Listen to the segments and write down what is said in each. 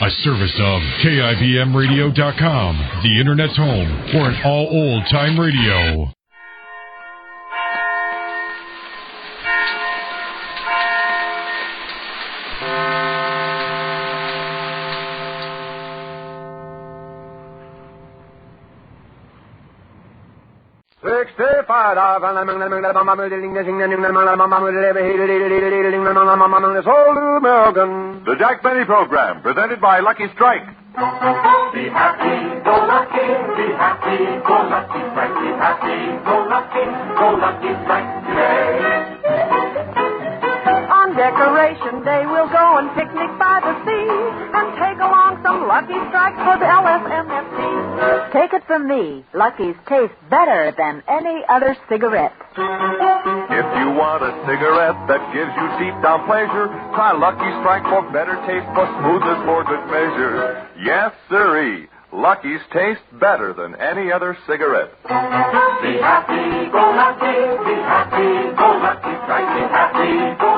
A service of KIBMradio.com, the Internet's home for an all old-time radio. The Jack Benny Program, presented by Lucky Strike. Be happy, go lucky, be happy, go lucky strike, be happy, go lucky strike today. On Decoration Day, we'll go and picnic by the sea and take along some Lucky Strikes for the LSMFT. Take it from me, Lucky's taste better than any other cigarette. If you want a cigarette that gives you deep-down pleasure, try Lucky Strike for better taste, for smoothness, for good measure. Yes, sirree. Lucky's taste better than any other cigarette. Be happy, go lucky, be happy, go lucky strike, be happy, go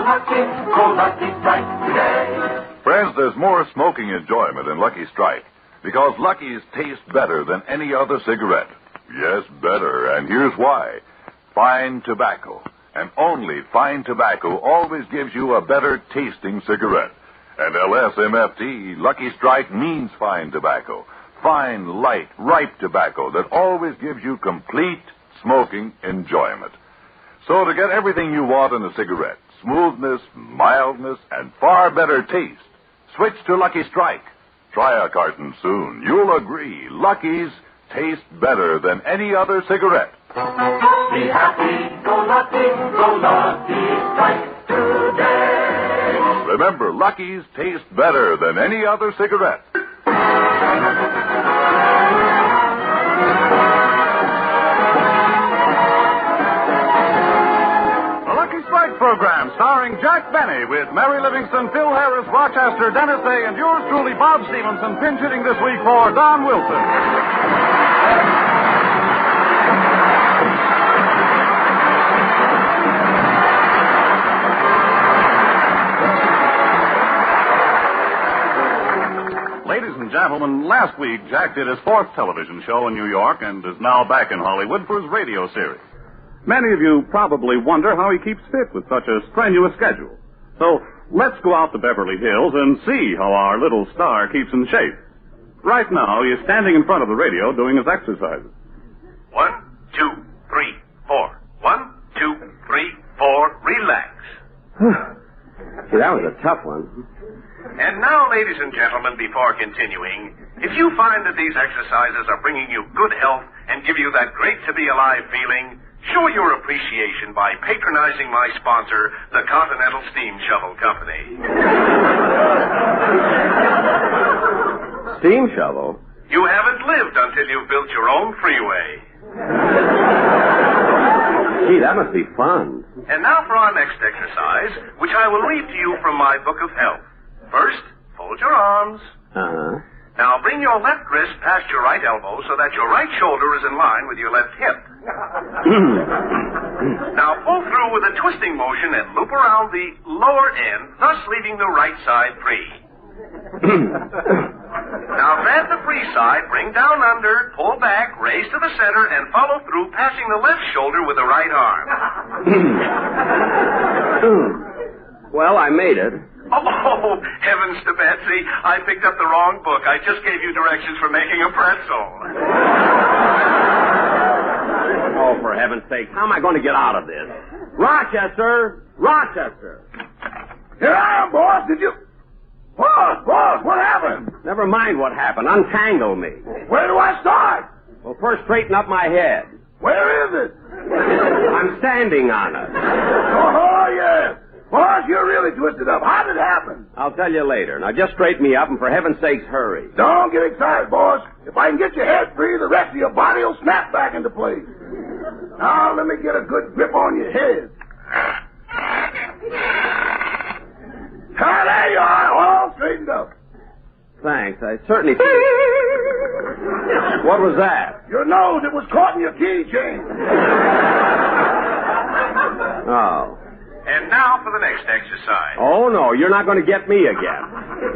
lucky strike today. Friends, there's more smoking enjoyment in Lucky Strike because Lucky's taste better than any other cigarette. Yes, better, and here's why. Fine tobacco, and only fine tobacco, always gives you a better tasting cigarette. And LSMFT, Lucky Strike, means fine tobacco. Fine, light, ripe tobacco that always gives you complete smoking enjoyment. So to get everything you want in a cigarette, smoothness, mildness, and far better taste, switch to Lucky Strike. Try a carton soon. You'll agree, Lucky's taste better than any other cigarette. Be happy, go lucky strike today. Remember, Lucky's taste better than any other cigarette. Program starring Jack Benny with Mary Livingston, Phil Harris, Rochester, Dennis Day, and yours truly, Bob Stevenson, pinch hitting this week for Don Wilson. Ladies and gentlemen, last week Jack did his fourth television show in New York and is now back in Hollywood for his radio series. Many of you probably wonder how he keeps fit with such a strenuous schedule. So let's go out to Beverly Hills and see how our little star keeps in shape. Right now, he is standing in front of the radio doing his exercises. 1, 2, 3, 4. 1, 2, 3, 4. Relax. See, that was a tough one. And now, ladies and gentlemen, before continuing, if you find that these exercises are bringing you good health and give you that great-to-be-alive feeling, show your appreciation by patronizing my sponsor, the Continental Steam Shovel Company. Steam shovel? You haven't lived until you've built your own freeway. Gee, that must be fun. And now for our next exercise, which I will read to you from my Book of Health. First, fold your arms. Uh-huh. Now bring your left wrist past your right elbow so that your right shoulder is in line with your left hip. Now pull through with a twisting motion and loop around the lower end, thus leaving the right side free. Now grab the free side, bring down under, pull back, raise to the center, and follow through, passing the left shoulder with the right arm. Well, I made it. Oh, heavens to Betsy. I picked up the wrong book. I just gave you directions for making a pretzel. Oh, for heaven's sake, how am I going to get out of this? Rochester! Rochester! Here I am, boss. Did you... Boss, what happened? Never mind what happened. Untangle me. Where do I start? Well, first straighten up my head. Where is it? I'm standing on it. Oh, yes. Boss, you're really twisted up. How did it happen? I'll tell you later. Now, just straighten me up, and for heaven's sakes, hurry. Don't get excited, boss. If I can get your head free, the rest of your body will snap back into place. Now, let me get a good grip on your head. Ah, there you are, all straightened up. Thanks. I certainly... What was that? Your nose. It was caught in your keychain. Oh. And now for the next exercise. Oh, no, you're not going to get me again.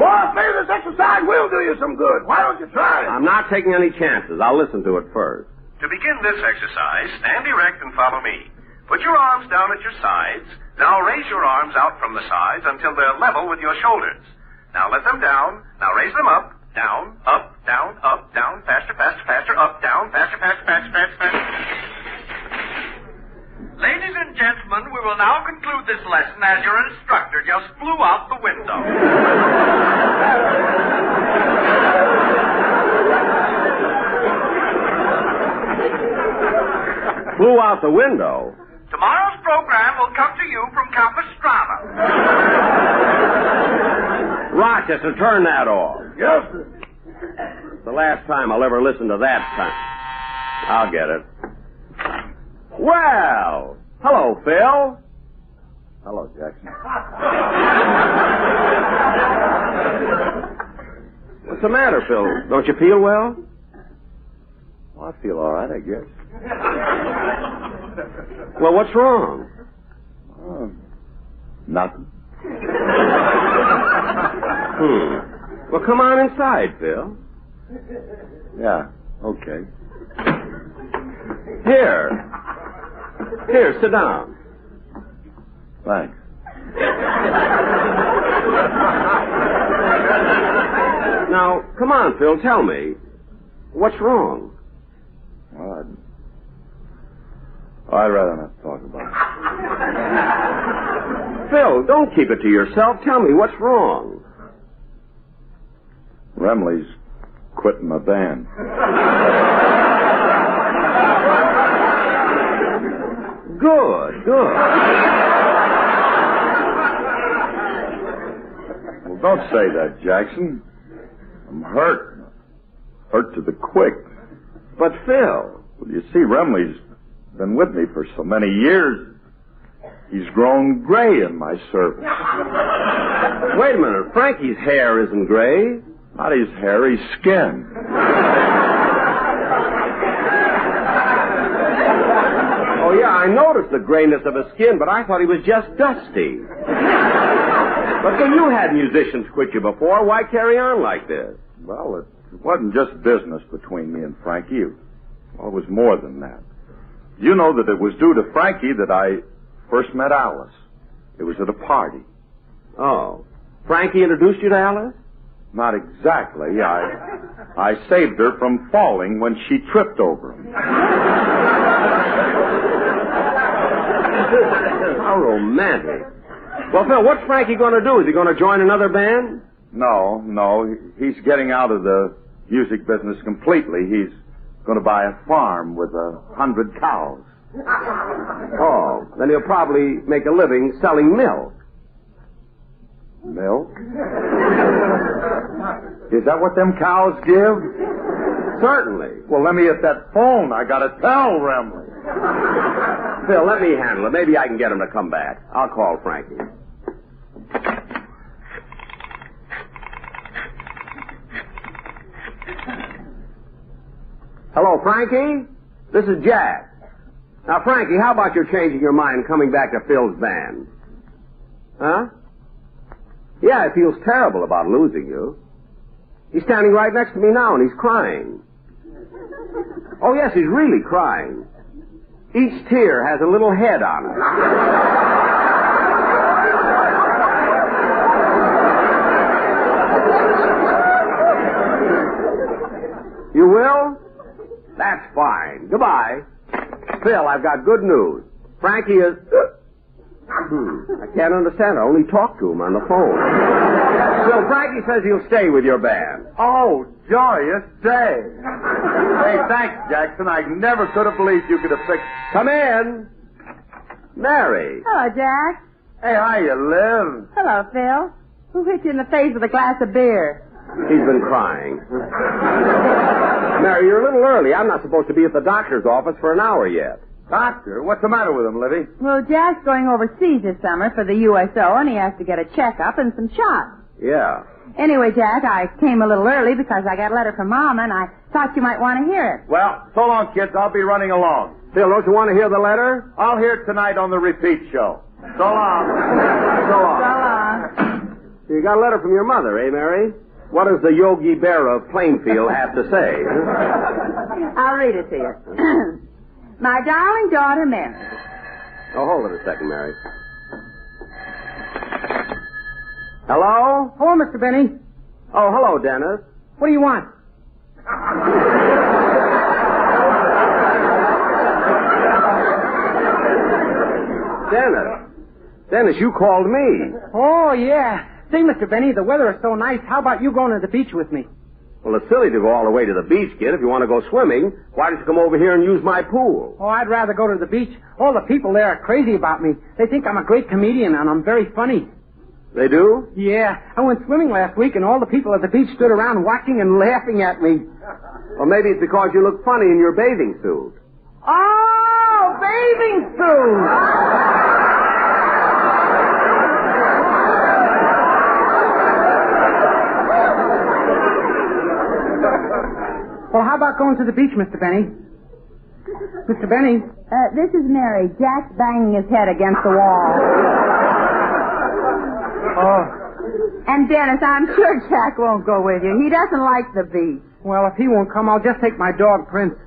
Boss, maybe this exercise Besides, we'll do you some good. Why don't you try it? I'm not taking any chances. I'll listen to it first. To begin this exercise, stand erect and follow me. Put your arms down at your sides. Now raise your arms out from the sides until they're level with your shoulders. Now let them down. Now raise them up, down, up, down, faster, faster, faster, up, down, faster, faster, faster, faster, faster. Ladies and gentlemen, we will now conclude this lesson as your instructor just flew out the window. Flew out the window? Tomorrow's program will come to you from Capistrano. Rochester, turn that off. Yes, sir. It's the last time I'll ever listen to that time. I'll get it. Well, hello, Phil. Hello, Jackson. What's the matter, Phil? Don't you feel well? Well, I feel all right, I guess. Well, what's wrong? Nothing. Well, come on inside, Phil. Yeah, okay. Here, sit down. Thanks. Now, come on, Phil, tell me. What's wrong? Well, I'd rather not talk about it. Phil, don't keep it to yourself. Tell me what's wrong. Remley's quitting my band. Good. Well, don't say that, Jackson. I'm hurt. Hurt to the quick. But, Phil... Well, you see, Remley's been with me for so many years. He's grown gray in my service. Wait a minute. Frankie's hair isn't gray. Not his hair, his skin. Oh, yeah, I noticed the grayness of his skin, but I thought he was just dusty. But when you had musicians quit you before, why carry on like this? Well, it wasn't just business between me and Frankie. Well, it was more than that. You know that it was due to Frankie that I first met Alice. It was at a party. Oh. Frankie introduced you to Alice? Not exactly. I saved her from falling when she tripped over him. How romantic. Well, Phil, what's Frankie going to do? Is he going to join another band? No. He's getting out of the music business completely. He's going to buy a farm with 100 cows. Oh, then he'll probably make a living selling milk. Milk? Is that what them cows give? Certainly. Well, let me hit that phone. I got to tell Remley. Phil, let me handle it. Maybe I can get him to come back. I'll call Frankie. Hello, Frankie? This is Jack. Now, Frankie, how about your changing your mind and coming back to Phil's band? Huh? Yeah, he feels terrible about losing you. He's standing right next to me now, and he's crying. Oh, yes, he's really crying. Each tear has a little head on it. You will? That's fine. Goodbye. Phil, I've got good news. Frankie is... I can't understand. I only talk to him on the phone. Phil, Frankie says he'll stay with your band. Oh, joyous day. Hey, thanks, Jackson. I never could have believed you could have fixed... Come in. Mary. Hello, Jack. Hey, how you live? Hello, Phil. Who hit you in the face with a glass of beer? He's been crying. Mary, you're a little early. I'm not supposed to be at the doctor's office for an hour yet. Doctor? What's the matter with him, Livy? Well, Jack's going overseas this summer for the USO, and he has to get a checkup and some shots. Yeah. Anyway, Jack, I came a little early because I got a letter from Mom, and I thought you might want to hear it. Well, so long, kids. I'll be running along. Phil, don't you want to hear the letter? I'll hear it tonight on the repeat show. So long. So long. So long. You got a letter from your mother, eh, Mary? What does the Yogi Berra of Plainfield have to say? I'll read it to you. My darling daughter, Mary. Oh, hold it a second, Mary. Hello? Hello, Mr. Benny. Oh, hello, Dennis. What do you want? Dennis, you called me. Oh, yeah. Say, Mr. Benny, the weather is so nice. How about you going to the beach with me? Well, it's silly to go all the way to the beach, kid. If you want to go swimming, why don't you come over here and use my pool? Oh, I'd rather go to the beach. All the people there are crazy about me. They think I'm a great comedian and I'm very funny. They do? Yeah. I went swimming last week and all the people at the beach stood around watching and laughing at me. Well, maybe it's because you look funny in your bathing suit. Oh, bathing suit! Well, how about going to the beach, Mr. Benny? Mr. Benny? This is Mary. Jack's banging his head against the wall. Oh. And Dennis, I'm sure Jack won't go with you. He doesn't like the beach. Well, if he won't come, I'll just take my dog, Prince.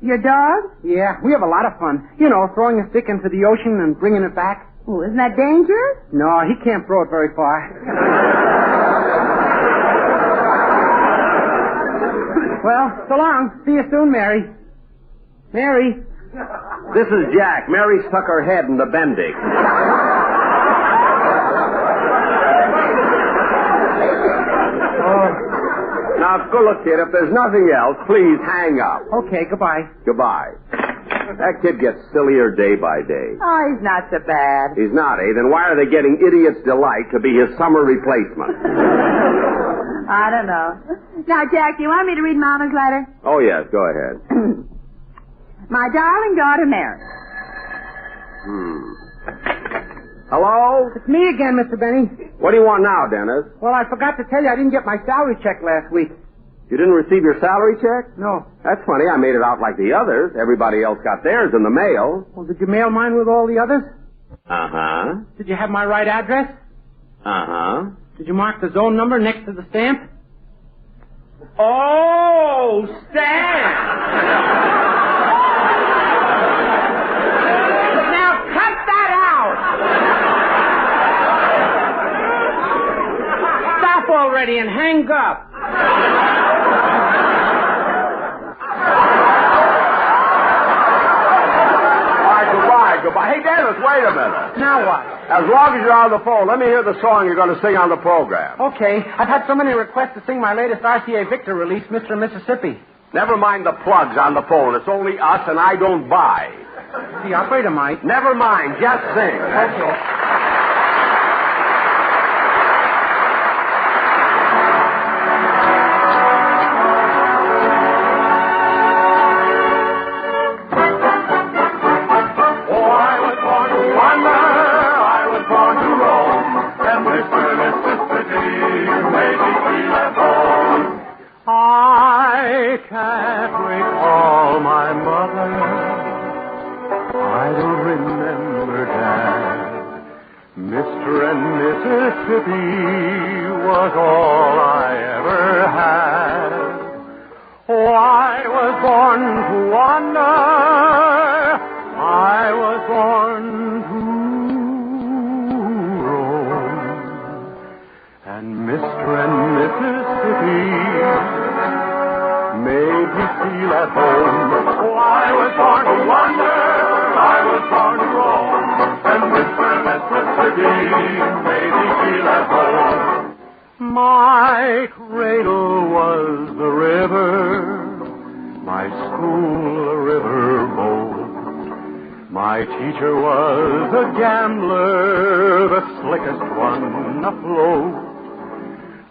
Your dog? Yeah, we have a lot of fun. You know, throwing a stick into the ocean and bringing it back. Oh, isn't that dangerous? No, he can't throw it very far. Well, so long. See you soon, Mary. Mary. This is Jack. Mary stuck her head in the bending. Now, go look, kid. If there's nothing else, please hang up. Okay, goodbye. Goodbye. That kid gets sillier day by day. Oh, he's not so bad. He's not, eh? Then why are they getting Idiot's Delight to be his summer replacement? I don't know. Now, Jack, do you want me to read Mama's letter? Oh, yes. Go ahead. My darling daughter, Mary. Hello? It's me again, Mr. Benny. What do you want now, Dennis? Well, I forgot to tell you I didn't get my salary check last week. You didn't receive your salary check? No. That's funny. I made it out like the others. Everybody else got theirs in the mail. Well, did you mail mine with all the others? Uh-huh. Did you have my right address? Uh-huh. Did you mark the zone number next to the stamp? Oh, stamp! Now cut that out! Stop already and hang up. Goodbye. Hey, Dennis, wait a minute. Now what? As long as you're on the phone, let me hear the song you're going to sing on the program. Okay. I've had so many requests to sing my latest RCA Victor release, Mr. Mississippi. Never mind the plugs on the phone. It's only us, and I don't buy. The operator might. Never mind. Just sing. Okay. Was all I ever had. Oh, I was born to wander. I was born to roam. And Mr. and Mississippi made me feel at home. Oh, I was born to wander. I was born to roam. And Mr. and Mississippi made me feel at home. My cradle was the river, my school a riverboat. My teacher was a gambler, the slickest one afloat.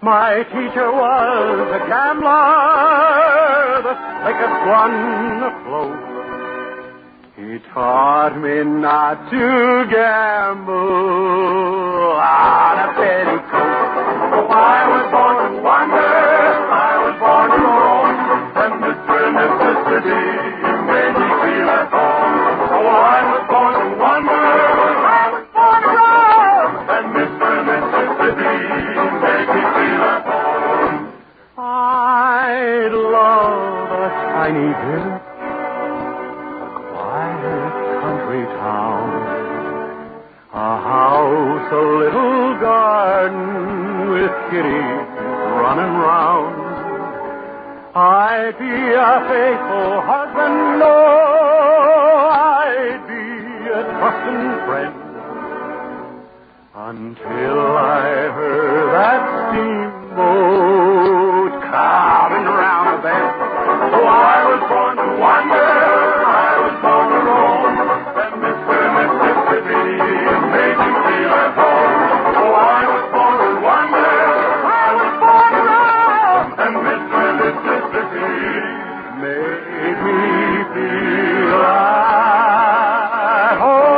My teacher was a gambler, the slickest one afloat. He taught me not to gamble on a petticoat. I was born to wander, I was born to roam, and Mr. Mississippi made me feel at home. Oh, I was born to wander, I was born to roam, and Mr. Mississippi made me feel at home. running round. I'd be a faithful husband, no, I'd be a trusting friend, until I heard that steamboat coming around the bend. So I was born to wander, I was born to roam, and Mr. Mississippi made me feel at home. So I was born to wander, I was born to roam, and Mr. Mississippi made me feel at home.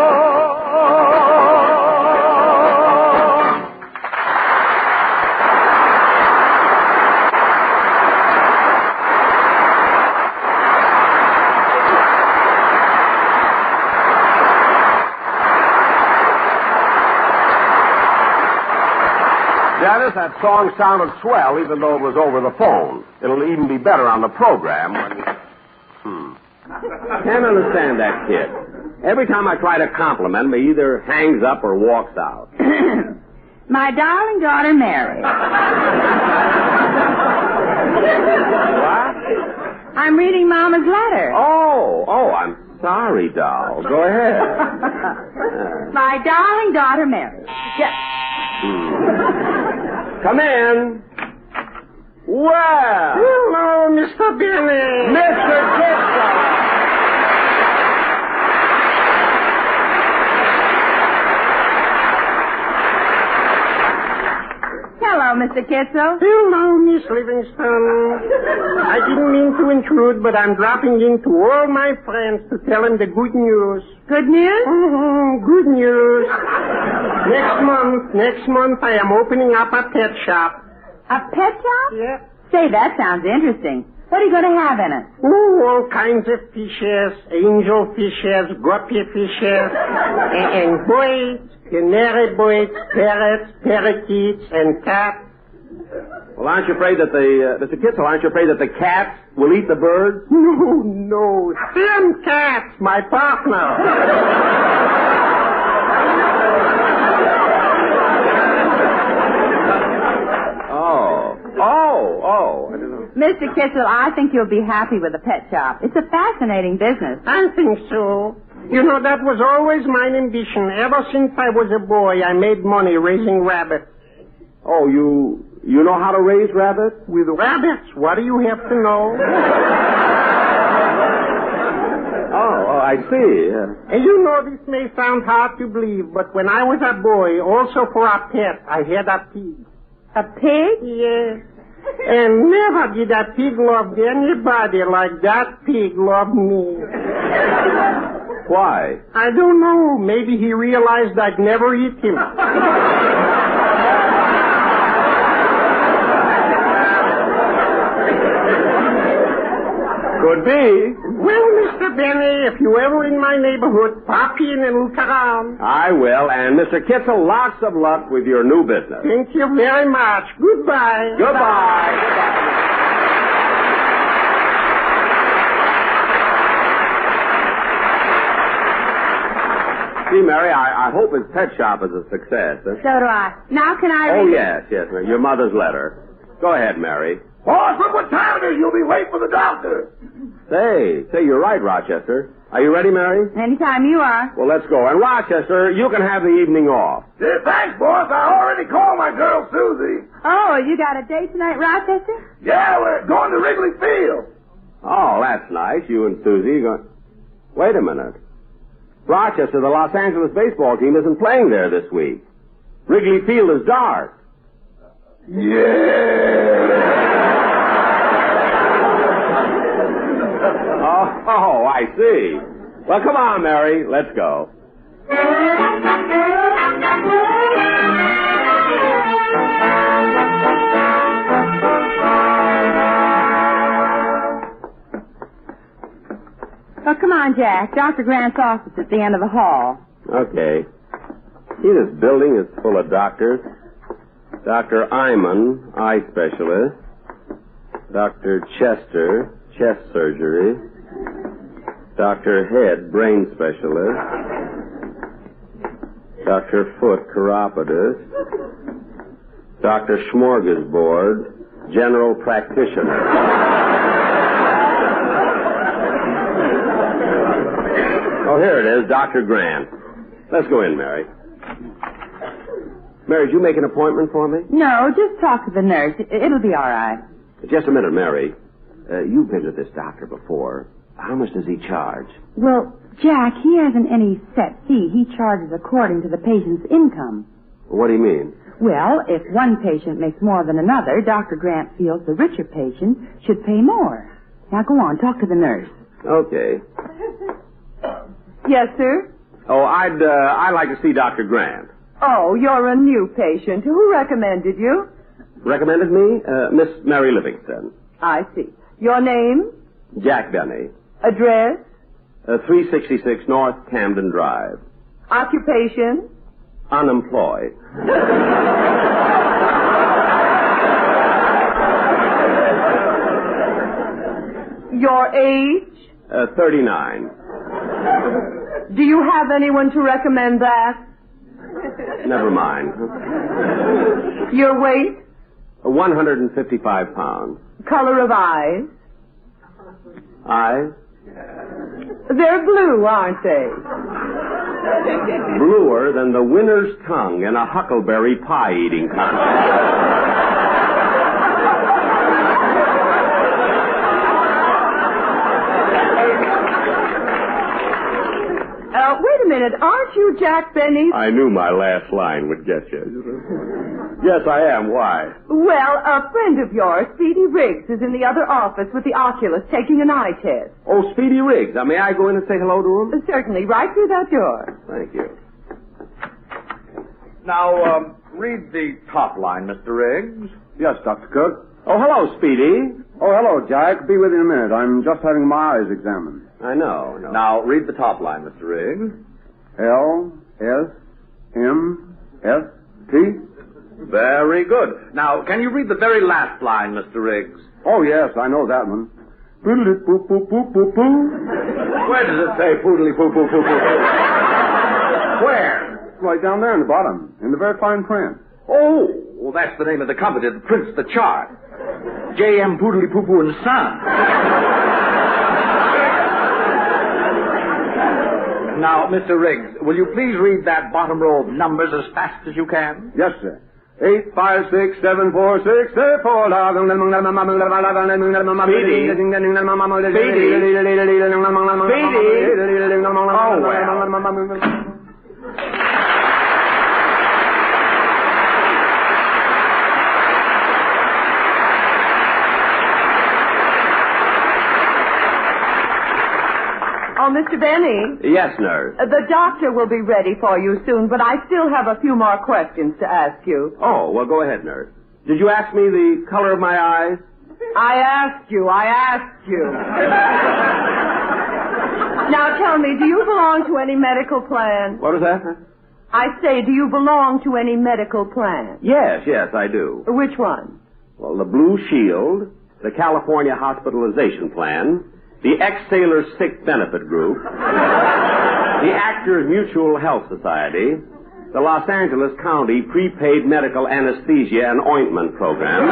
Janice, that song sounded swell even though it was over the phone. It'll even be better on the program when... Can't understand that kid. Every time I try to compliment him, he either hangs up or walks out. My darling daughter, Mary. What? I'm reading Mama's letter. Oh, I'm sorry, doll. Go ahead. My darling daughter, Mary. Yes. Come in. Well. Hello, Mr. Billy. Mr. Kitzel. Hello, Mr. Kitzel. Hello, Miss Livingston. I didn't mean to intrude, but I'm dropping in to all my friends to tell them the good news. Good news? Good news. Next month I am opening up a pet shop. A pet shop? Yeah. Say, that sounds interesting. What are you going to have in it? Oh, all kinds of fishes, angel fishes, guppy fishes, and birds, canary birds, parrots, parakeets, and cats. Well, aren't you afraid that Mr. Kitzel, aren't you afraid that the cats will eat the birds? No. Sam Katz, my partner. Oh, I don't know. Mr. Kitzel, I think you'll be happy with the pet shop. It's a fascinating business. I think so. You know, that was always my ambition. Ever since I was a boy, I made money raising rabbits. Oh, you know how to raise rabbits? With rabbits? What do you have to know? Oh, I see. And you know, this may sound hard to believe, but when I was a boy, also for a pet, I had a pig. A pig? Yes. And never did a pig love anybody like that pig loved me. Why? I don't know. Maybe he realized I'd never eat him. Could be. Well, Mr. Benny, if you're ever in my neighborhood, pop in and look around. I will. And Mr. Kitzel, lots of luck with your new business. Thank you very much. Goodbye. Goodbye. See, Mary, I hope his pet shop is a success. So do I. Now can I read? Oh, yes, Mary. Your mother's letter. Go ahead, Mary. Boss, look what time it is. You'll be late for the doctor. Say, you're right, Rochester. Are you ready, Mary? Anytime you are. Well, let's go. And Rochester, you can have the evening off. Yeah, thanks, boss. I already called my girl, Susie. Oh, you got a date tonight, Rochester? Yeah, we're going to Wrigley Field. Oh, that's nice. You and Susie going... Wait a minute. Rochester, the Los Angeles baseball team isn't playing there this week. Wrigley Field is dark. Yeah. Oh, I see. Well, come on, Mary. Let's go. Oh, come on, Jack. Dr. Grant's office at the end of the hall. Okay. See, this building is full of doctors. Dr. Iman, eye specialist. Dr. Chester, chest surgery. Dr. Head, brain specialist. Dr. Foot, chiropodist. Dr. Smorgasbord, general practitioner. Oh, here it is, Dr. Grant. Let's go in, Mary. Mary, did you make an appointment for me? No, just talk to the nurse. It'll be all right. Just a minute, Mary. You've been to this doctor before. How much does he charge? Well, Jack, he hasn't any set fee. He charges according to the patient's income. What do you mean? Well, if one patient makes more than another, Dr. Grant feels the richer patient should pay more. Now, go on, talk to the nurse. Okay. Yes, sir? Oh, I'd like to see Dr. Grant. Oh, you're a new patient. Who recommended you? Recommended me? Miss Mary Livingston. I see. Your name? Jack Benny. Address? 366 North Camden Drive. Occupation? Unemployed. Your age? 39. Do you have anyone to recommend that? Never mind. Your weight? 155 pounds. Color of eyes? Eyes? They're blue, aren't they? Bluer than the winner's tongue in a huckleberry pie-eating contest. Wait a minute. Aren't you Jack Benny? I knew my last line would get you. Yes, I am. Why? Well, a friend of yours, Speedy Riggs, is in the other office with the oculist taking an eye test. Oh, Speedy Riggs. Now, may I go in and say hello to him? Certainly. Right through that door. Thank you. Now, read the top line, Mr. Riggs. Yes, Dr. Cook. Oh, hello, Speedy. Oh, hello, Jack. Be with you in a minute. I'm just having my eyes examined. I know. Now, read the top line, Mr. Riggs. L-S-M-S-T. Very good. Now, can you read the very last line, Mr. Riggs? Oh, yes, I know that one. Poodly poo poo poo poo poo. Where does it say poodly poo poo poo poo poo? Where? Right down there in the bottom, in the very fine print. Oh, well, that's the name of the company that prints the chart. J.M. Poodly Poo Poo and Son. Now, Mr. Riggs, will you please read that bottom row of numbers as fast as you can? Yes, sir. 8, 5, 6, 7, 4, 6, 8, 4, Oh, Mr. Benny? Yes, nurse. The doctor will be ready for you soon, but I still have a few more questions to ask you. Oh, well, go ahead, nurse. Did you ask me the color of my eyes? I asked you. Now tell me, do you belong to any medical plan? What was that? I say, do you belong to any medical plan? Yes, I do. Which one? Well, the Blue Shield, the California Hospitalization Plan, the Ex-Sailor Sick Benefit Group, the Actors Mutual Health Society, the Los Angeles County Prepaid Medical Anesthesia and Ointment Program,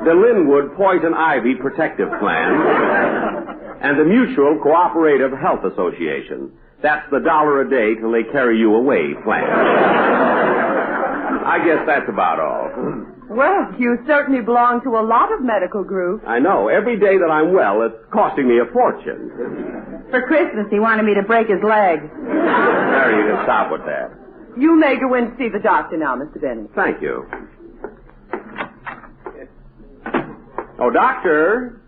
the Linwood Poison Ivy Protective Plan, and the Mutual Cooperative Health Association. That's the $1 a day till they carry you away plan. I guess that's about all. Well, you certainly belong to a lot of medical groups. I know. Every day that I'm well, it's costing me a fortune. For Christmas, he wanted me to break his leg. There, you can stop with that. You may go in to see the doctor now, Mr. Benny. Thank you. Oh, doctor.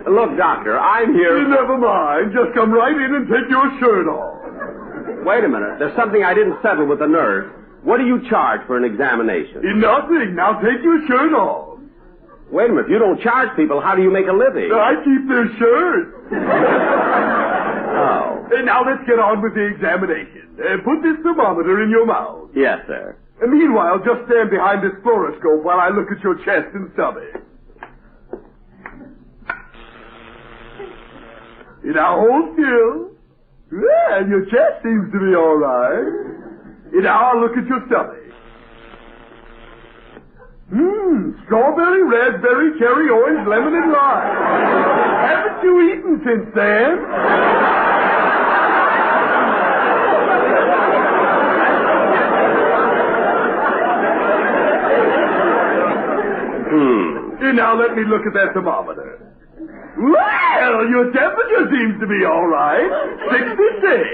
Look, doctor, I'm here... Never mind. Just come right in and take your shirt off. Wait a minute. There's something I didn't settle with the nurse. What do you charge for an examination? Nothing. Now take your shirt off. Wait a minute. If you don't charge people, how do you make a living? I keep their shirts. Oh. Now let's get on with the examination. Put this thermometer in your mouth. Yes, sir. Meanwhile, just stand behind this fluoroscope while I look at your chest and stomach. Now hold still. Well, your chest seems to be all right. Now I'll look at your stomach. Strawberry, raspberry, cherry, orange, lemon, and lime. Haven't you eaten since then? Now let me look at that thermometer. Well, your temperature seems to be all right. 66.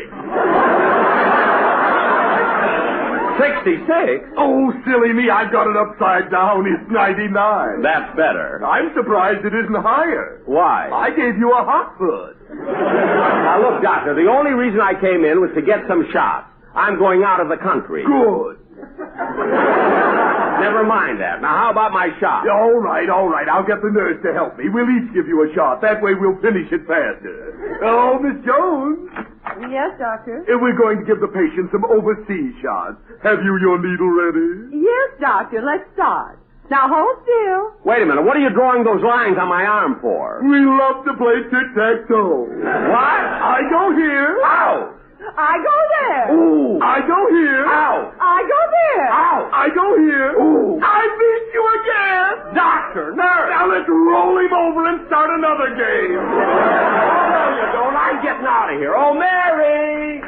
66? Oh, silly me, I've got it upside down. It's 99. That's better. I'm surprised it isn't higher. Why? I gave you a hot foot. Now, look, Doctor, the only reason I came in was to get some shots. I'm going out of the country. Good. Never mind that. Now, how about my shot? All right. I'll get the nurse to help me. We'll each give you a shot. That way we'll finish it faster. Oh, Miss Jones. Yes, Doctor? We're going to give the patient some overseas shots. Have you your needle ready? Yes, Doctor. Let's start. Now, hold still. Wait a minute. What are you drawing those lines on my arm for? We love to play tic-tac-toe. What? I go here. Ow! I go there. Ooh. I go here. Ow! I go there. Ow! I go here. Ooh. I beat you again. Doctor, nurse. Now let's roll him over and start another game. No, you don't. I'm getting out of here. Oh, Mary!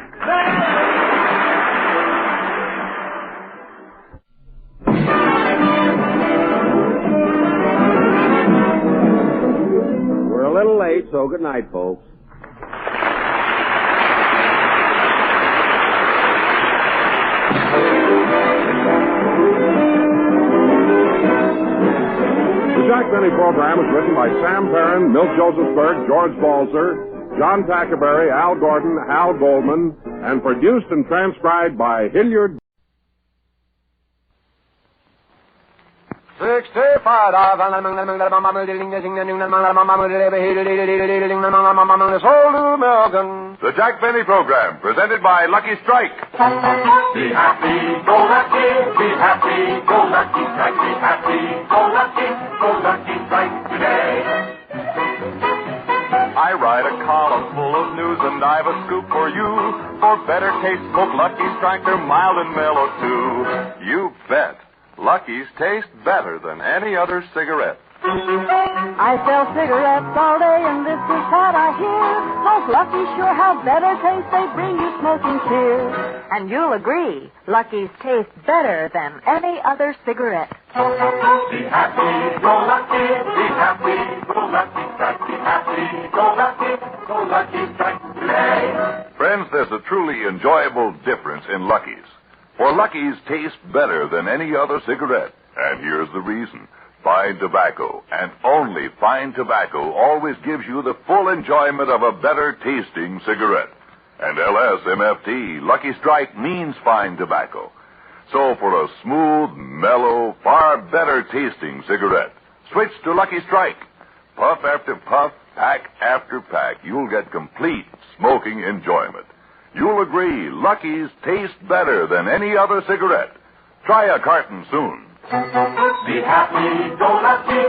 We're a little late, so good night, folks. The Jack Benny program is written by Sam Perrin, Milt Josephsberg, George Balzer, John Tackerberry, Al Gordon, Hal Goldman, and produced and transcribed by Hilliard. 65. The Jack Benny program, presented by Lucky Strike. Be happy, go lucky. Be happy, go lucky strike. Be happy, go lucky strike today. I write a column full of news and I've a scoop for you. For better taste, smoke Lucky Strike. They're mild and mellow too. You bet. Lucky's taste better than any other cigarette. I sell cigarettes all day, and this is what I hear. Those Lucky's sure have better taste. They bring you smoking cheer. And you'll agree, Lucky's taste better than any other cigarette. Be happy, go lucky. Be happy, go lucky strike. Be happy, go lucky strike today. Friends, there's a truly enjoyable difference in Lucky's. For Lucky's taste better than any other cigarette. And here's the reason. Fine tobacco, and only fine tobacco, always gives you the full enjoyment of a better tasting cigarette. And LSMFT, Lucky Strike, means fine tobacco. So for a smooth, mellow, far better tasting cigarette, switch to Lucky Strike. Puff after puff, pack after pack, you'll get complete smoking enjoyment. You'll agree, Lucky's taste better than any other cigarette. Try a carton soon. Be happy, go lucky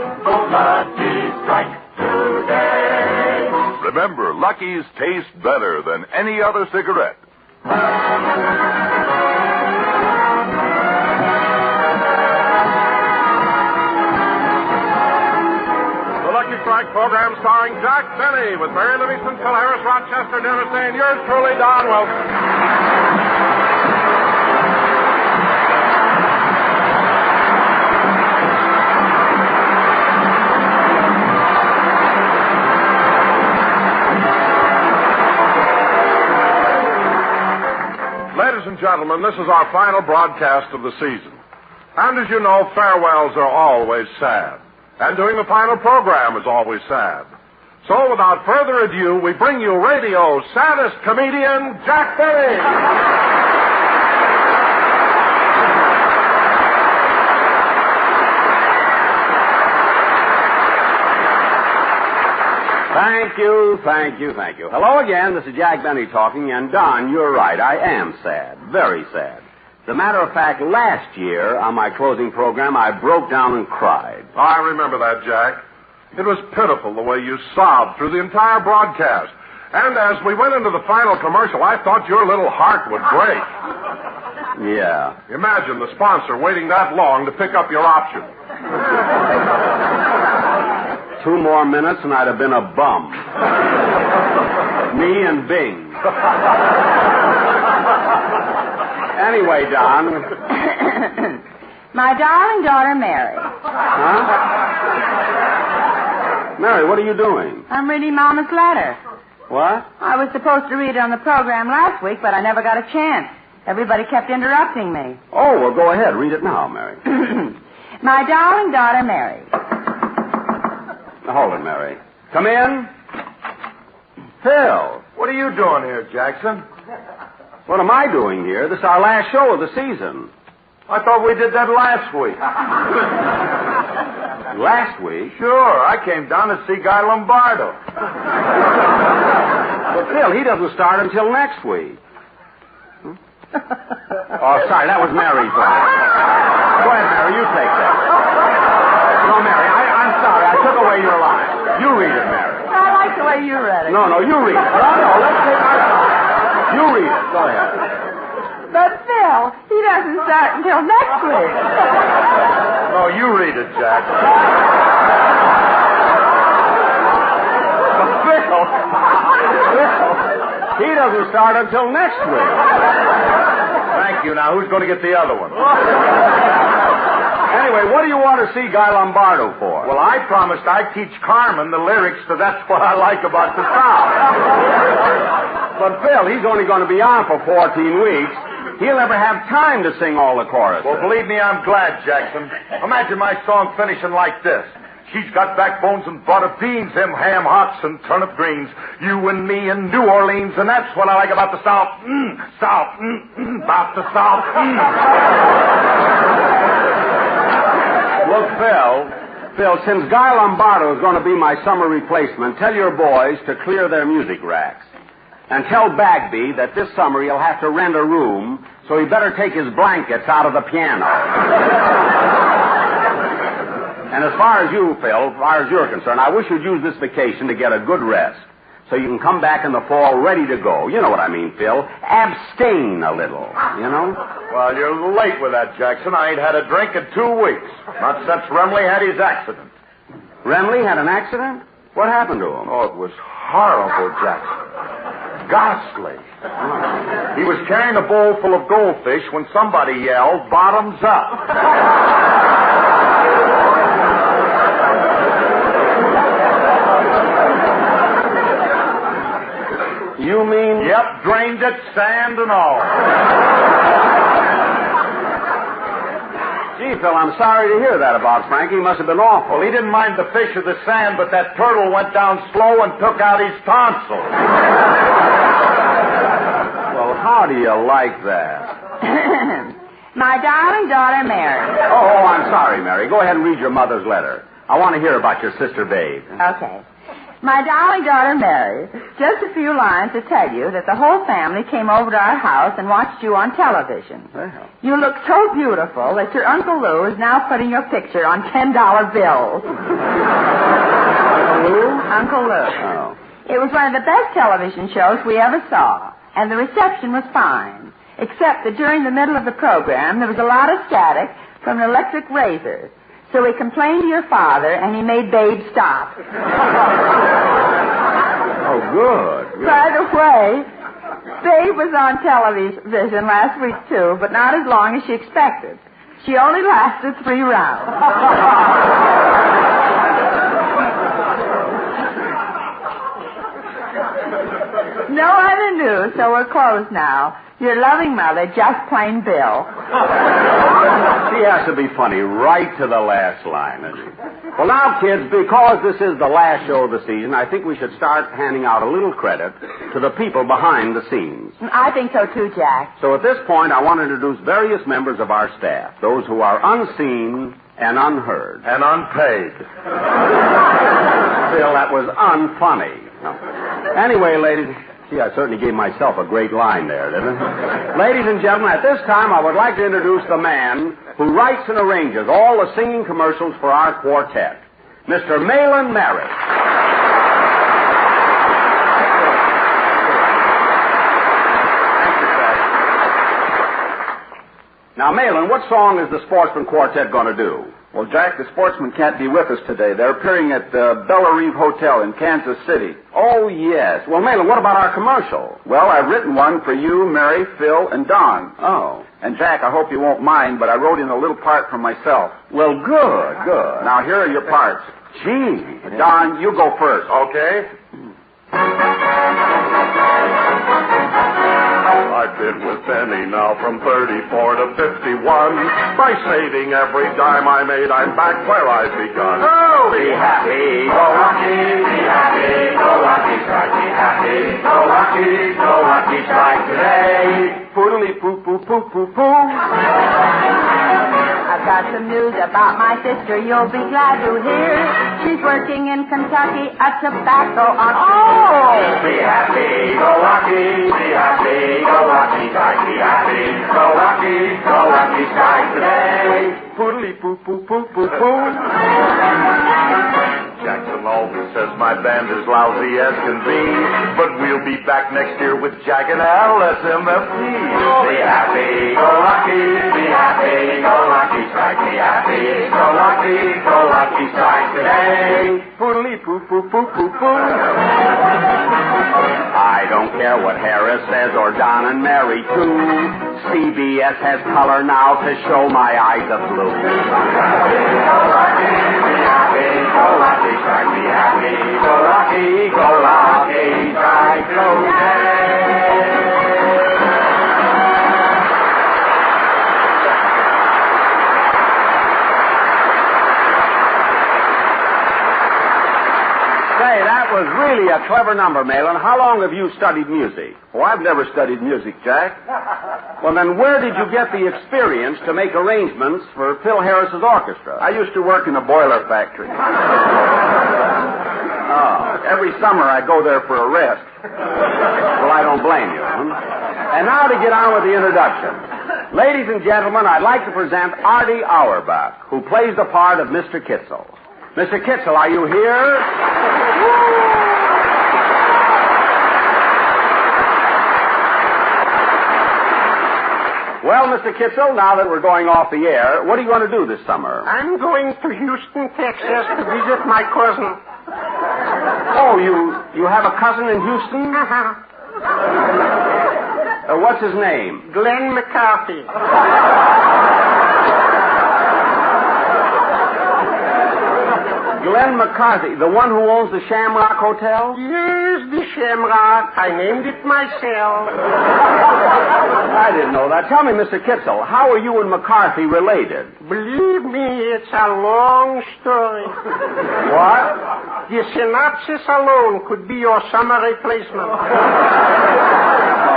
strike today. Remember, Lucky's taste better than any other cigarette. The Lucky Strike program starring Jack Benny with Mary Livingston, Phil Harris, Rochester, Dennis Day, and yours truly, Don Wilson. Ladies and gentlemen, this is our final broadcast of the season. And as you know, farewells are always sad. And doing the final program is always sad. So without further ado, we bring you radio's saddest comedian, Jack Benny. Thank you. Hello again, this is Jack Benny talking, and Don, you're right, I am sad, very sad. As a matter of fact, last year, on my closing program, I broke down and cried. I remember that, Jack. It was pitiful the way you sobbed through the entire broadcast. And as we went into the final commercial, I thought your little heart would break. Yeah. Imagine the sponsor waiting that long to pick up your option. 2 more minutes and I'd have been a bum. Me and Bing. Anyway, Don. My darling daughter, Mary. Huh? Mary, what are you doing? I'm reading Mama's letter. What? I was supposed to read it on the program last week, but I never got a chance. Everybody kept interrupting me. Oh, well, go ahead. Read it now, Mary. My darling daughter, Mary. Now, hold it, Mary. Come in. Phil. What are you doing here, Jackson? What am I doing here? This is our last show of the season. I thought we did that last week. Last week? Sure. I came down to see Guy Lombardo. But, Phil, he doesn't start until next week. Oh, sorry, that was Mary's line. Go ahead, Mary, you take that. No, Mary, I'm sorry. I took away your line. You read it, Mary. I like the way you read it. No, you read it. No, let's take our time. You read it. Go ahead. But, Phil, he doesn't start until next week. No, you read it, Jack. Phil, he doesn't start until next week. Thank you. Now, who's going to get the other one? Anyway, what do you want to see Guy Lombardo for? Well, I promised I'd teach Carmen the lyrics to That's What I Like About the South. But, Phil, he's only going to be on for 14 weeks. He'll never have time to sing all the choruses. Well, believe me, I'm glad, Jackson. Imagine my song finishing like this. She's got backbones and butter beans, them ham hocks and turnip greens. You and me in New Orleans, and that's what I like about the South. South, about the South. Look, Phil, since Guy Lombardo is going to be my summer replacement, tell your boys to clear their music racks. And tell Bagby that this summer he'll have to rent a room, so he better take his blankets out of the piano. And as far as you, Phil, as far as you're concerned, I wish you'd use this vacation to get a good rest, so you can come back in the fall ready to go. You know what I mean, Phil. Abstain a little, you know? Well, you're late with that, Jackson. I ain't had a drink in 2 weeks. Not since Remley had his accident. Remley had an accident? What happened to him? Oh, it was horrible, Jackson. Ghastly. He was carrying a bowl full of goldfish when somebody yelled, "Bottoms up." You mean? Yep, drained it, sand and all. Gee, Phil, I'm sorry to hear that about Frankie. He must have been awful. Well, he didn't mind the fish or the sand, but that turtle went down slow and took out his tonsils. Well, how do you like that? My darling daughter, Mary. Oh, I'm sorry, Mary. Go ahead and read your mother's letter. I want to hear about your sister, Babe. Okay. My darling daughter, Mary, just a few lines to tell you that the whole family came over to our house and watched you on television. Well. You look so beautiful that your Uncle Lou is now putting your picture on $10 bills. Uncle Lou? Uncle Lou. Oh. It was one of the best television shows we ever saw, and the reception was fine, except that during the middle of the program there was a lot of static from an electric razor. So we complained to your father, and he made Babe stop. Oh, good. By the way, Babe was on television last week, too, but not as long as she expected. She only lasted 3 rounds. No other news, so we're closed now. Your loving mother, just plain Bill. She has to be funny right to the last line, isn't she? Well, now, kids, because this is the last show of the season, I think we should start handing out a little credit to the people behind the scenes. I think so, too, Jack. So at this point, I want to introduce various members of our staff, those who are unseen and unheard. And unpaid. Phil, that was unfunny. No. Anyway, ladies... Gee, I certainly gave myself a great line there, didn't I? Ladies and gentlemen, at this time, I would like to introduce the man who writes and arranges all the singing commercials for our quartet, Mr. Malin Merritt. Now, Malin, what song is the Sportsman Quartet going to do? Well, Jack, the Sportsmen can't be with us today. They're appearing at the Bella Reeve Hotel in Kansas City. Oh, yes. Well, Malin, what about our commercial? Well, I've written one for you, Mary, Phil, and Don. Oh. And, Jack, I hope you won't mind, but I wrote in a little part for myself. Well, good. Now, here are your parts. Gee. Don, you go first. Okay. I've been with Benny now from 34 to 51. By saving every dime I made, I'm back where I've begun. Oh, be happy, go lucky, be happy, go lucky, strike, be happy, go lucky, strike today. Poodly poo poo poo poo poo. I've got some news about my sister you'll be glad to hear. She's working in Kentucky at tobacco on... Oh! Be happy, go lucky, strike, be happy, go lucky, strike today. Poodly poo poo poo poo poo. Jackson always says my band is lousy as can be, but we'll be back next year with Jack and Al, SMFT. Be happy, go lucky, strike, be happy, go lucky, strike today. Poodly poo poo poo poo poo. I don't care what Harris says or Don and Mary too. CBS has color now to show my eyes of blue. Go lucky, be happy, go lucky, strike, be happy, go lucky, strike today. Say, that was really a clever number, Malin. How long have you studied music? Oh, I've never studied music, Jack. Well, then where did you get the experience to make arrangements for Phil Harris's orchestra? I used to work in a boiler factory. Every summer I go there for a rest. Well, I don't blame you. And now to get on with the introduction. Ladies and gentlemen, I'd like to present Artie Auerbach, who plays the part of Mr. Kitzel. Mr. Kitzel, are you here? Well, Mr. Kitzel, now that we're going off the air, what are you going to do this summer? I'm going to Houston, Texas to visit my cousin. Oh, you have a cousin in Houston? What's his name? Glenn McCarthy. Glenn McCarthy, the one who owns the Shamrock Hotel? Yes, the Shamrock. I named it myself. I didn't know that. Tell me, Mr. Kitzel, how are you and McCarthy related? Believe me, it's a long story. What? The synopsis alone could be your summer replacement.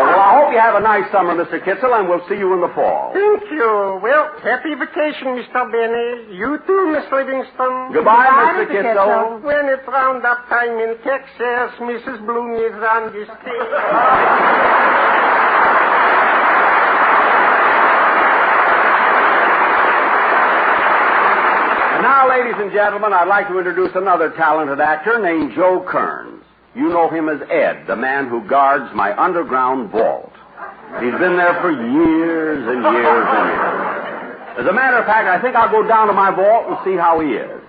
Well, I hope you have a nice summer, Mr. Kitzel, and we'll see you in the fall. Thank you. Well, happy vacation, Mr. Benny. You too, Miss Livingston. Goodbye, Mr. Kitzel. When it's roundup time in Texas, Mrs. Bloom is on the stage. And now, ladies and gentlemen, I'd like to introduce another talented actor named Joe Kearns. You know him as Ed, the man who guards my underground vault. He's been there for years and years and years. As a matter of fact, I think I'll go down to my vault and see how he is.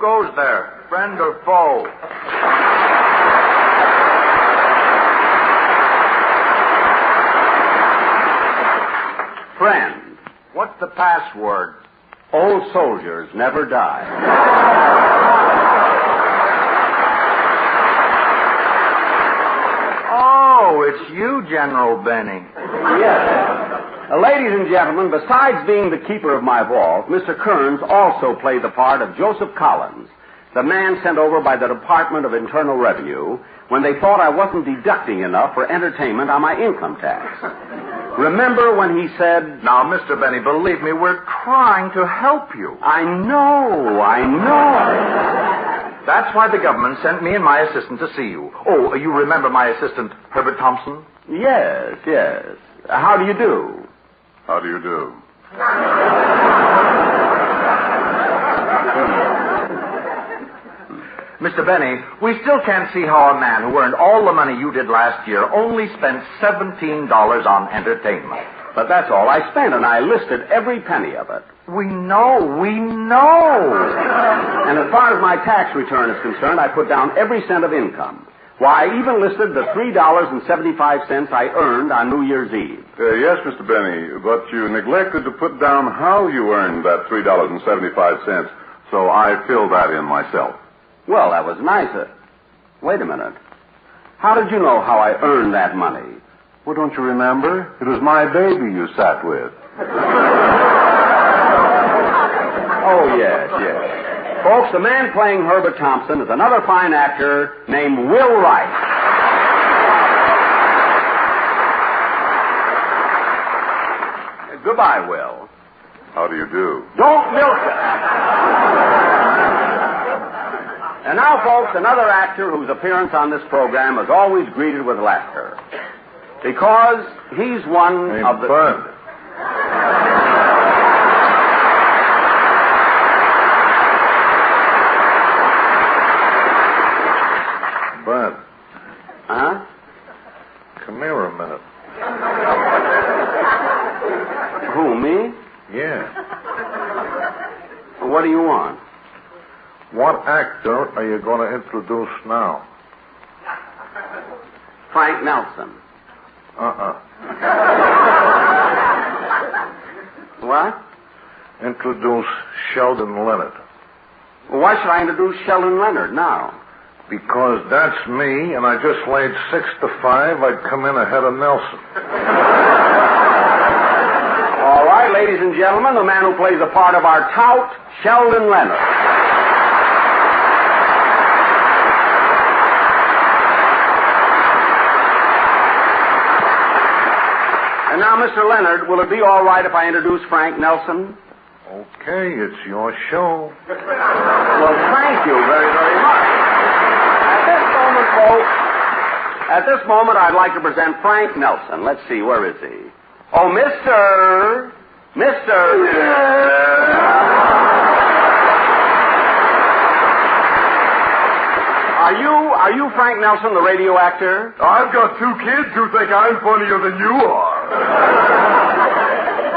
Goes there, friend or foe? Friend. What's the password? Old soldiers never die. Oh, it's you, General Benny. Yes. Ladies and gentlemen, besides being the keeper of my vault, Mr. Kearns also played the part of Joseph Collins. the man sent over by the Department of Internal Revenue when they thought I wasn't deducting enough for entertainment on my income tax. Remember when he said... Now, Mr. Benny, believe me, we're trying to help you. I know. That's why the government sent me and my assistant to see you. Oh, you remember my assistant, Herbert Thompson? Yes. How do you do? How do you do? Mr. Benny, we still can't see how a man who earned all the money you did last year only spent $17 on entertainment. But that's all I spent, and I listed every penny of it. We know. And as far as my tax return is concerned, I put down every cent of income. Why, I even listed the $3.75 I earned on New Year's Eve. Yes, Mr. Benny, but you neglected to put down how you earned that $3.75, so I filled that in myself. Well, that was nicer. Wait a minute. How did you know how I earned that money? Well, don't you remember? It was my baby you sat with. Oh, yes. Folks, the man playing Herbert Thompson is another fine actor named Will Wright. Goodbye, Will. How do you do? Don't milk it. And now, folks, another actor whose appearance on this program is always greeted with laughter. Because he's one of the... Bud. Bud. Huh? Come here a minute. Who, me? Yeah. What do you want? What actor are you going to introduce now? Frank Nelson. What? Introduce Sheldon Leonard. Well, why should I introduce Sheldon Leonard now? Because that's me, and I just laid 6-5. I'd come in ahead of Nelson. All right, ladies and gentlemen, the man who plays the part of our tout, Sheldon Leonard. And now, Mr. Leonard, will it be all right if I introduce Frank Nelson? Okay, it's your show. Well, thank you very, very much. At this moment, folks, I'd like to present Frank Nelson. Let's see, where is he? Oh, Mr. Are you Frank Nelson, the radio actor? I've got 2 kids who think I'm funnier than you are.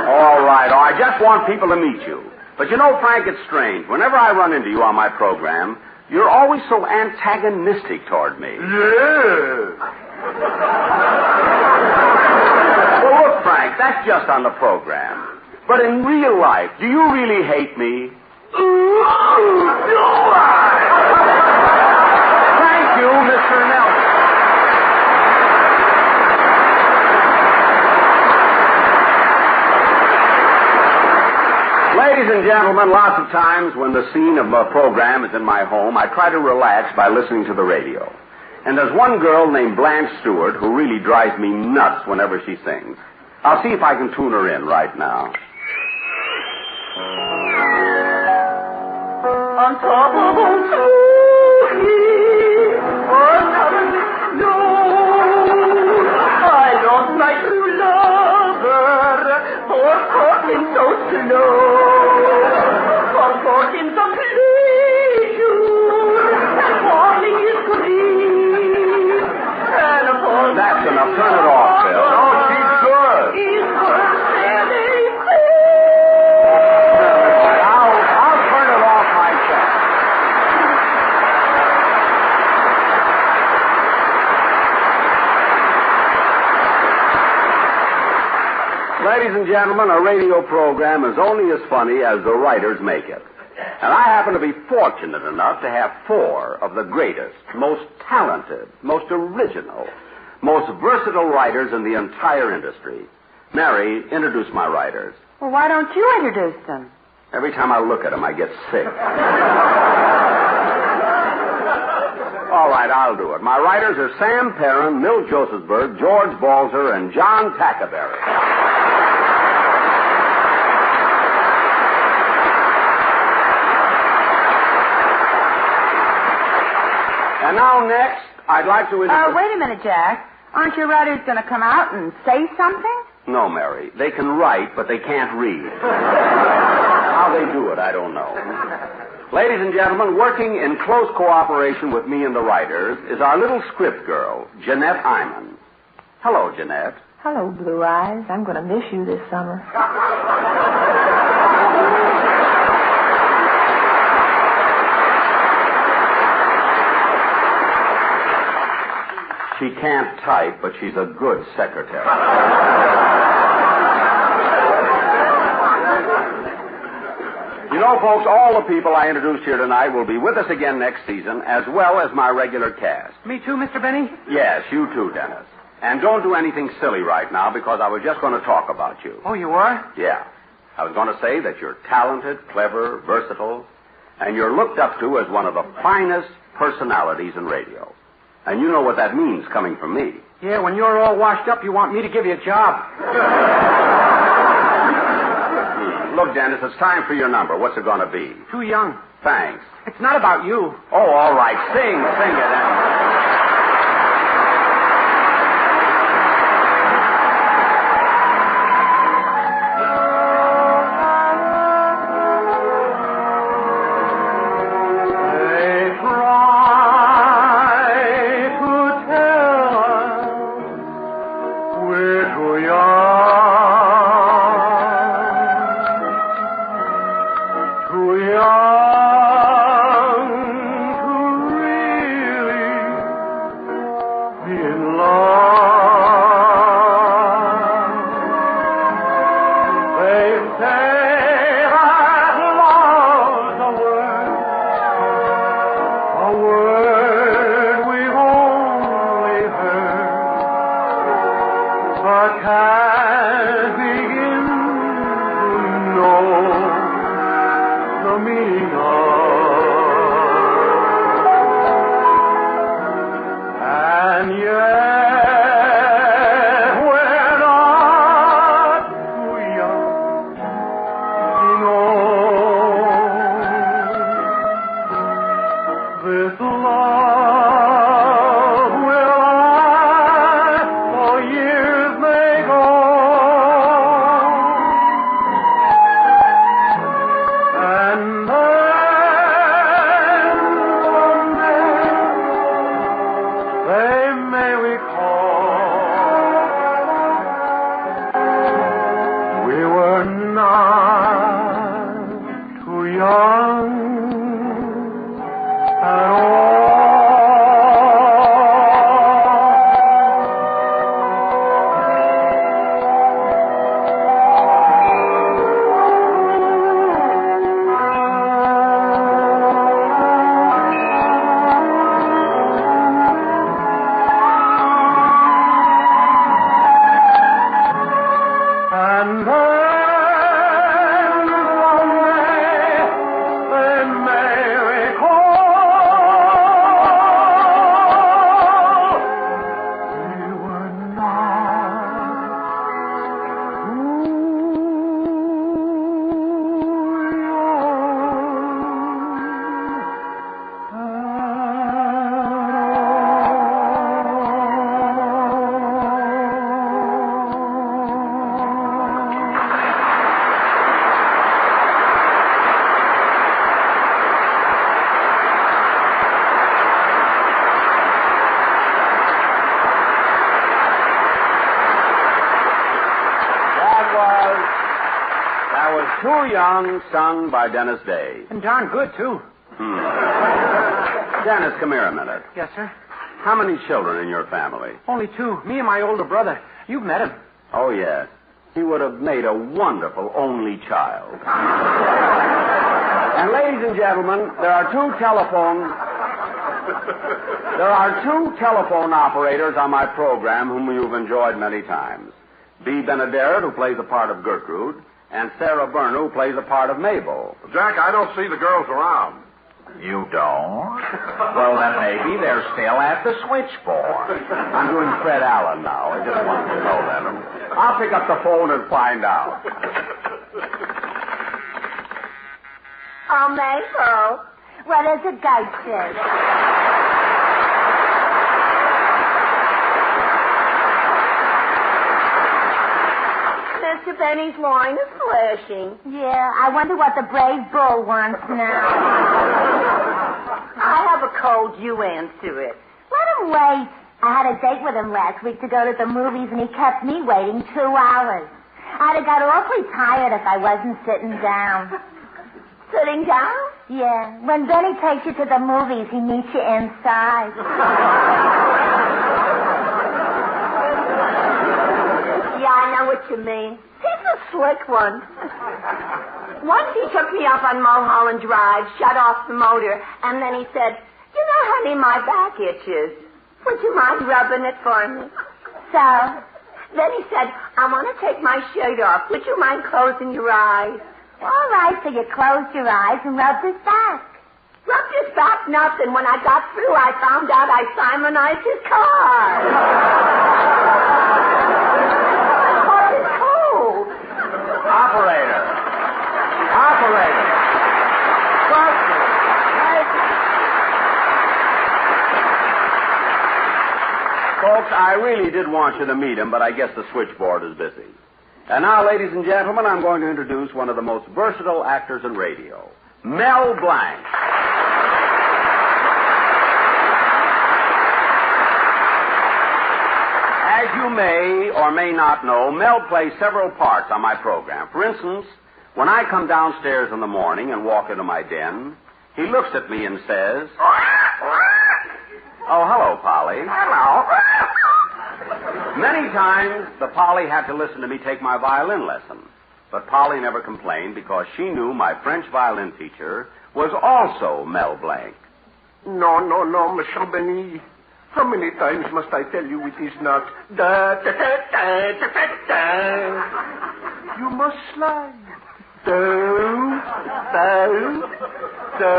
All right. I just want people to meet you. But you know, Frank, it's strange. Whenever I run into you on my program, you're always so antagonistic toward me. Yes. Well, look, Frank, that's just on the program. But in real life, do you really hate me? Thank you, Mr. Nelson. Ladies and gentlemen, lots of times when the scene of a program is in my home, I try to relax by listening to the radio. And there's one girl named Blanche Stewart who really drives me nuts whenever she sings. I'll see if I can tune her in right now. On top of Old Tree, another snow. I lost my true lover for talking so slow. For talking some pleasure, and falling is grief. And upon that's enough. Turn it off, Phil. Oh, she's good. He's good. I'll turn it off myself. Ladies and gentlemen, a radio program is only as funny as the writers make it. And I happen to be fortunate enough to have 4 of the greatest, most talented, most original, most versatile writers in the entire industry. Mary, introduce my writers. Well, why don't you introduce them? Every time I look at them, I get sick. All right, I'll do it. My writers are Sam Perrin, Milt Josephsberg, George Balzer, and John Tackaberry. And now next, I'd like to introduce... Wait a minute, Jack. Aren't your writers going to come out and say something? No, Mary. They can write, but they can't read. How they do it, I don't know. Ladies and gentlemen, working in close cooperation with me and the writers is our little script girl, Jeanette Hyman. Hello, Jeanette. Hello, Blue Eyes. I'm going to miss you this summer. She can't type, but she's a good secretary. You know, folks, all the people I introduced here tonight will be with us again next season, as well as my regular cast. Me too, Mr. Benny? Yes, you too, Dennis. And don't do anything silly right now, because I was just going to talk about you. Oh, you were? Yeah. I was going to say that you're talented, clever, versatile, and you're looked up to as one of the finest personalities in radio. And you know what that means coming from me. Yeah, when you're all washed up, you want me to give you a job. Look, Dennis, it's time for your number. What's it going to be? Too young. Thanks. It's not about you. Oh, all right. Sing it, Dennis. Too Young, sung by Dennis Day. And darn good, too. Dennis, come here a minute. Yes, sir? How many children in your family? Only two. Me and my older brother. You've met him. Oh, yes. He would have made a wonderful only child. And ladies and gentlemen, there are two telephone operators on my program whom you've enjoyed many times. B. Benaderet, who plays the part of Gertrude, and Sarah Byrne, who plays the part of Mabel. Jack, I don't see the girls around. You don't? Well, then maybe they're still at the switchboard. I'm doing Fred Allen now. I just wanted to know that. I'll pick up the phone and find out. Oh, Mabel, what does a goat say? Mr. Benny's loin is flashing. Yeah, I wonder what the brave bull wants now. I have a cold. You answer it. Let him wait. I had a date with him last week to go to the movies, and he kept me waiting 2 hours. I'd have got awfully tired if I wasn't sitting down. Sitting down? Yeah. When Benny takes you to the movies, he meets you inside. Yeah, I know what you mean. He's a slick one. Once he took me up on Mulholland Drive, shut off the motor, and then he said, "You know, honey, my back itches. Would you mind rubbing it for me?" So? Then he said, "I want to take my shirt off. Would you mind closing your eyes?" All right, so you closed your eyes and rubbed his back. Rubbed his back? Nothing. When I got through, I found out I Simonized his car. Oh, it's cold. Operator. Folks, I really did want you to meet him, but I guess the switchboard is busy. And now, ladies and gentlemen, I'm going to introduce one of the most versatile actors in radio, Mel Blanc. As you may or may not know, Mel plays several parts on my program. For instance, when I come downstairs in the morning and walk into my den, he looks at me and says, "Oh, hello, Polly." Hello. Many times, the Polly had to listen to me take my violin lesson. But Polly never complained because she knew my French violin teacher was also Mel Blanc. No, Monsieur Benny. How many times must I tell you it is not da da da da da da da? You must slide. Do, do, do.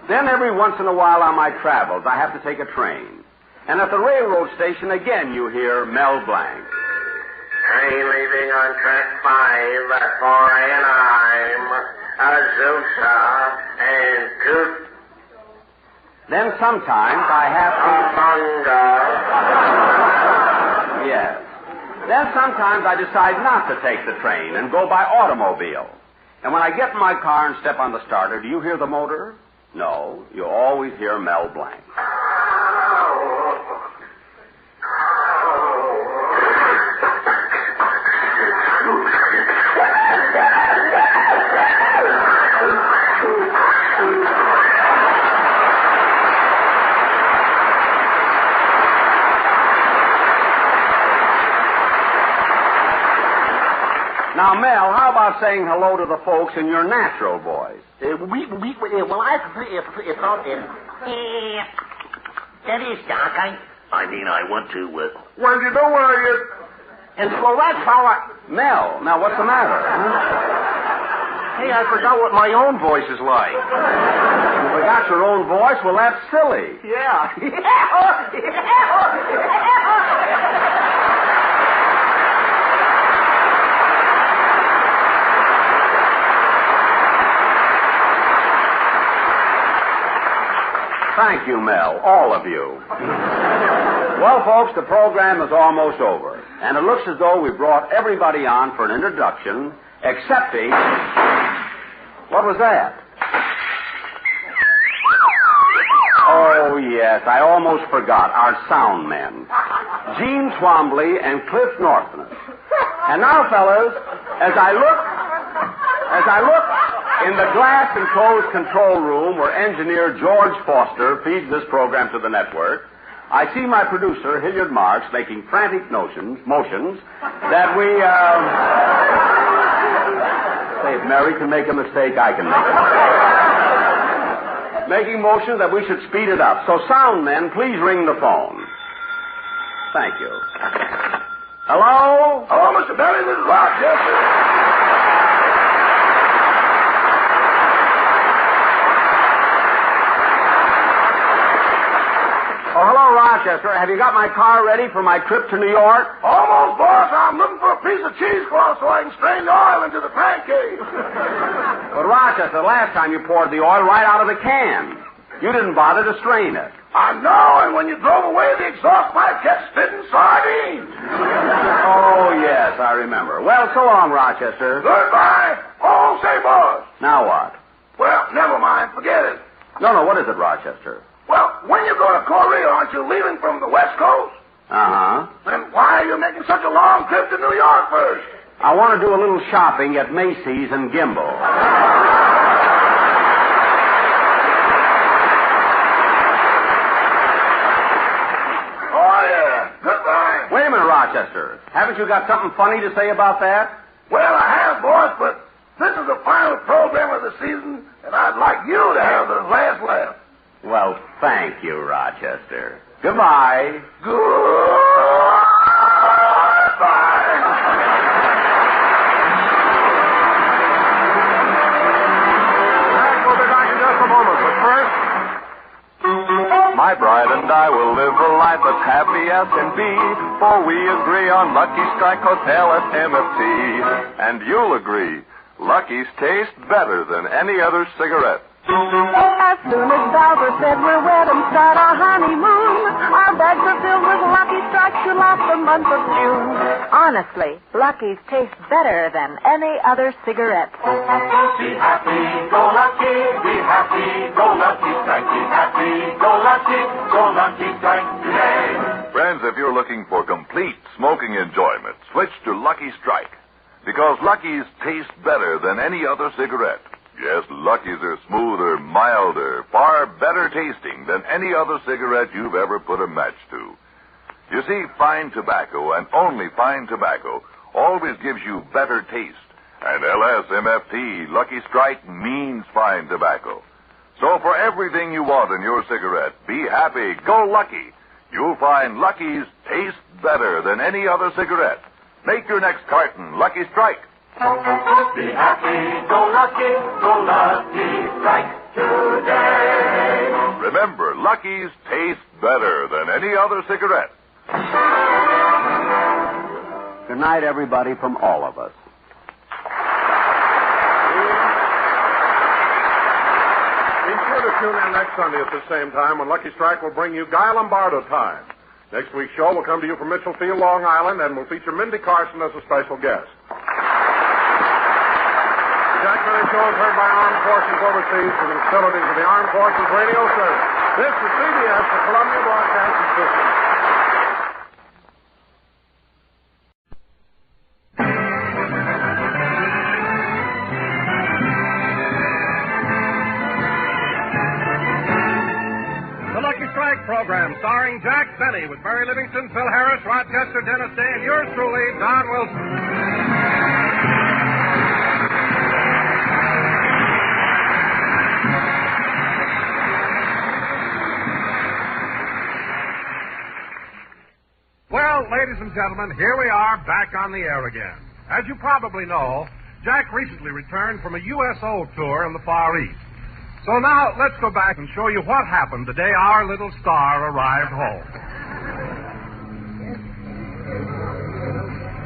Then every once in a while on my travels, I have to take a train. And at the railroad station, again, you hear Mel Blanc. Train leaving on track 5 at 4 a.m. Azusa and Coot. Then sometimes I have to... Yes. Then sometimes I decide not to take the train and go by automobile. And when I get in my car and step on the starter, do you hear the motor? No, you always hear Mel Blanc. Now, Mel, how about saying hello to the folks in your natural voice? Well, I thought that is, Doc. I want to, Well, you know where he is. And so that's how Mel, now what's the matter? Hey, I forgot what my own voice is like. You forgot your own voice? Well, that's silly. Yeah. Thank you, Mel, all of you. Well, folks, the program is almost over, and it looks as though we brought everybody on for an introduction, excepting... What was that? Oh, yes, I almost forgot, our sound men, Gene Twombly and Cliff Northman. And now, fellas, as I look in the glass-enclosed control room where engineer George Foster feeds this program to the network, I see my producer, Hilliard Marks, making frantic motions that we, say, if Mary can make a mistake, I can make a mistake. Making motions that we should speed it up. So, sound men, please ring the phone. Thank you. Hello? Hello, Mr. Benny. This is Rochester. Rochester. Have you got my car ready for my trip to New York? Almost, boss. I'm looking for a piece of cheesecloth so I can strain the oil into the pancakes. But, Rochester, last time you poured the oil right out of the can. You didn't bother to strain it. I know, and when you drove away, the exhaust pipe kept spitting sardines. Oh, yes, I remember. Well, so long, Rochester. Goodbye. Oh, say, boss. Now what? Well, never mind. Forget it. No, what is it, Rochester? Well, when you go to Korea, aren't you leaving from the West Coast? Uh-huh. Then why are you making such a long trip to New York first? I want to do a little shopping at Macy's and Gimbel. Goodbye. Wait a minute, Rochester. Haven't you got something funny to say about that? Well, I have, boss, but this is the final program of the season, and I'd like you to have the last laugh. Well, thank you, Rochester. Goodbye. We'll be back in just a moment, but first... My bride and I will live a life as happy as can be, for we agree on Lucky Strike Hotel at MFT. And you'll agree, Lucky's taste better than any other cigarette. As soon as Bowser said we're wed and start our honeymoon, our bags are filled with Lucky Strikes to last the month of June. Honestly, Lucky's taste better than any other cigarette. Be happy, go lucky, be happy, go Lucky Strike, be happy, go Lucky Strike today. Friends, if you're looking for complete smoking enjoyment, switch to Lucky Strike. Because Lucky's taste better than any other cigarette. Yes, Lucky's are smoother, milder, far better tasting than any other cigarette you've ever put a match to. You see, fine tobacco and only fine tobacco always gives you better taste. And LSMFT, Lucky Strike, means fine tobacco. So for everything you want in your cigarette, be happy, go Lucky. You'll find Lucky's taste better than any other cigarette. Make your next carton Lucky Strike. Be happy, go Lucky Strike today. Remember, Lucky's taste better than any other cigarette. Good night, everybody, from all of us. Be sure to tune in next Sunday at the same time when Lucky Strike will bring you Guy Lombardo Time. Next week's show will come to you from Mitchellfield, Long Island, and will feature Mindy Carson as a special guest. The Jack Benny Show is heard by armed forces overseas from the facilities of the Armed Forces Radio Service. This is CBS, the Columbia Broadcasting System. The Lucky Strike program starring Jack Benny with Barry Livingston, Phil Harris, Rochester, Dennis Day, and yours truly, Don Wilson. Well, ladies and gentlemen, here we are back on the air again. As you probably know, Jack recently returned from a USO tour in the Far East. So now, let's go back and show you what happened the day our little star arrived home.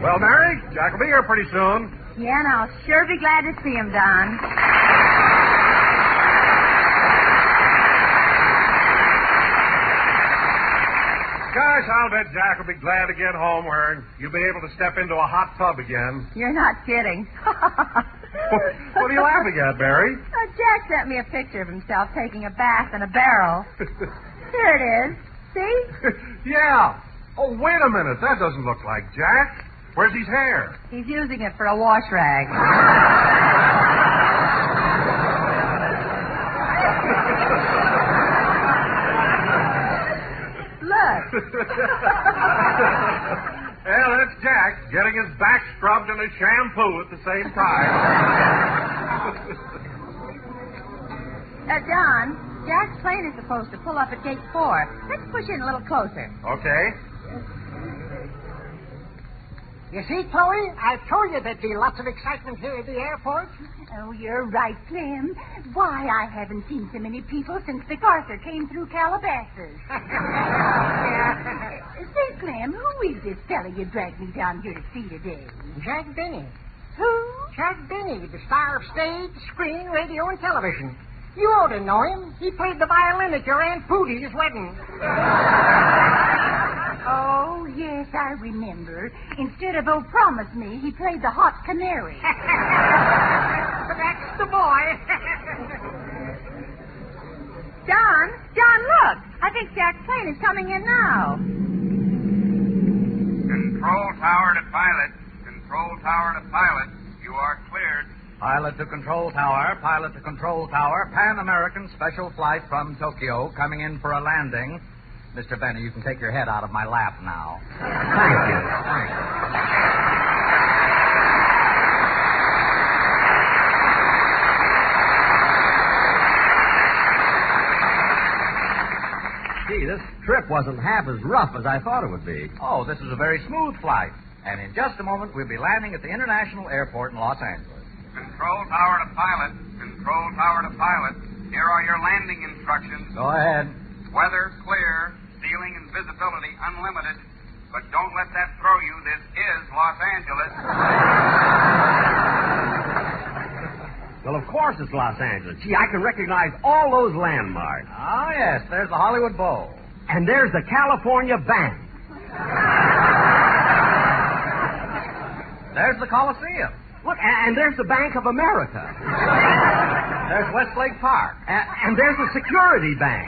Well, Mary, Jack will be here pretty soon. Yeah, and I'll sure be glad to see him, Don. Gosh, I'll bet Jack will be glad to get home where you'll be able to step into a hot tub again. You're not kidding. What are you laughing at, Barry? Jack sent me a picture of himself taking a bath in a barrel. Here it is. See? Yeah. Oh, wait a minute. That doesn't look like Jack. Where's his hair? He's using it for a wash rag. Well, that's Jack getting his back scrubbed and his shampoo at the same time. Don, Jack's plane is supposed to pull up at gate 4. Let's push in a little closer. Okay. You see, Chloe, I told you there'd be lots of excitement here at the airport. Oh, you're right, Clem. Why, I haven't seen so many people since MacArthur came through Calabasas. Say, Clem, who is this fella you dragged me down here to see today? Jack Benny. Who? Jack Benny, the star of stage, screen, radio, and television. You ought to know him. He played the violin at your Aunt Pootie's wedding. Oh, yes, I remember. Instead of "Oh, Promise Me," he played the Hot Canary. That's the boy. John, look. I think Jack's plane is coming in now. Control tower to pilot. Control tower to pilot. You are cleared. Pilot to control tower. Pilot to control tower. Pan American special flight from Tokyo coming in for a landing. Mr. Benny, you can take your head out of my lap now. Thank you. Gee, this trip wasn't half as rough as I thought it would be. Oh, this is a very smooth flight. And in just a moment, we'll be landing at the International Airport in Los Angeles. Control tower to pilot. Control tower to pilot. Here are your landing instructions. Go ahead. Weather clear. Ceiling and visibility unlimited. But don't let that throw you. This is Los Angeles. Well, of course it's Los Angeles. Gee, I can recognize all those landmarks. Oh, yes. There's the Hollywood Bowl. And there's the California Bank. There's the Coliseum. Look, and there's the Bank of America. There's Westlake Park. And there's the Security Bank.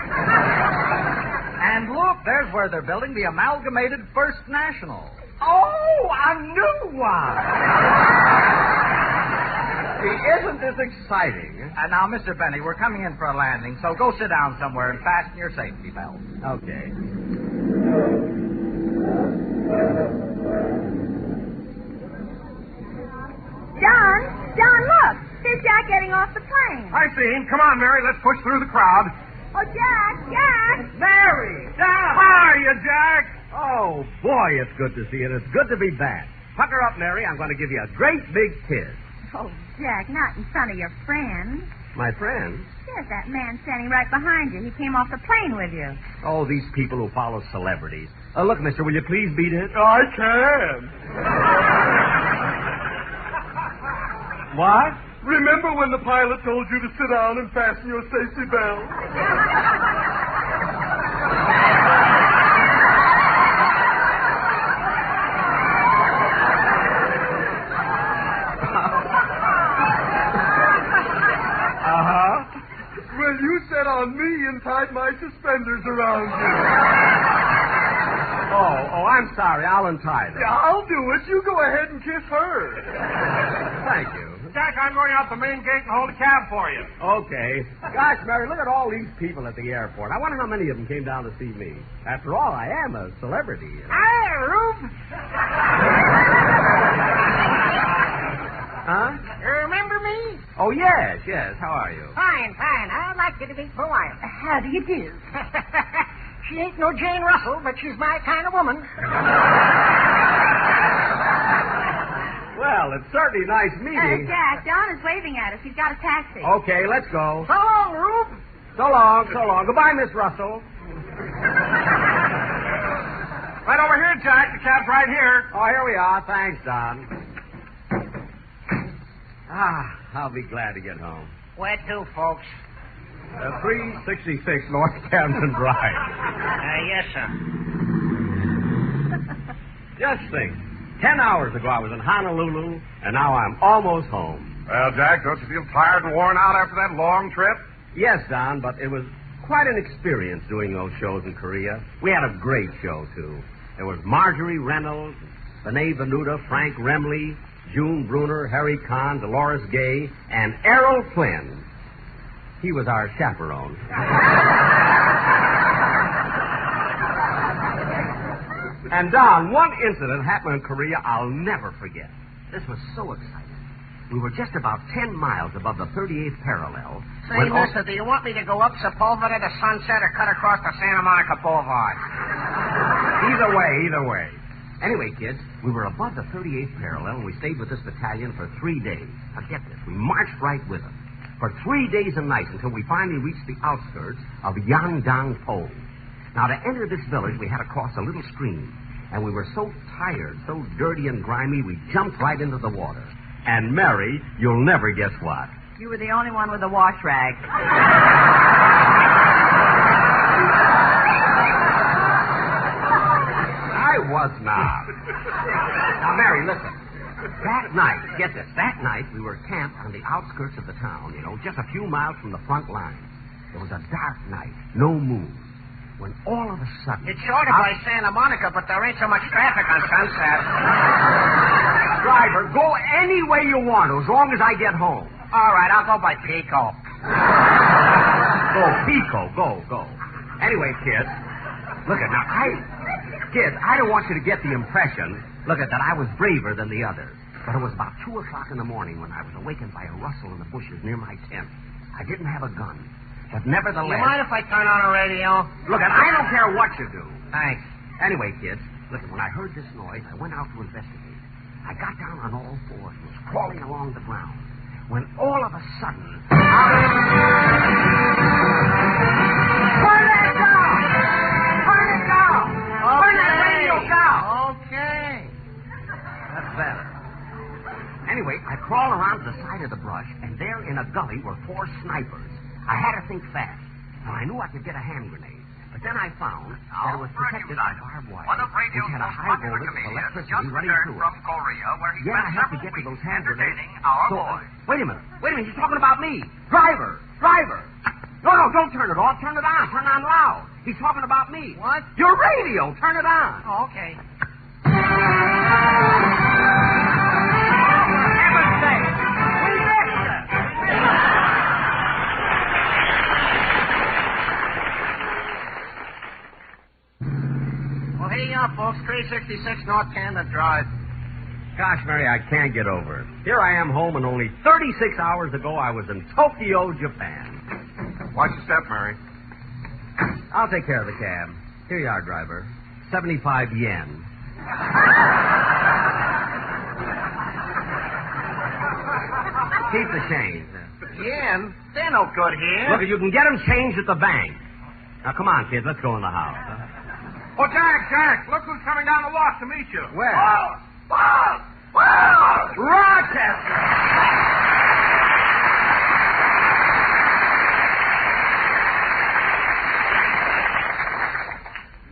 And look, there's where they're building the Amalgamated First National. Oh, a new one! See, isn't this exciting? And now, Mr. Benny, we're coming in for a landing, so go sit down somewhere and fasten your safety belt. Okay. John, look. Here's Jack getting off the plane. I see him. Come on, Mary. Let's push through the crowd. Oh, Jack! Mary! How are you, Jack? Oh, boy, it's good to see you. It's good to be back. Pucker up, Mary. I'm going to give you a great big kiss. Oh, Jack, not in front of your friend. My friend? Yes, that man standing right behind you. He came off the plane with you. Oh, these people who follow celebrities. Look, mister, will you please beat it? I can. What? Remember when the pilot told you to sit down and fasten your safety belt? Well, you sat on me and tied my suspenders around you. Oh, I'm sorry. I'll untie them. Yeah, I'll do it. You go ahead and kiss her. Thank you. Jack, I'm going out the main gate and hold a cab for you. Okay. Gosh, Mary, look at all these people at the airport. I wonder how many of them came down to see me. After all, I am a celebrity. Hi, Rube. Huh? Remember me? Oh, yes. How are you? Fine. I'd like you to meet my wife. How do you do? She ain't no Jane Russell, but she's my kind of woman. Well, it's certainly nice meeting. Jack, John is waving at us. He's got a taxi. Okay, let's go. So long, Rube. So long. Goodbye, Miss Russell. Right over here, Jack. The cab's right here. Oh, here we are. Thanks, Don. I'll be glad to get home. Where to, folks? 366 North Camden Drive. Yes, sir. Just think. 10 hours ago, I was in Honolulu, and now I'm almost home. Well, Jack, don't you feel tired and worn out after that long trip? Yes, Don, but it was quite an experience doing those shows in Korea. We had a great show, too. There was Marjorie Reynolds, Benet Venuta, Frank Remley, June Bruner, Harry Kahn, Dolores Gay, and Errol Flynn. He was our chaperone. And, Don, one incident happened in Korea I'll never forget. This was so exciting. We were just about 10 miles above the 38th parallel. Say, mister, do you want me to go up Sepulveda to Sunset or cut across the Santa Monica Boulevard? Either way. Anyway, kids, we were above the 38th parallel, and we stayed with this battalion for 3 days. Now, get this. We marched right with them for 3 days and nights until we finally reached the outskirts of Yangdang Po. Now, to enter this village, we had to cross a little stream. And we were so tired, so dirty and grimy, we jumped right into the water. And, Mary, you'll never guess what. You were the only one with a wash rag. I was not. Now, Mary, listen. That night, get this, that night we were camped on the outskirts of the town, just a few miles from the front line. It was a dark night, no moon. When all of a sudden... It's shorter by Santa Monica, but there ain't so much traffic on Sunset. Driver, go any way you want to, as long as I get home. All right, I'll go by Pico. Go, Pico, go. Anyway, kids, look at now, I don't want you to get the impression, that I was braver than the others. But it was about 2 o'clock in the morning when I was awakened by a rustle in the bushes near my tent. I didn't have a gun. But nevertheless... You mind if I turn on a radio? Look, I don't care what you do. Thanks. Anyway, kids, when I heard this noise, I went out to investigate. I got down on all fours and was crawling along the ground. When all of a sudden... Turn that down! Turn it down! Okay. Turn that radio down! Okay. That's better. Anyway, I crawled around to the side of the brush, and there in a gully were 4 snipers. I had to think fast. Now, I knew I could get a hand grenade. But then I found that it was protected by barbed wire. One of radio's which had a most high popular voltage of comedians electricity just running returned through it. from Korea, where he Yeah, I spent had to several get to weeks those hand grenades. entertaining our So, boys. wait a minute. He's talking about me. Driver. No, don't turn it off. Turn it on. Turn it on loud. He's talking about me. What? Your radio. Turn it on. Oh, okay. Well, here you are, folks. 366 North Canada Drive. Gosh, Mary, I can't get over it. Here I am home, and only 36 hours ago I was in Tokyo, Japan. Watch your step, Mary. I'll take care of the cab. Here you are, driver. 75 yen. Keep the change. Yen? They're no good here. Look, you can get them changed at the bank. Now, come on, kids. Let's go in the house. Oh, Jack, look who's coming down the walk to meet you. Where? Rochester!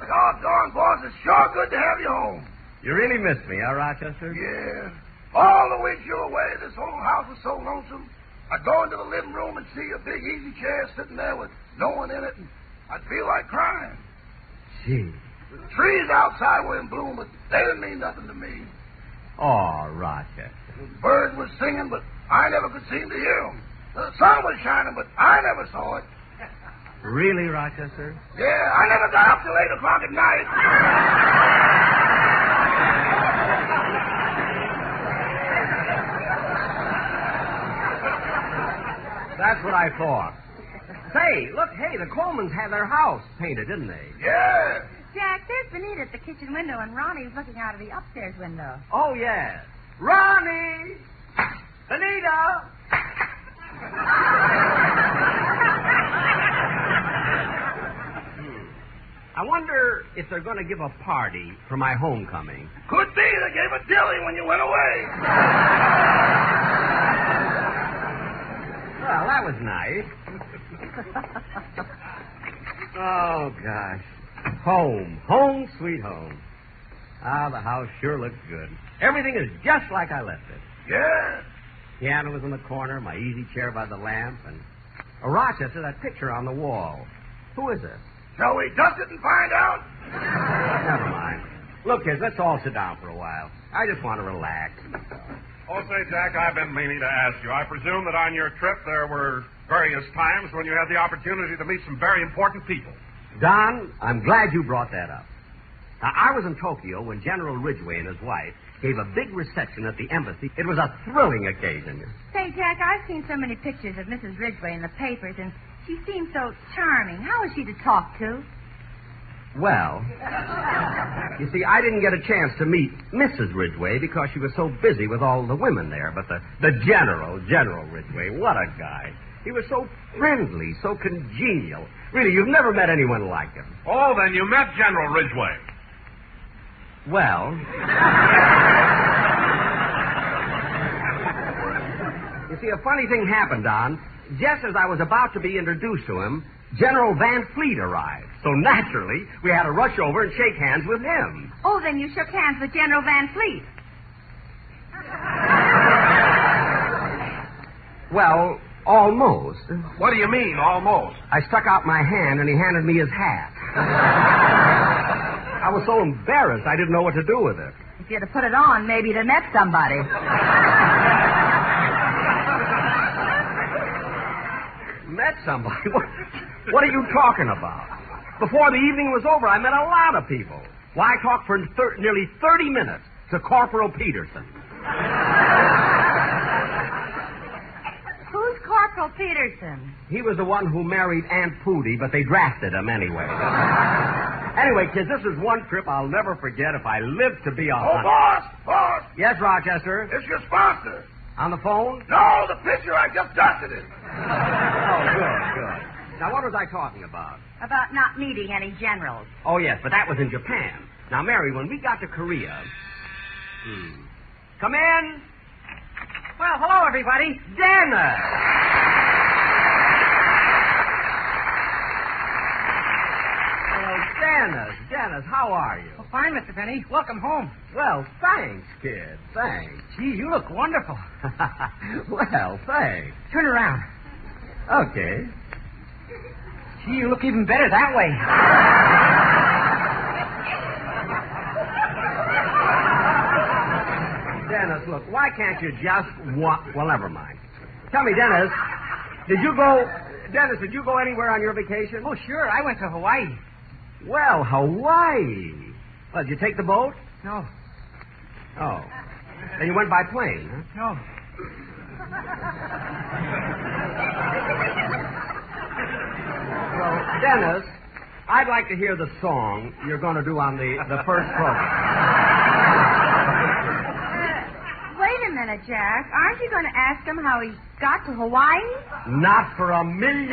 Doggone, boss, it's sure good to have you home. You really missed me, huh, Rochester? Yeah. All the weeks you were away, this whole house was so lonesome. I'd go into the living room and see a big easy chair sitting there with no one in it, and I'd feel like crying. Gee. The trees outside were in bloom, but they didn't mean nothing to me. Oh, Rochester. The birds were singing, but I never could seem to hear them. The sun was shining, but I never saw it. Really, Rochester? Yeah, I never got up till 8 o'clock at night. That's what I thought. Say, look, the Colemans had their house painted, didn't they? Yeah. Jack, there's Benita at the kitchen window, and Ronnie's looking out of the upstairs window. Oh, yes. Ronnie! Benita! I wonder if they're going to give a party for my homecoming. Could be. They gave a dilly when you went away. Well, that was nice. Oh, gosh. Home, sweet home. Ah, the house sure looks good. Everything is just like I left it. Yeah. Piano was in the corner, my easy chair by the lamp, and Rochester, that picture on the wall. Who is it? Shall we dust it and find out? Never mind. Look, kids, let's all sit down for a while. I just want to relax. Oh, say, Jack, I've been meaning to ask you. I presume that on your trip there were various times when you had the opportunity to meet some very important people. Don, I'm glad you brought that up. Now, I was in Tokyo when General Ridgway and his wife gave a big reception at the embassy. It was a thrilling occasion. Say, Jack, I've seen so many pictures of Mrs. Ridgway in the papers, and she seems so charming. How is she to talk to? Well, you see, I didn't get a chance to meet Mrs. Ridgway because she was so busy with all the women there. But the General Ridgway, what a guy. He was so friendly, so congenial. Really, you've never met anyone like him. Oh, then you met General Ridgway. Well... You see, a funny thing happened, Don. Just as I was about to be introduced to him, General Van Fleet arrived. So naturally, we had to rush over and shake hands with him. Oh, then you shook hands with General Van Fleet. Well, almost. What do you mean, almost? I stuck out my hand and he handed me his hat. I was so embarrassed I didn't know what to do with it. If you'd have put it on, maybe you'd have met somebody. Met somebody? What are you talking about? Before the evening was over, I met a lot of people. Why, I talked for nearly 30 minutes to Corporal Peterson. Who's Corporal Peterson? He was the one who married Aunt Pooty, but they drafted him anyway. Anyway, kids, this is one trip I'll never forget if I live to be 100. Oh, boss! Yes, Rochester? It's your sponsor. On the phone? No, the picture. I just dusted it. Oh, good. Now, what was I talking about? About not meeting any generals. Oh, yes, but that was in Japan. Now, Mary, when we got to Korea... Come in. Well, hello, everybody. Dennis! Dennis, how are you? Oh, fine, Mr. Penny. Welcome home. Well, thanks, kid. Thanks. Gee, you look wonderful. Well, thanks. Turn around. Okay. Gee, you look even better that way. Dennis, look, why can't you just Well, never mind. Tell me, Dennis, did you go anywhere on your vacation? Oh, sure. I went to Hawaii. Well, Hawaii. Well, did you take the boat? No. Oh. Then you went by plane, huh? No. Well, Dennis, I'd like to hear the song you're going to do on the first program. Wait a minute, Jack. Aren't you going to ask him how he got to Hawaii? Not for $1 million.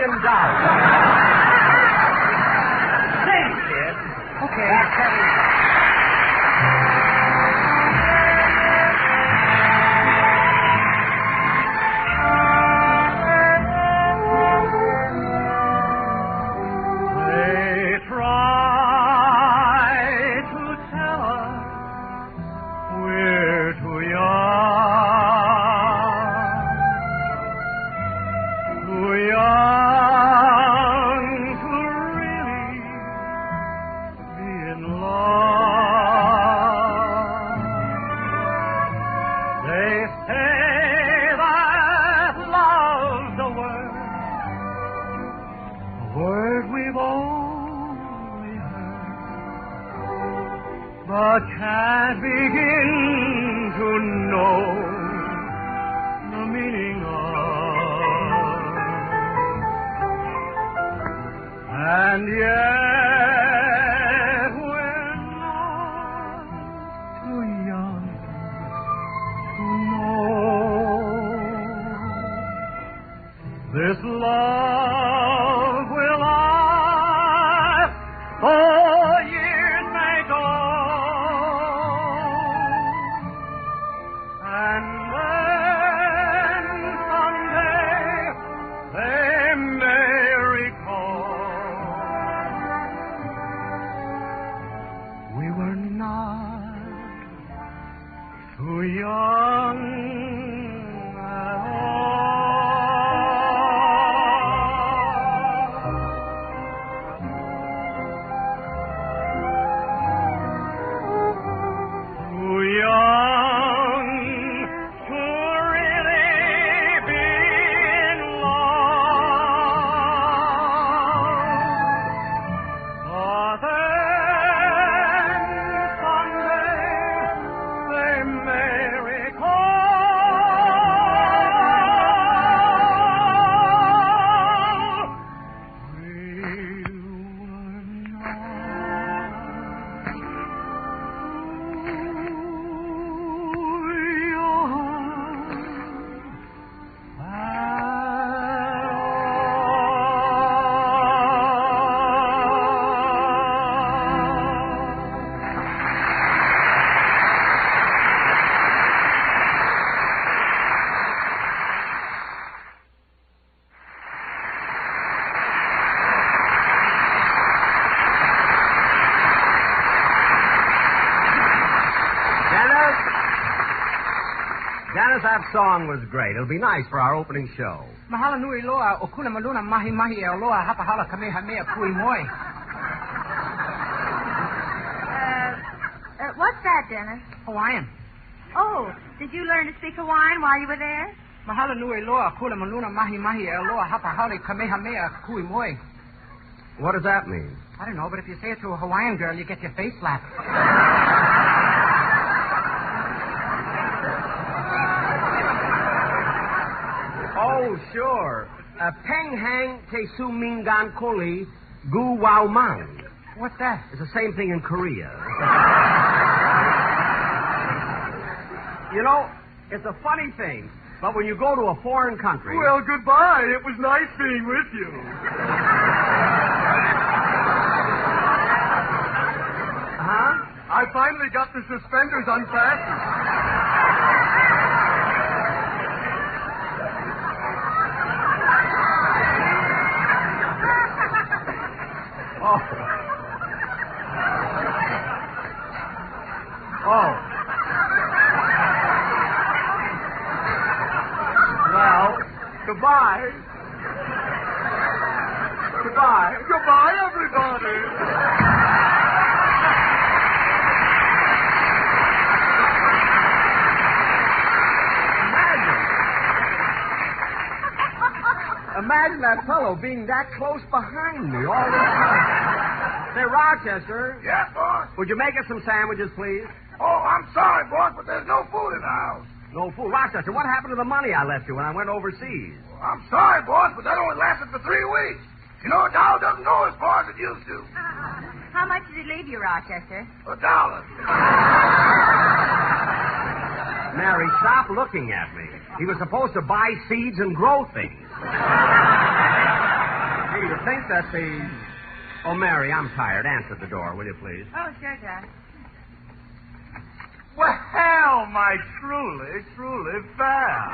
Sing, kid. Okay. but can't begin to know the meaning of. And yet we're not too young to know this love will last. Oh, years may go, and then someday they may recall we were not too young at all. Dennis, that song was great. It'll be nice for our opening show. Mahala nui loa, okuna maluna mahi mahi e loa, hapa hala kamehameha kui moi. What's that, Dennis? Hawaiian. Oh, did you learn to speak Hawaiian while you were there? Mahala nui loa, okuna maluna mahi mahi e loa, hapa hala kamehameha kui moi. What does that mean? I don't know, but if you say it to a Hawaiian girl, you get your face slapped. Oh, sure. Peng hang te su mingan koli gu wao mang. What's that? It's the same thing in Korea. You know, it's a funny thing, but when you go to a foreign country... Well, goodbye. It was nice being with you. Huh? I finally got the suspenders unfastened. Oh. Well, goodbye. Goodbye. Goodbye, everybody. Imagine that fellow being that close behind me all the time. Say, Rochester. Yeah, boss? Would you make us some sandwiches, please? Oh, I'm sorry, boss, but there's no food in the house. No food. Rochester, what happened to the money I left you when I went overseas? I'm sorry, boss, but that only lasted for 3 weeks. You know, a dollar doesn't go as far as it used to. How much did he leave you, Rochester? $1. Mary, stop looking at me. He was supposed to buy seeds and grow things. Hey, you think that the... Oh, Mary, I'm tired. Answer the door, will you, please? Oh, sure, Jack. Well, my truly pal.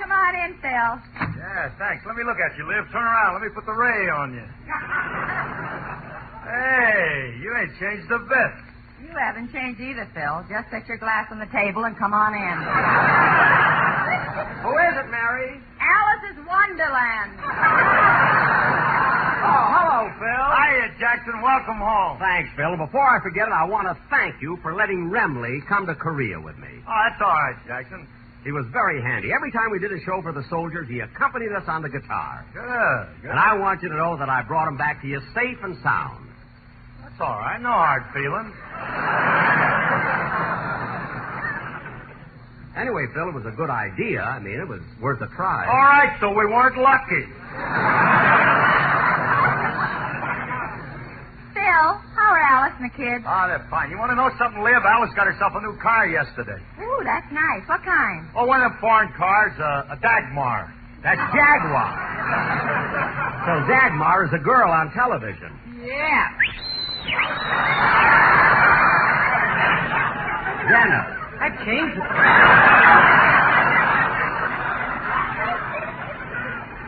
Come on in, Phil. Yeah, thanks. Let me look at you, Liv. Turn around. Let me put the ray on you. Hey, you ain't changed a bit. You haven't changed either, Phil. Just set your glass on the table and come on in. Who is it, Mary? Alice's Wonderland. Oh, hello, Phil. Hiya, Jackson. Welcome home. Thanks, Phil. Before I forget it, I want to thank you for letting Remley come to Korea with me. Oh, that's all right, Jackson. He was very handy. Every time we did a show for the soldiers, he accompanied us on the guitar. Good. And I want you to know that I brought him back to you safe and sound. That's all right. No hard feelings. Anyway, Phil, it was a good idea. I mean, it was worth a try. All right, so we weren't lucky. Phil, how are Alice and the kids? Oh, they're fine. You want to know something, Liv? Alice got herself a new car yesterday. Ooh, that's nice. What kind? Oh, one of them foreign cars, a Dagmar. That's Jaguar. So Dagmar is a girl on television. Yeah. Dennis. That changed it.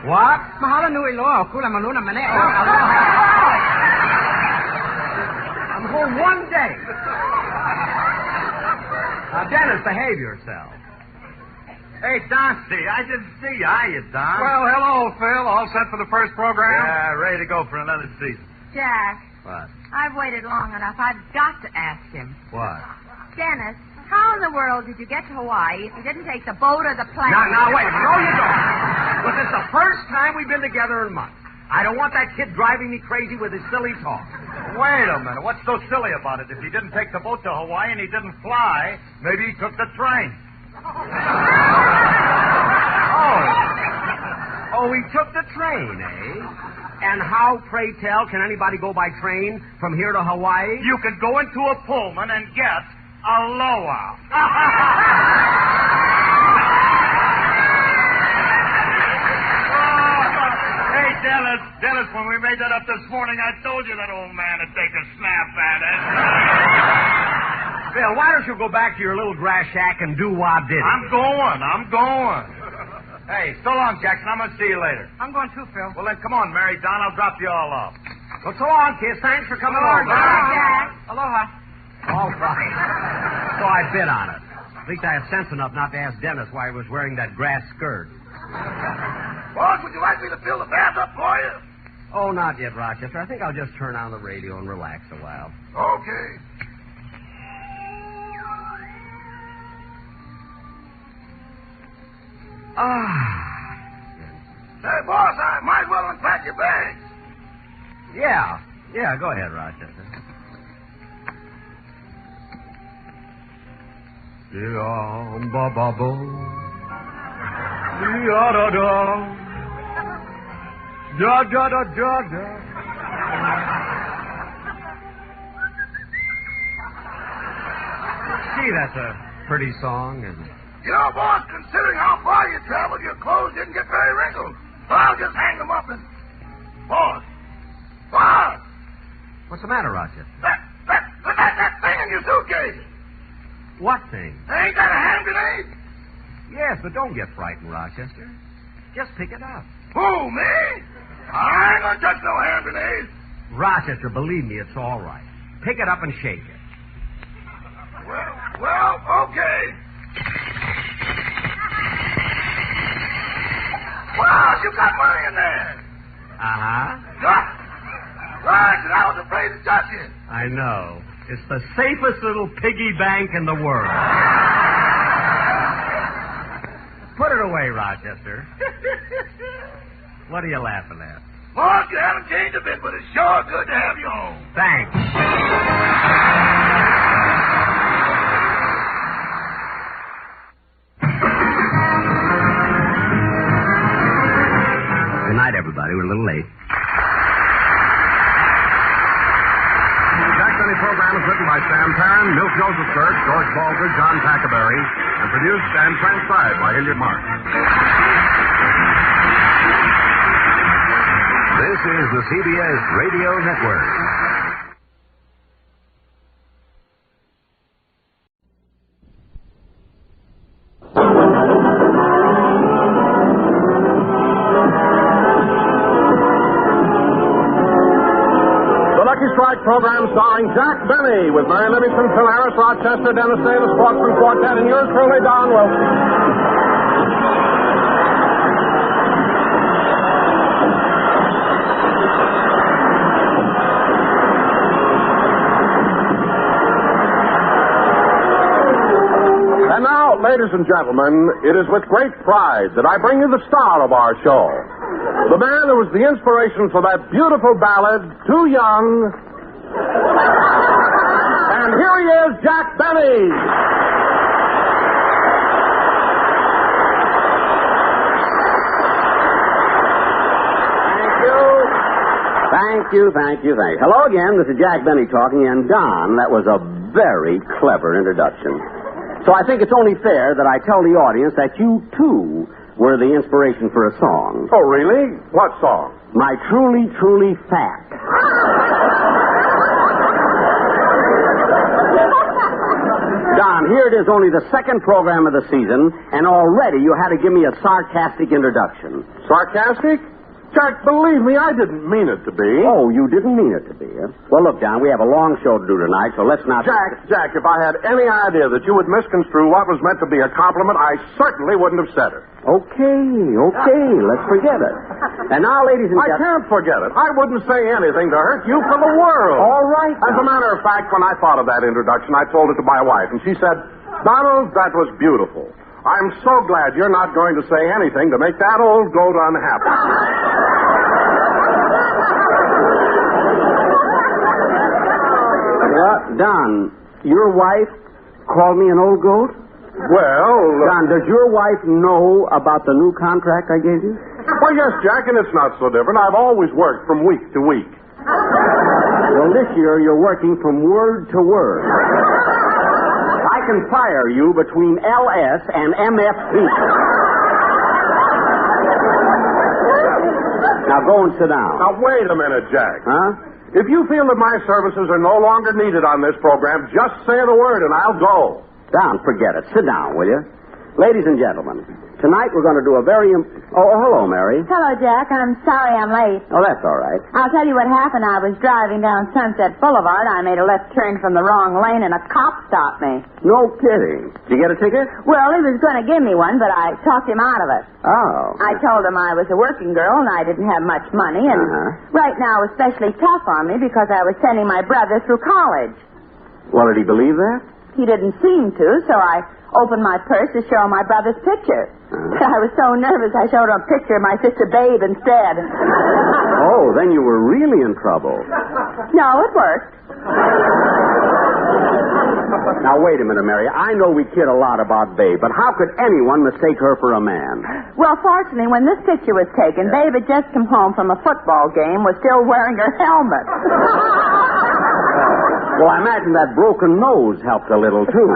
What? Mahala nui loa, kula maluna mane. I'm home one day. Now, Dennis, behave yourself. Hey, Don, I didn't see you. Hiya, Don. Well, hello, Phil. All set for the first program? Yeah, ready to go for another season. Jack, What? I've waited long enough. I've got to ask him. What? Dennis, how in the world did you get to Hawaii if you didn't take the boat or the plane? Now, wait. No, you don't. But it's the first time we've been together in months. I don't want that kid driving me crazy with his silly talk. Wait a minute. What's so silly about it? If he didn't take the boat to Hawaii and he didn't fly, maybe he took the train. Oh, he took the train, eh? And how, pray tell, can anybody go by train from here to Hawaii? You could go into a Pullman and get aloha. Hey, Dennis, when we made that up this morning, I told you that old man would take a snap at it. Bill, why don't you go back to your little grass shack and do what did? I'm going. Hey, so long, Jackson. I'm going to see you later. I'm going too, Phil. Well, then come on, Mary Don. I'll drop you all off. Well, so long, kids. Thanks for coming over. Aloha. All right. So I bid on it. At least I have sense enough not to ask Dennis why he was wearing that grass skirt. Boss, would you like me to fill the bath up for you? Oh, not yet, Rochester. I think I'll just turn on the radio and relax a while. Okay. Hey, boss, I might as well unpack your bags. Yeah, go ahead, Rochester. Gee, that's a pretty song, and You know, boss, considering how far you traveled, your clothes didn't get very wrinkled. So I'll just hang them up and... Boss! what's the matter, Rochester? That thing in your suitcase! What thing? Ain't that a hand grenade? Yes, but don't get frightened, Rochester. Just pick it up. Who, me? I ain't gonna touch no hand grenade. Rochester, believe me, it's all right. Pick it up and shake it. Well, okay. Wow, you got money in there. Uh-huh. Right, and I was afraid to touch it. I know. It's the safest little piggy bank in the world. Put it away, Rochester. What are you laughing at? Boss, you haven't changed a bit, but it's sure good to have you home. Thanks. Good night, everybody. We're a little late. The Jack Benny program is written by Sam Tarrant, Milt Joseph Kirk, George Balter, John Tackerberry, and produced and transcribed by Hilliard Mark. This is the CBS Radio Network. Strike program starring Jack Benny with Mary Livingston, Phil Harris, Rochester, Dennis Day, the Sportsman Quartet, and yours truly, Don Wilson. And now, ladies and gentlemen, it is with great pride that I bring you the star of our show. The man who was the inspiration for that beautiful ballad, Too Young. And here he is, Jack Benny. Thank you. Hello again, this is Jack Benny talking, and Don, that was a very clever introduction. So I think it's only fair that I tell the audience that you, too, were the inspiration for a song. Oh, really? What song? My Truly, Truly Fat. Don, here it is, only the second program of the season, and already you had to give me a sarcastic introduction. Sarcastic? Jack, believe me, I didn't mean it to be. Oh, you didn't mean it to be, huh? Well, look, Don, we have a long show to do tonight, so let's not... Jack, if I had any idea that you would misconstrue what was meant to be a compliment, I certainly wouldn't have said it. Okay, let's forget it. And now, ladies and gentlemen... I can't forget it. I wouldn't say anything to hurt you for the world. All right, As a matter of fact, when I thought of that introduction, I told it to my wife, and she said, Donald, that was beautiful. I'm so glad you're not going to say anything to make that old goat unhappy. Don, your wife called me an old goat? Well... Don, does your wife know about the new contract I gave you? Well, yes, Jack, and it's not so different. I've always worked from week to week. Well, this year you're working from word to word. I can fire you between LS and MFP. Now go and sit down. Now, wait a minute, Jack. Huh? If you feel that my services are no longer needed on this program, just say the word and I'll go. Don, forget it. Sit down, will you? Ladies and gentlemen, Tonight we're going to do a very... hello, Mary. Hello, Jack. I'm sorry I'm late. Oh, that's all right. I'll tell you what happened. I was driving down Sunset Boulevard. I made a left turn from the wrong lane, and a cop stopped me. No kidding. Did you get a ticket? Well, he was going to give me one, but I talked him out of it. Oh. I told him I was a working girl, and I didn't have much money, and right now it was especially tough on me because I was sending my brother through college. Well, did he believe that? He didn't seem to, so I opened my purse to show my brother's picture. I was so nervous I showed him a picture of my sister Babe instead. Oh, then you were really in trouble. No, it worked. Now, wait a minute, Mary. I know we kid a lot about Babe, but how could anyone mistake her for a man? Well, fortunately, when this picture was taken, Babe had just come home from a football game, was still wearing her helmet. Well, I imagine that broken nose helped a little, too.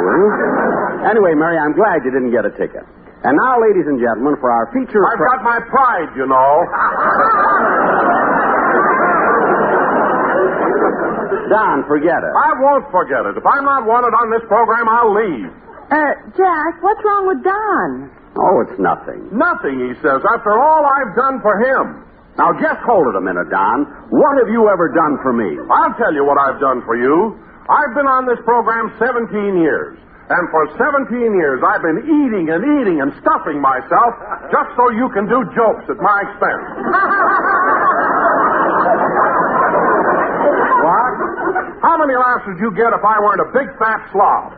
Anyway, Mary, I'm glad you didn't get a ticket. And now, ladies and gentlemen, for our feature... I've got my pride, you know. Don, forget it. I won't forget it. If I'm not wanted on this program, I'll leave. Jack, what's wrong with Don? Oh, it's nothing. Nothing, he says, after all I've done for him. Now, just hold it a minute, Don. What have you ever done for me? I'll tell you what I've done for you. I've been on this program 17 years. And for 17 years, I've been eating and stuffing myself just so you can do jokes at my expense. What? How many laughs would you get if I weren't a big fat slob?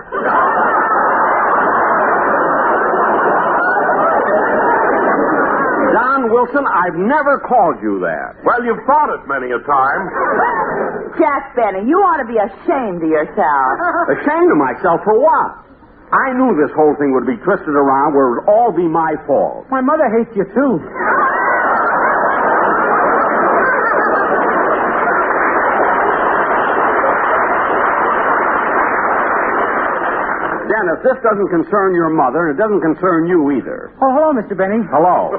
Don Wilson, I've never called you that. Well, you've thought it many a time. Jack Benny, you ought to be ashamed of yourself. Ashamed of myself for what? I knew this whole thing would be twisted around where it would all be my fault. My mother hates you, too. Dennis, this doesn't concern your mother, and it doesn't concern you either. Oh, hello, Mr. Benny. Hello.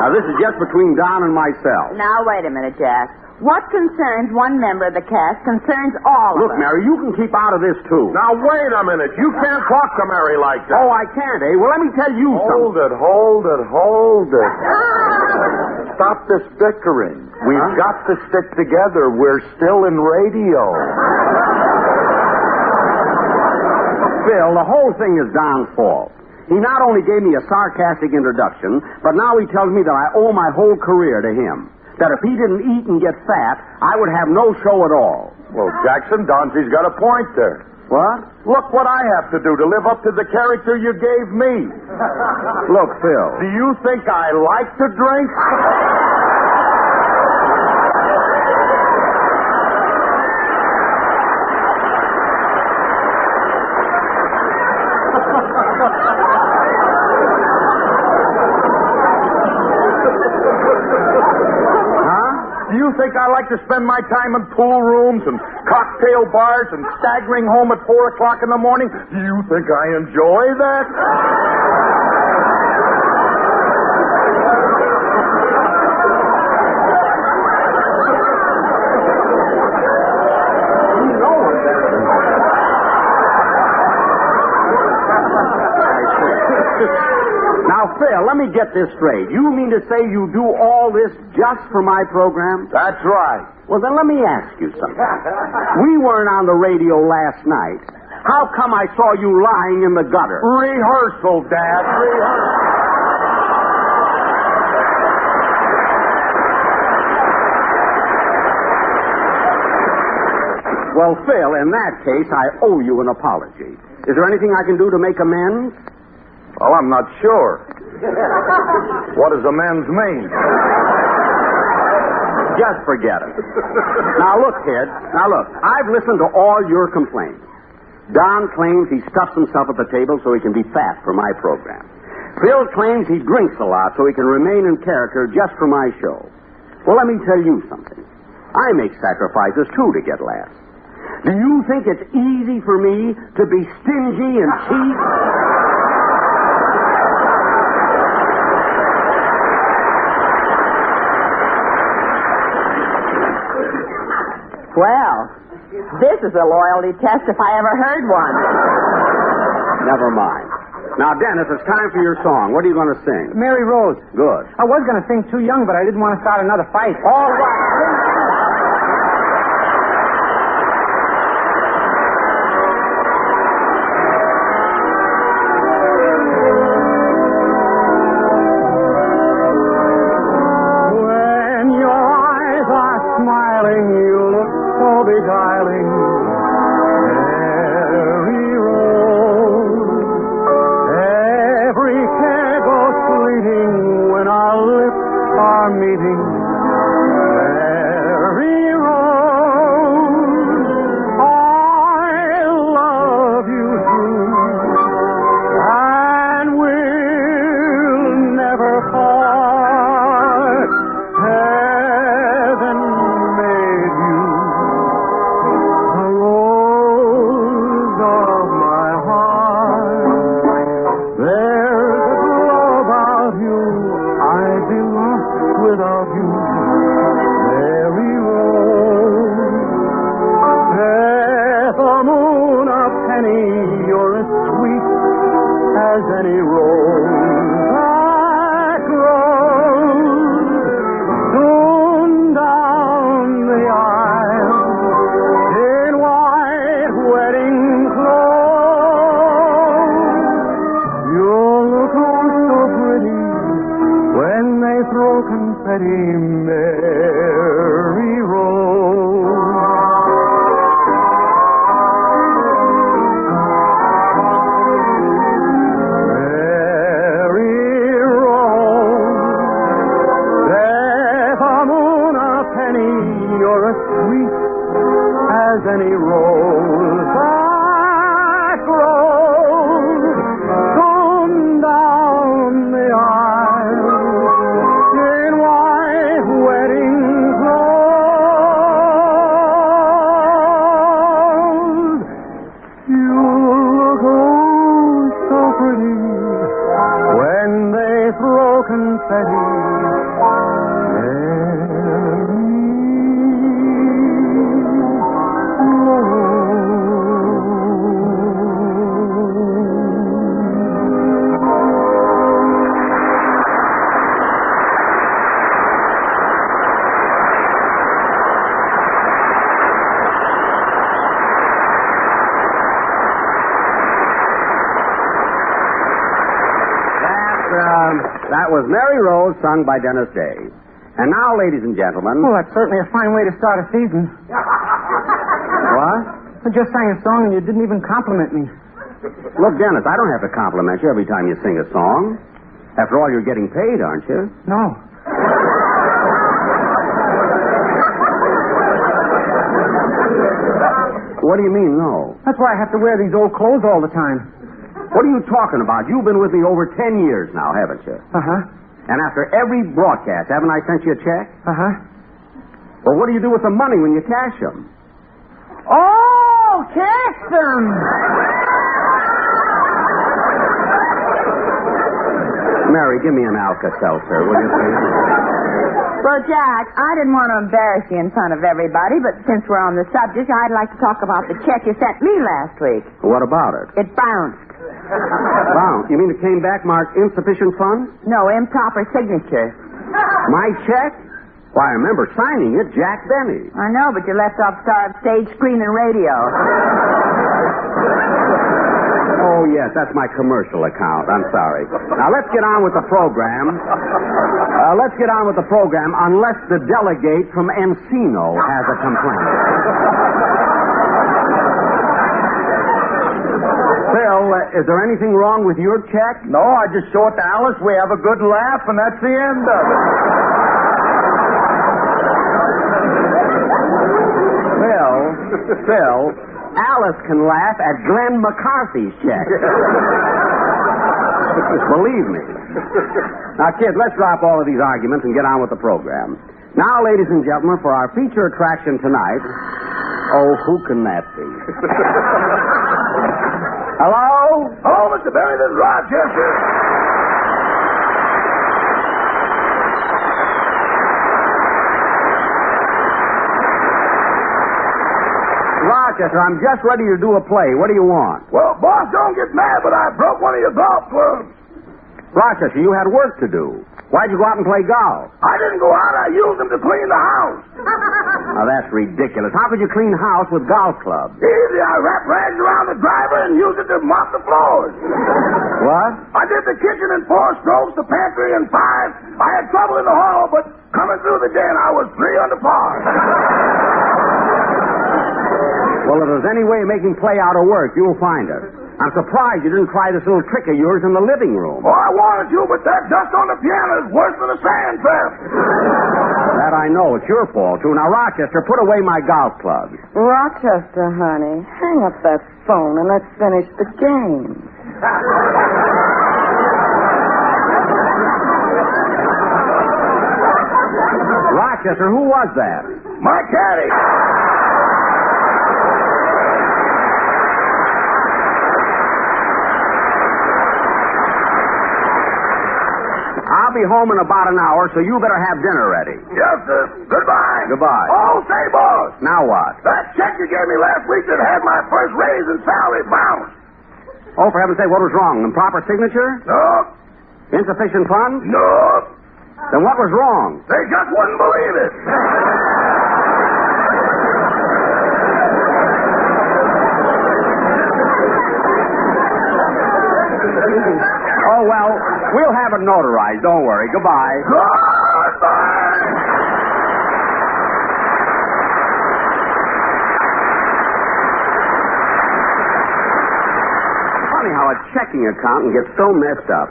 Now, this is just between Don and myself. Now, wait a minute, Jack. What concerns one member of the cast concerns all of us. Look, Mary, you can keep out of this, too. Now, wait a minute. You can't talk to Mary like that. Oh, I can't, eh? Well, let me tell you something. Hold it. Stop this bickering. We've got to stick together. We're still in radio. Phil, the whole thing is Don's fault. He not only gave me a sarcastic introduction, but now he tells me that I owe my whole career to him. That if he didn't eat and get fat, I would have no show at all. Well, Jackson, Donzy's got a point there. What? Look what I have to do to live up to the character you gave me. Look, Phil. Do you think I like to drink? Do you think I like to spend my time in pool rooms and cocktail bars and staggering home at 4 o'clock in the morning? Do you think I enjoy that? Now, Phil, let me get this straight. You mean to say you do all this just for my program? That's right. Well, then let me ask you something. We weren't on the radio last night. How come I saw you lying in the gutter? Rehearsal, Dad. Rehearsal. Well, Phil, in that case, I owe you an apology. Is there anything I can do to make amends? Well, I'm not sure. What does amends mean? Just forget it. Now, look, kid. Now, look. I've listened to all your complaints. Don claims he stuffs himself at the table so he can be fat for my program. Phil claims he drinks a lot so he can remain in character just for my show. Well, let me tell you something. I make sacrifices, too, to get laughs. Do you think it's easy for me to be stingy and cheap? Well, this is a loyalty test if I ever heard one. Never mind. Now, Dennis, it's time for your song. What are you going to sing? Mary Rose. Good. I was going to sing Too Young, but I didn't want to start another fight. All right. Beguiling, Mary Rose. Every care goes fleeting when our lips are meeting. Mary Rose, I love you true, and we'll never part. Heaven made you the rose of my heart. There's a glow about you I'd be lost without you, Mary Rose. Death or moon or penny, you're as sweet as any rose that grows. Soon down the aisle in white wedding clothes, you'll look oh so pretty when they throw confetti, Mary Rose. Mary Rose, death or moon or penny, you're as sweet as any rose that grows. Come down the aisle in white wedding clothes. You look oh so pretty when they throw confetti. That was Mary Rose, sung by Dennis Day. And now, ladies and gentlemen... Well, that's certainly a fine way to start a season. What? I just sang a song and you didn't even compliment me. Look, Dennis, I don't have to compliment you every time you sing a song. After all, you're getting paid, aren't you? No. What do you mean, no? That's why I have to wear these old clothes all the time. What are you talking about? You've been with me over 10 years now, haven't you? Uh-huh. And after every broadcast, haven't I sent you a check? Uh-huh. Well, what do you do with the money when you cash them? Oh, cash them! Mary, give me an Alka-Seltzer, will you, please? Well, Jack, I didn't want to embarrass you in front of everybody, but since we're on the subject, I'd like to talk about the check you sent me last week. What about it? It bounced. Wow. You mean it came back marked insufficient funds? No, improper signature. My check? Why, I remember signing it, Jack Benny. I know, but you left off star of stage, screen, and radio. Oh, yes, that's my commercial account. I'm sorry. Now, let's get on with the program. Unless the delegate from Encino has a complaint. Phil, is there anything wrong with your check? No, I just show it to Alice. We have a good laugh, and that's the end of it. Phil, Alice can laugh at Glenn McCarthy's check. Believe me. Now, kids, let's drop all of these arguments and get on with the program. Now, ladies and gentlemen, for our feature attraction tonight... Oh, who can that be? Hello? Oh, Mr. Barry, this is Rochester. Rochester, I'm just ready to do a play. What do you want? Well, boss, don't get mad, but I broke one of your golf clubs. Rochester, you had work to do. Why'd you go out and play golf? I didn't go out. I used them to clean the house. Now, that's ridiculous. How could you clean a house with golf clubs? Easy. I wrapped rags around the driver and used it to mop the floors. What? I did the kitchen in 4 strokes, the pantry in 5. I had trouble in the hall, but coming through the den, I was 3 under par. Well, if there's any way of making play out of work, you'll find us. I'm surprised you didn't try this little trick of yours in the living room. Oh, I wanted to, but that dust on the piano is worse than a sand theft. That I know. It's your fault, too. Now, Rochester, put away my golf clubs. Rochester, honey, hang up that phone and let's finish the game. Rochester, who was that? My caddy. I'll be home in about an hour, so you better have dinner ready. Yes, sir. Goodbye. Goodbye. Oh, say, boss. Now what? That check you gave me last week that had my first raise in salary bounced. Oh, for heaven's sake, what was wrong? Improper signature? No. Insufficient funds? No. Then what was wrong? They just wouldn't believe it. Oh, well, we'll have it notarized. Don't worry. Goodbye. Goodbye. Funny how a checking account gets so messed up.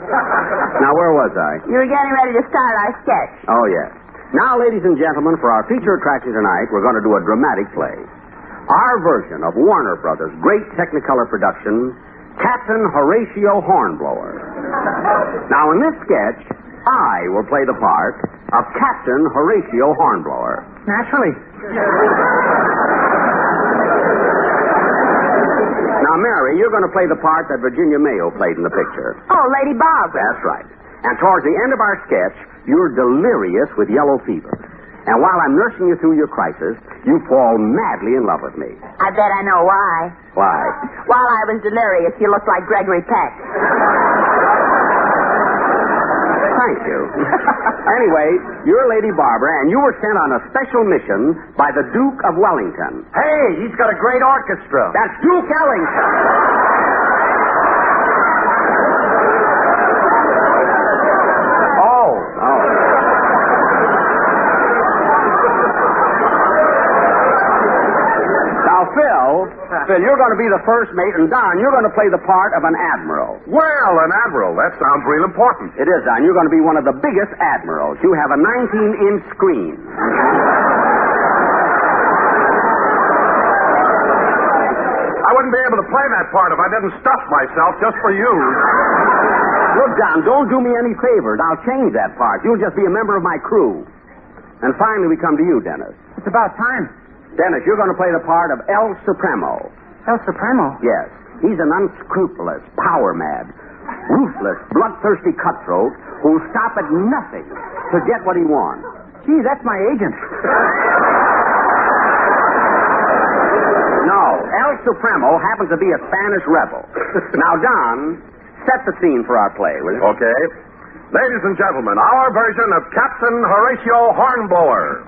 Now, where was I? You were getting ready to start our sketch. Oh, yes. Now, ladies and gentlemen, for our feature attraction tonight, we're going to do a dramatic play. Our version of Warner Brothers' great Technicolor production, Captain Horatio Hornblower. Now, in this sketch, I will play the part of Captain Horatio Hornblower. Naturally. Now, Mary, you're going to play the part that Virginia Mayo played in the picture. Oh, Lady Barbara. That's right. And towards the end of our sketch, you're delirious with yellow fever. And while I'm nursing you through your crisis, you fall madly in love with me. I bet I know why. Why? While I was delirious, you looked like Gregory Peck. Thank you. Anyway, you're Lady Barbara, and you were sent on a special mission by the Duke of Wellington. Hey, he's got a great orchestra. That's Duke Ellington. Phil, you're going to be the first mate, and Don, you're going to play the part of an admiral. Well, an admiral. That sounds real important. It is, Don. You're going to be one of the biggest admirals. You have a 19-inch screen. I wouldn't be able to play that part if I didn't stuff myself just for you. Look, Don, don't do me any favors. I'll change that part. You'll just be a member of my crew. And finally, we come to you, Dennis. It's about time. Dennis, you're going to play the part of El Supremo. El Supremo? Yes. He's an unscrupulous, power-mad, ruthless, bloodthirsty cutthroat who'll stop at nothing to get what he wants. Gee, that's my agent. No, El Supremo happens to be a Spanish rebel. Now, Don, set the scene for our play, will you? Okay. Ladies and gentlemen, our version of Captain Horatio Hornblower.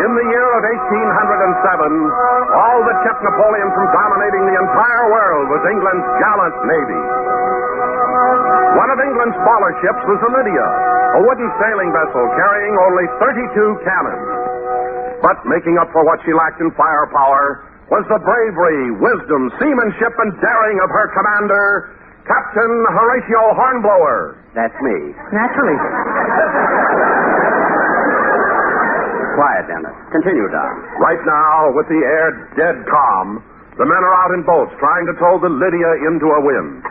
In the year of 1807, all that kept Napoleon from dominating the entire world was England's gallant navy. One of England's smaller ships was the Lydia, a wooden sailing vessel carrying only 32 cannons. But making up for what she lacked in firepower was the bravery, wisdom, seamanship, and daring of her commander, Captain Horatio Hornblower. That's me. Naturally. Quiet, Dennis. Continue, Don. Right now, with the air dead calm, the men are out in boats trying to tow the Lydia into a wind.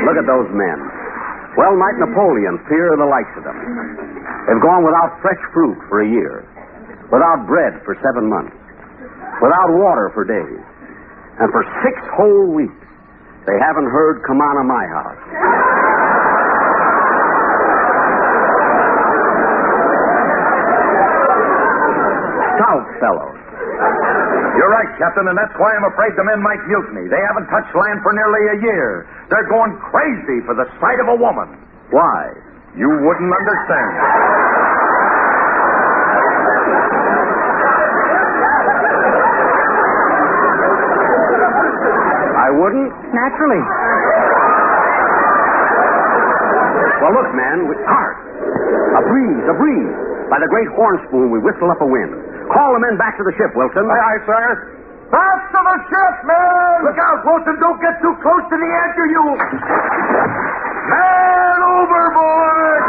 Look at those men. Well, might Napoleon fear the likes of them. They've gone without fresh fruit for a year, without bread for 7 months, without water for days, and for 6 whole weeks They haven't heard Come On to My House. Stout fellows. You're right, Captain, and that's why I'm afraid the men might mutiny. They haven't touched land for nearly a year. They're going crazy for the sight of a woman. Why? You wouldn't understand. I wouldn't? Naturally. Well, look, man. Hark! A breeze. By the great horn spoon, we whistle up a wind. Call the men back to the ship, Wilson. Aye, aye, sir. Back to the ship, men! Look out, Wilson. Don't get too close to the edge or you... Man overboard!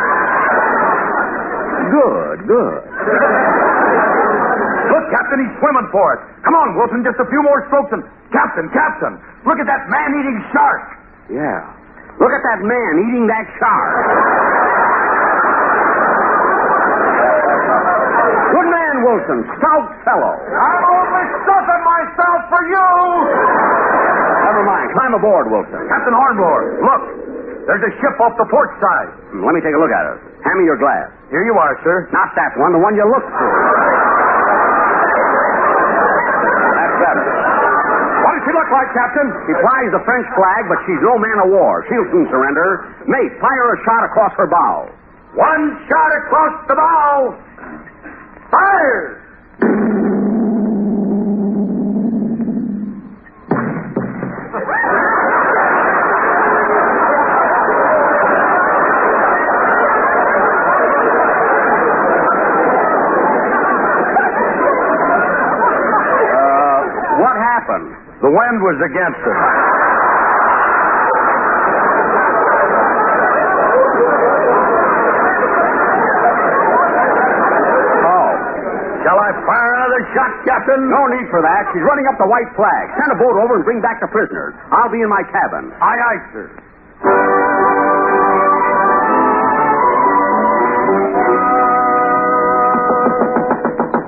Good. Look, Captain, he's swimming for it. Come on, Wilson, just a few more strokes and... Captain, look at that man-eating shark. Yeah. Look at that man eating that shark. Good man, Wilson. Stout fellow. I'm only stuffing myself for you. Never mind. Climb aboard, Wilson. Captain Hornblower, look. There's a ship off the port side. Let me take a look at it. Hand me your glass. Here you are, sir. Not that one, the one you looked through. That's better. What does she look like, Captain? She flies the French flag, but she's no man of war. She'll soon surrender. Mate, fire a shot across her bow. One shot across the bow. Fire! What happened? The wind was against us. Shall I fire another shot, Captain? No need for that. She's running up the white flag. Send a boat over and bring back the prisoners. I'll be in my cabin. Aye, aye, sir.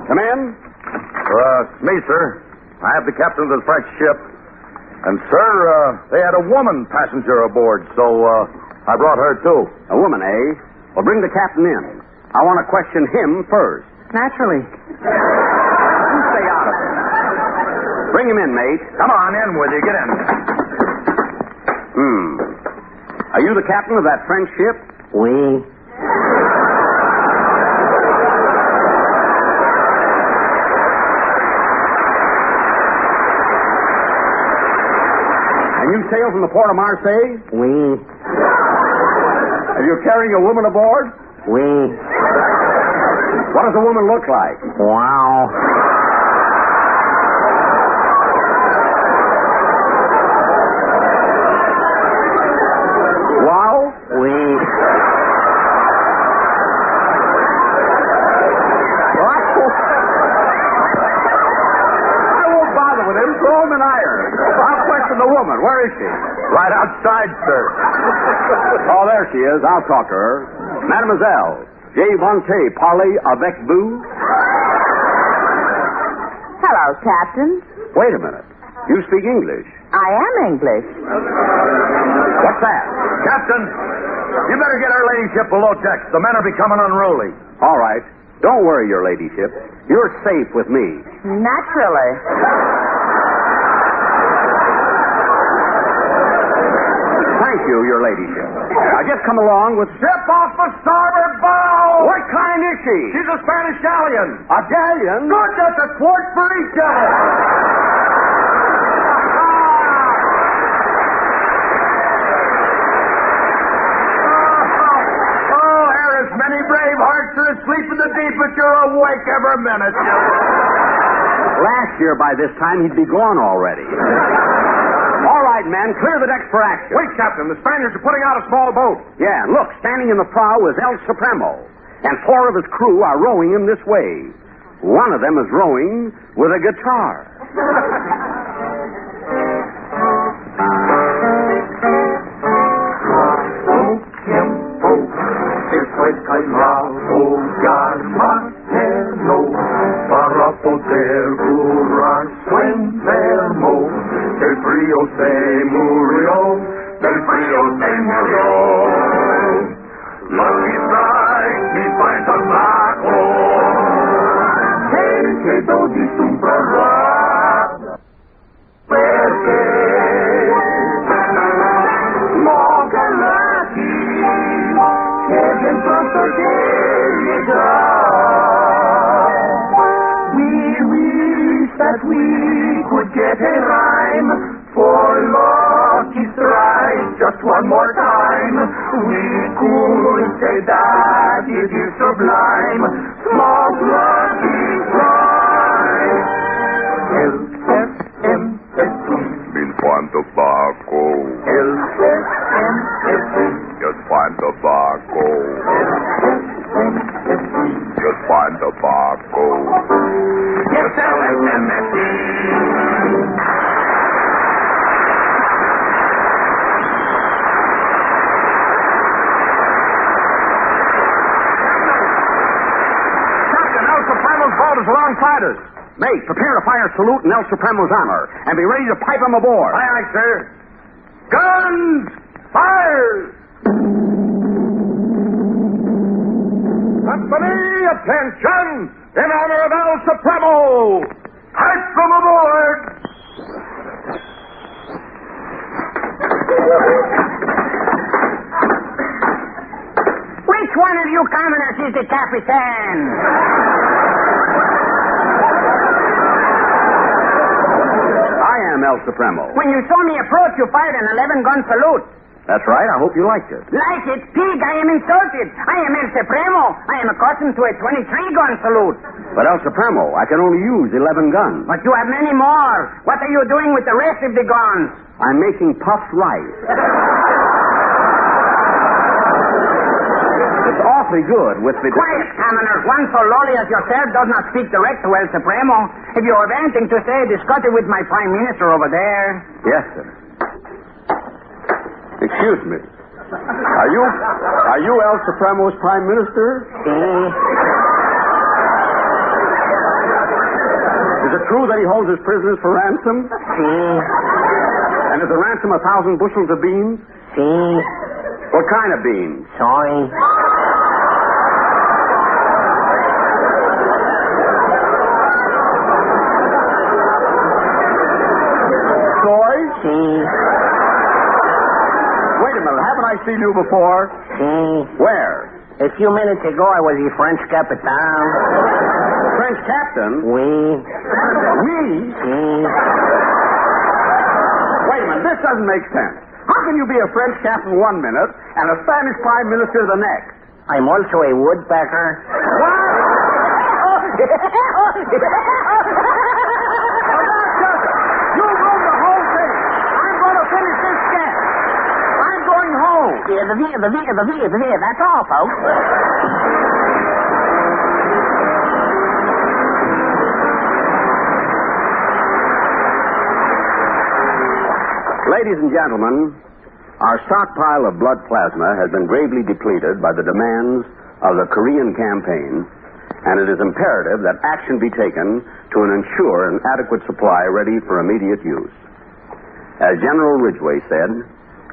Come in. It's me, sir. I have the captain of the French ship. And, sir, they had a woman passenger aboard, so I brought her, too. A woman, eh? Well, bring the captain in. I want to question him first. Naturally. You stay out of it. Bring him in, mate. Come on, in with you. Get in. Are you the captain of that French ship? Oui. And you sail from the port of Marseille? Oui. And you're carrying a woman aboard? Oui. What does the woman look like? Wow. Wow? Oui. I won't bother with him. Throw him in iron. I'll question the woman. Where is she? Right outside, sir. Oh, there she is. I'll talk to her. Mademoiselle. J'ai vanté parler avec vous? Hello, Captain. Wait a minute. You speak English. I am English. What's that? Captain, you better get our ladyship below decks. The men are becoming unruly. All right. Don't worry, your ladyship. You're safe with me. Naturally. Thank you, your ladyship. I just come along with... Ship off the starboard bow! What kind is she? She's a Spanish galleon. A galleon? Good, that's a quart for each of us. Oh, there is many brave hearts that are asleep in the deep, but you're awake every minute. Last year, by this time, he'd be gone already. All right, men, clear the decks for action. Wait, Captain, the Spaniards are putting out a small boat. Yeah, and look, standing in the prow is El Supremo, and 4 of his crew are rowing him this way. One of them is rowing with a guitar. Para poder curar su enfermo, el frío se murió, del frío se murió. Lucky Strike, mi fine tobacco, che dodi un prorrat, perché moga Lucky, che ben pronto llega. We wish that we could get a rhyme for Lucky Strike just one more time. We could say that it is sublime. Smoke Lucky Strike. LSMFT. Mean fine tobacco. LSMFT. Just fine tobacco. LSMFT. Just fine tobacco. Yes, LSMFT. Is alongside us. Mate, prepare to fire a salute in El Supremo's honor and be ready to pipe him aboard. Aye, aye, sir. Guns! Fire! Company, attention! In honor of El Supremo! Pipe them aboard! Which one of you commoners is the Capitan? El Supremo. When you saw me approach, you fired an 11-gun salute. That's right. I hope you liked it. Like it, pig, I am insulted. I am El Supremo. I am accustomed to a 23-gun salute. But El Supremo, I can only use 11 guns. But you have many more. What are you doing with the rest of the guns? I'm making puffed rice. It's awfully good with the... Quiet, commoners. One so lowly as yourself does not speak direct to El Supremo. If you have anything to say, discuss it with my Prime Minister over there. Yes, sir. Excuse me. Are you El Supremo's Prime Minister? Is it true that he holds his prisoners for ransom? And is the ransom 1,000 bushels of beans? What kind of beans? Sorry. Wait a minute, haven't I seen you before? Where? A few minutes ago, I was the French Capitan. French captain? Oui. Wait a minute, this doesn't make sense. How can you be a French captain one minute and a Spanish prime minister the next? I'm also a woodpecker. What? You ruined the whole thing. I'm going to finish this sketch. I'm going home. That's all, folks. Ladies and gentlemen, our stockpile of blood plasma has been gravely depleted by the demands of the Korean campaign, and it is imperative that action be taken to ensure an adequate supply ready for immediate use. As General Ridgway said,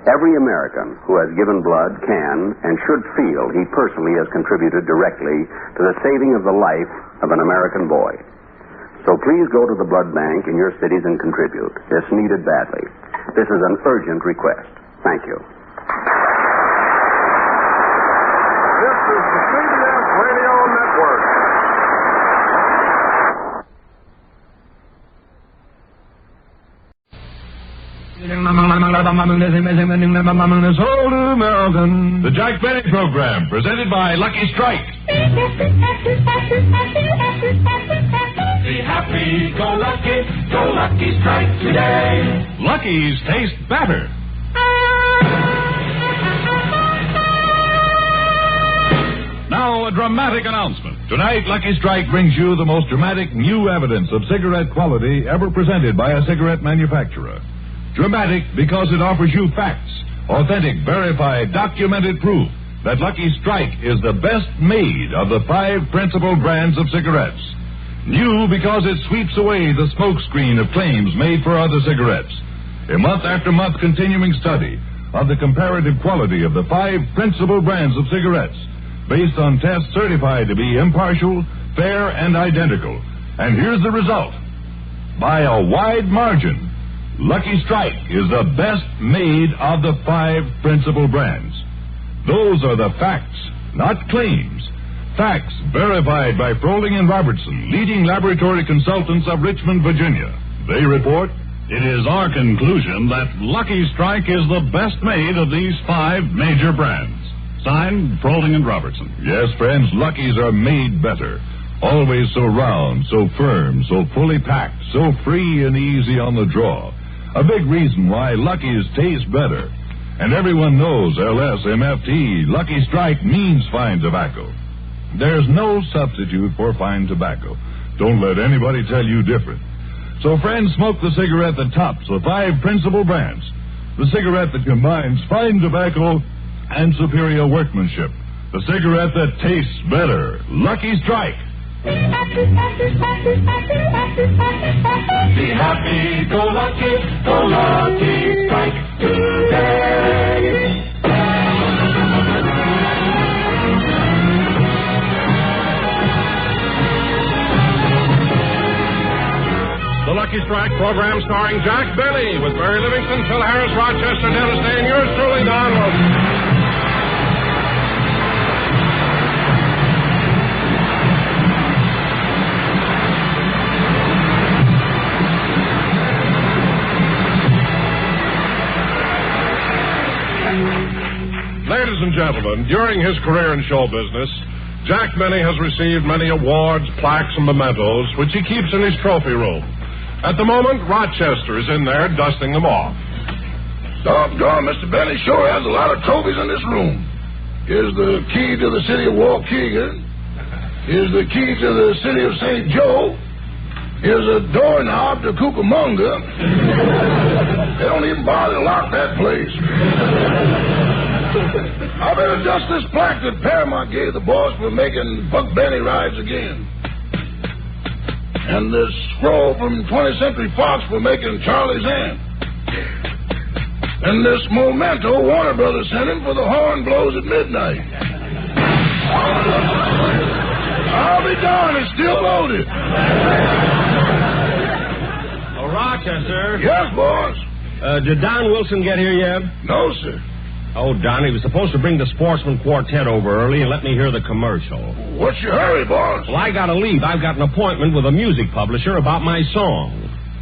every American who has given blood can and should feel he personally has contributed directly to the saving of the life of an American boy. So please go to the blood bank in your cities and contribute. It's needed badly. This is an urgent request. Thank you. This is the CBS Radio Network. The Jack Benny Program, presented by Lucky Strike. Be happy, go Lucky Strike today. Lucky's taste better. Now, a dramatic announcement. Tonight, Lucky Strike brings you the most dramatic new evidence of cigarette quality ever presented by a cigarette manufacturer. Dramatic because it offers you facts, authentic, verified, documented proof that Lucky Strike is the best made of the 5 principal brands of cigarettes. New because it sweeps away the smokescreen of claims made for other cigarettes. A month after month continuing study of the comparative quality of the 5 principal brands of cigarettes based on tests certified to be impartial, fair, and identical. And here's the result. By a wide margin, Lucky Strike is the best made of the 5 principal brands. Those are the facts, not claims. Facts verified by Froling and Robertson, leading laboratory consultants of Richmond, Virginia. They report, it is our conclusion that Lucky Strike is the best made of these 5 major brands. Signed, Froling and Robertson. Yes, friends, Luckies are made better. Always so round, so firm, so fully packed, so free and easy on the draw. A big reason why Luckies taste better. And everyone knows LSMFT, Lucky Strike means fine tobacco. There's no substitute for fine tobacco. Don't let anybody tell you different. So, friends, smoke the cigarette that tops the 5 principal brands. The cigarette that combines fine tobacco and superior workmanship. The cigarette that tastes better. Lucky Strike. Be happy, go lucky strike today. The Lucky Strike program starring Jack Benny with Barry Livingston, Phil Harris, Rochester, Dennis Day, and yours truly, Don Wilson. Ladies and gentlemen, during his career in show business, Jack Benny has received many awards, plaques, and mementos, which he keeps in his trophy room. At the moment, Rochester is in there dusting them off. Doggone, Mr. Benny sure has a lot of trophies in this room. Here's the key to the city of Waukegan. Here's the key to the city of St. Joe. Here's a doorknob to Cucamonga. They don't even bother to lock that place. I better adjust this plaque that Paramount gave the boss for making Buck Benny rides again. And this scroll from 20th Century Fox for making Charlie's Aunt. And this memento Warner Brothers sent him for the horn blows at midnight. I'll be darned, it's still loaded. Oh, Rochester. Yes, boss. Did Don Wilson get here yet? No, sir. Oh, Don, he was supposed to bring the Sportsman Quartet over early and let me hear the commercial. What's your hurry, boss? Well, I gotta leave. I've got an appointment with a music publisher about my song.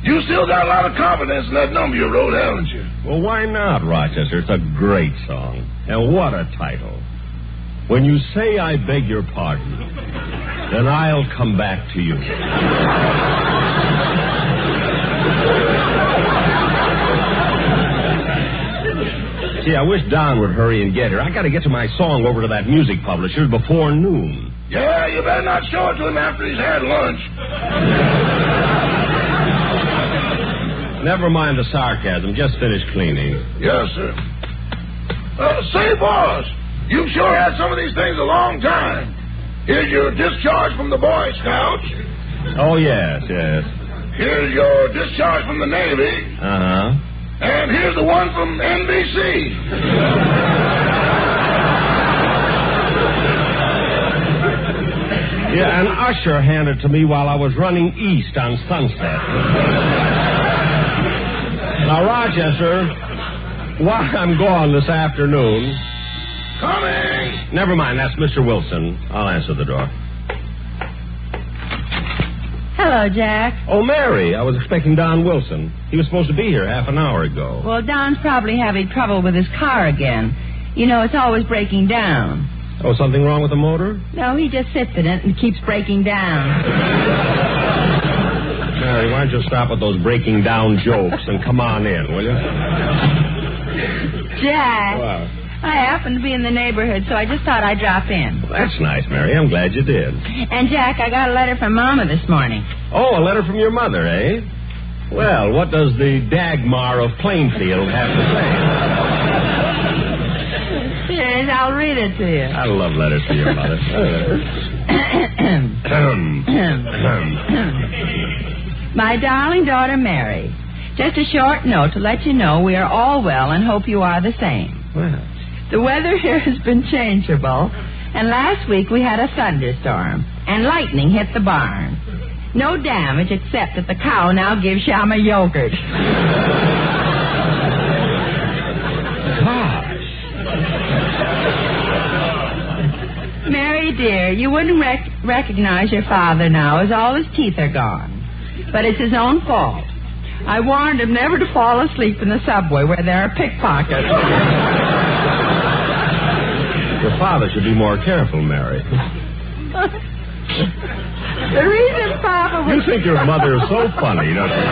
You still got a lot of confidence in that number you wrote, haven't you? Well, why not, Rochester? It's a great song. And what a title. When you say I beg your pardon, then I'll come back to you. See, I wish Don would hurry and get her. I got to get to my song over to that music publisher before noon. Yeah, you better not show it to him after he's had lunch. Never mind the sarcasm. Just finish cleaning. Yes, sir. Say, boss, you've sure had some of these things a long time. Here's your discharge from the Boy Scouts. Oh, yes, yes. Here's your discharge from the Navy. Uh-huh. And here's the one from NBC. Yeah, an usher handed to me while I was running east on Sunset. Now, Rochester, while I'm gone this afternoon... Coming! Never mind, that's Mr. Wilson. I'll answer the door. Hello, Jack. Oh, Mary, I was expecting Don Wilson. He was supposed to be here half an hour ago. Well, Don's probably having trouble with his car again. You know, it's always breaking down. Oh, something wrong with the motor? No, he just sits in it and keeps breaking down. Mary, why don't you stop with those breaking down jokes and come on in, will you? Jack. Wow. I happened to be in the neighborhood, so I just thought I'd drop in. Well, that's nice, Mary. I'm glad you did. And, Jack, I got a letter from Mama this morning. Oh, a letter from your mother, eh? Well, what does the Dagmar of Plainfield have to say? Here it is. I'll read it to you. I love letters from your mother. My darling daughter, Mary, Just a short note to let you know we are all well and hope you are the same. Well. The weather here has been changeable, and last week we had a thunderstorm, and lightning hit the barn. No damage except that the cow now gives Shama yogurt. Mary, dear, you wouldn't recognize your father now, as all his teeth are gone. But it's his own fault. I warned him never to fall asleep in the subway where there are pickpockets. Your father should be more careful, Mary. The reason Papa was... You think your mother is so funny, don't you?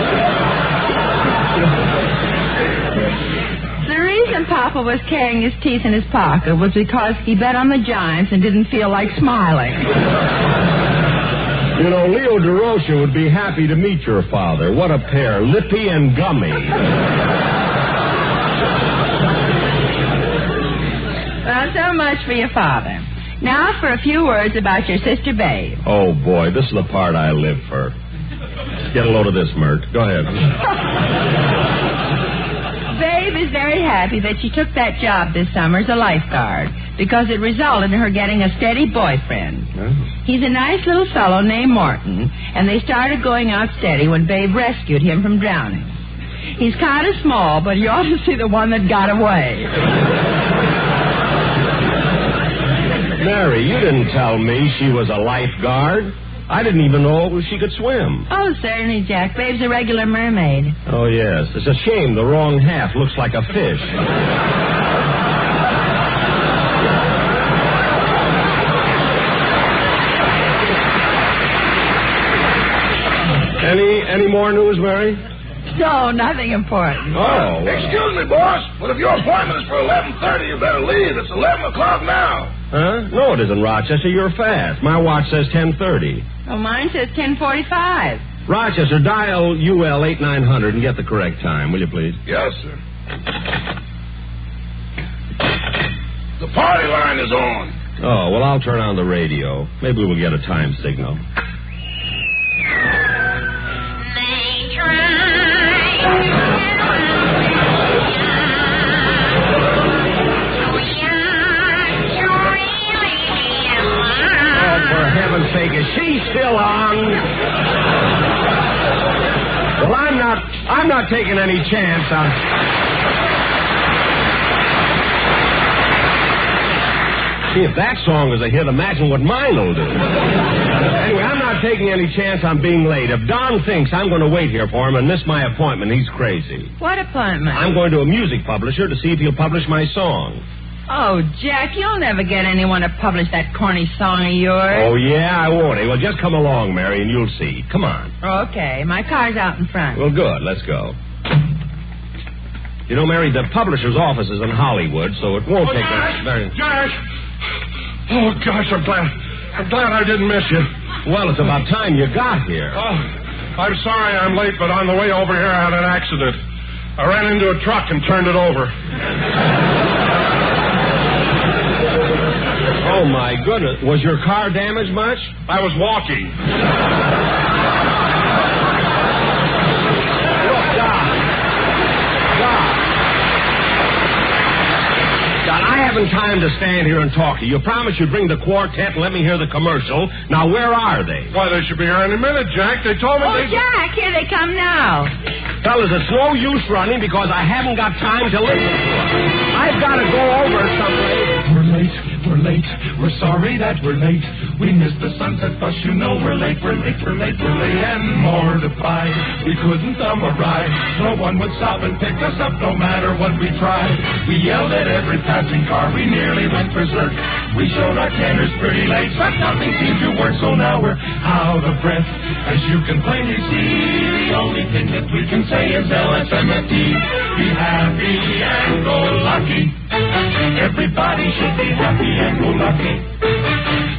The reason Papa was carrying his teeth in his pocket was because he bet on the Giants and didn't feel like smiling. You know, Leo DeRocha would be happy to meet your father. What a pair, lippy and gummy. Well, so much for your father. Now for a few words about your sister Babe. Oh, boy, this is the part I live for. Get a load of this, Mert. Go ahead. Babe is very happy that she took that job this summer as a lifeguard because it resulted in her getting a steady boyfriend. Huh? He's a nice little fellow named Morton, and they started going out steady when Babe rescued him from drowning. He's kind of small, but you ought to see the one that got away. Mary, you didn't tell me she was a lifeguard. I didn't even know she could swim. Oh, certainly, Jack. Babe's a regular mermaid. Oh, yes. It's a shame the wrong half looks like a fish. Any more news, Mary? No, nothing important. Oh. Excuse me, boss, but if your appointment is for 11:30, you better leave. It's 11 o'clock now. Huh? No, it isn't, Rochester. You're fast. My watch says 10:30. Oh, mine says 10:45. Rochester, dial UL 8900 and get the correct time, will you please? Yes, sir. The party line is on. Oh, well, I'll turn on the radio. Maybe we'll get a time signal. For heaven's sake, is she still on? Well, I'm not taking any chance on... See, if that song is a hit, imagine what mine will do. Anyway, I'm not taking any chance on being late. If Don thinks I'm going to wait here for him and miss my appointment, he's crazy. What appointment? I'm going to a music publisher to see if he'll publish my song. Oh, Jack, you'll never get anyone to publish that corny song of yours. Oh, yeah, I won't. Well, just come along, Mary, and you'll see. Come on. Okay, my car's out in front. Well, good. Let's go. You know, Mary, the publisher's office is in Hollywood, so it won't take Josh, us very... Josh! Oh, gosh, I'm glad I didn't miss you. Well, it's about time you got here. Oh, I'm sorry I'm late, but on the way over here I had an accident. I ran into a truck and turned it over. Oh, my goodness. Was your car damaged much? I was walking. Look, Doc, I haven't time to stand here and talk to you. You promised you'd bring the quartet and let me hear the commercial. Now, where are they? Why, they should be here any minute, Jack. They told me Oh, Jack, here they come now. Fellas, it's no use running because I haven't got time to listen to them. I've got to go over someplace. We're late, we're sorry that we're late. We missed the sunset bus, you know we're late and mortified. We couldn't thumb a ride, no one would stop and pick us up no matter what we tried. We yelled at every passing car, we nearly went berserk. We showed our canners pretty late, but nothing seemed to work, so now we're out of breath. As you can plainly see, the only thing that we can say is LSMFT. Be happy and go lucky. Everybody should be happy and go lucky.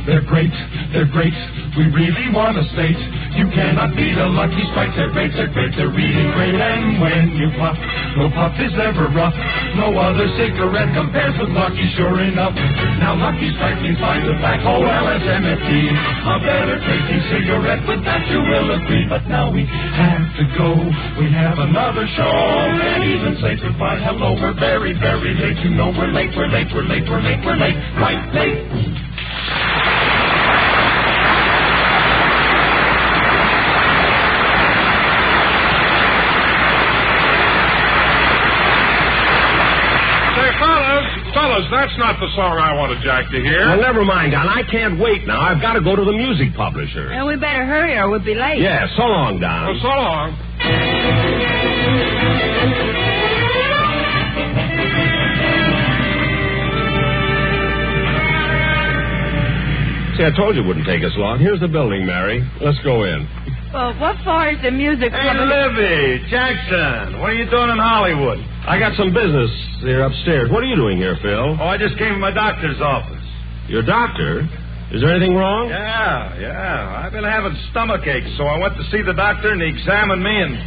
They're great, they're great. We really want to state, you cannot beat a Lucky Strike. They're great, they're great, they're really great. And when you puff, no puff is ever rough. No other cigarette compares with Lucky, sure enough. Now Lucky Strike means by tobacco, LSMFT. A better tasting cigarette, with that you will agree. But now we have to go, we have another show. And even say goodbye, hello, we're very, very late. You know we're late, we're late, we're late, we're late, we're late, right late. Fellas, that's not the song I wanted Jack to hear. Well, never mind, Don. I can't wait now. I've got to go to the music publisher. And we better hurry or we'll be late. Yeah, so long, Don. Well, so long. See, I told you it wouldn't take us long. Here's the building, Mary. Let's go in. Well, what for is the music? Hey, Libby, Jackson, what are you doing in Hollywood? I got some business here upstairs. What are you doing here, Phil? Oh, I just came from my doctor's office. Your doctor? Is there anything wrong? Yeah. I've been having stomach aches, so I went to see the doctor, and he examined me and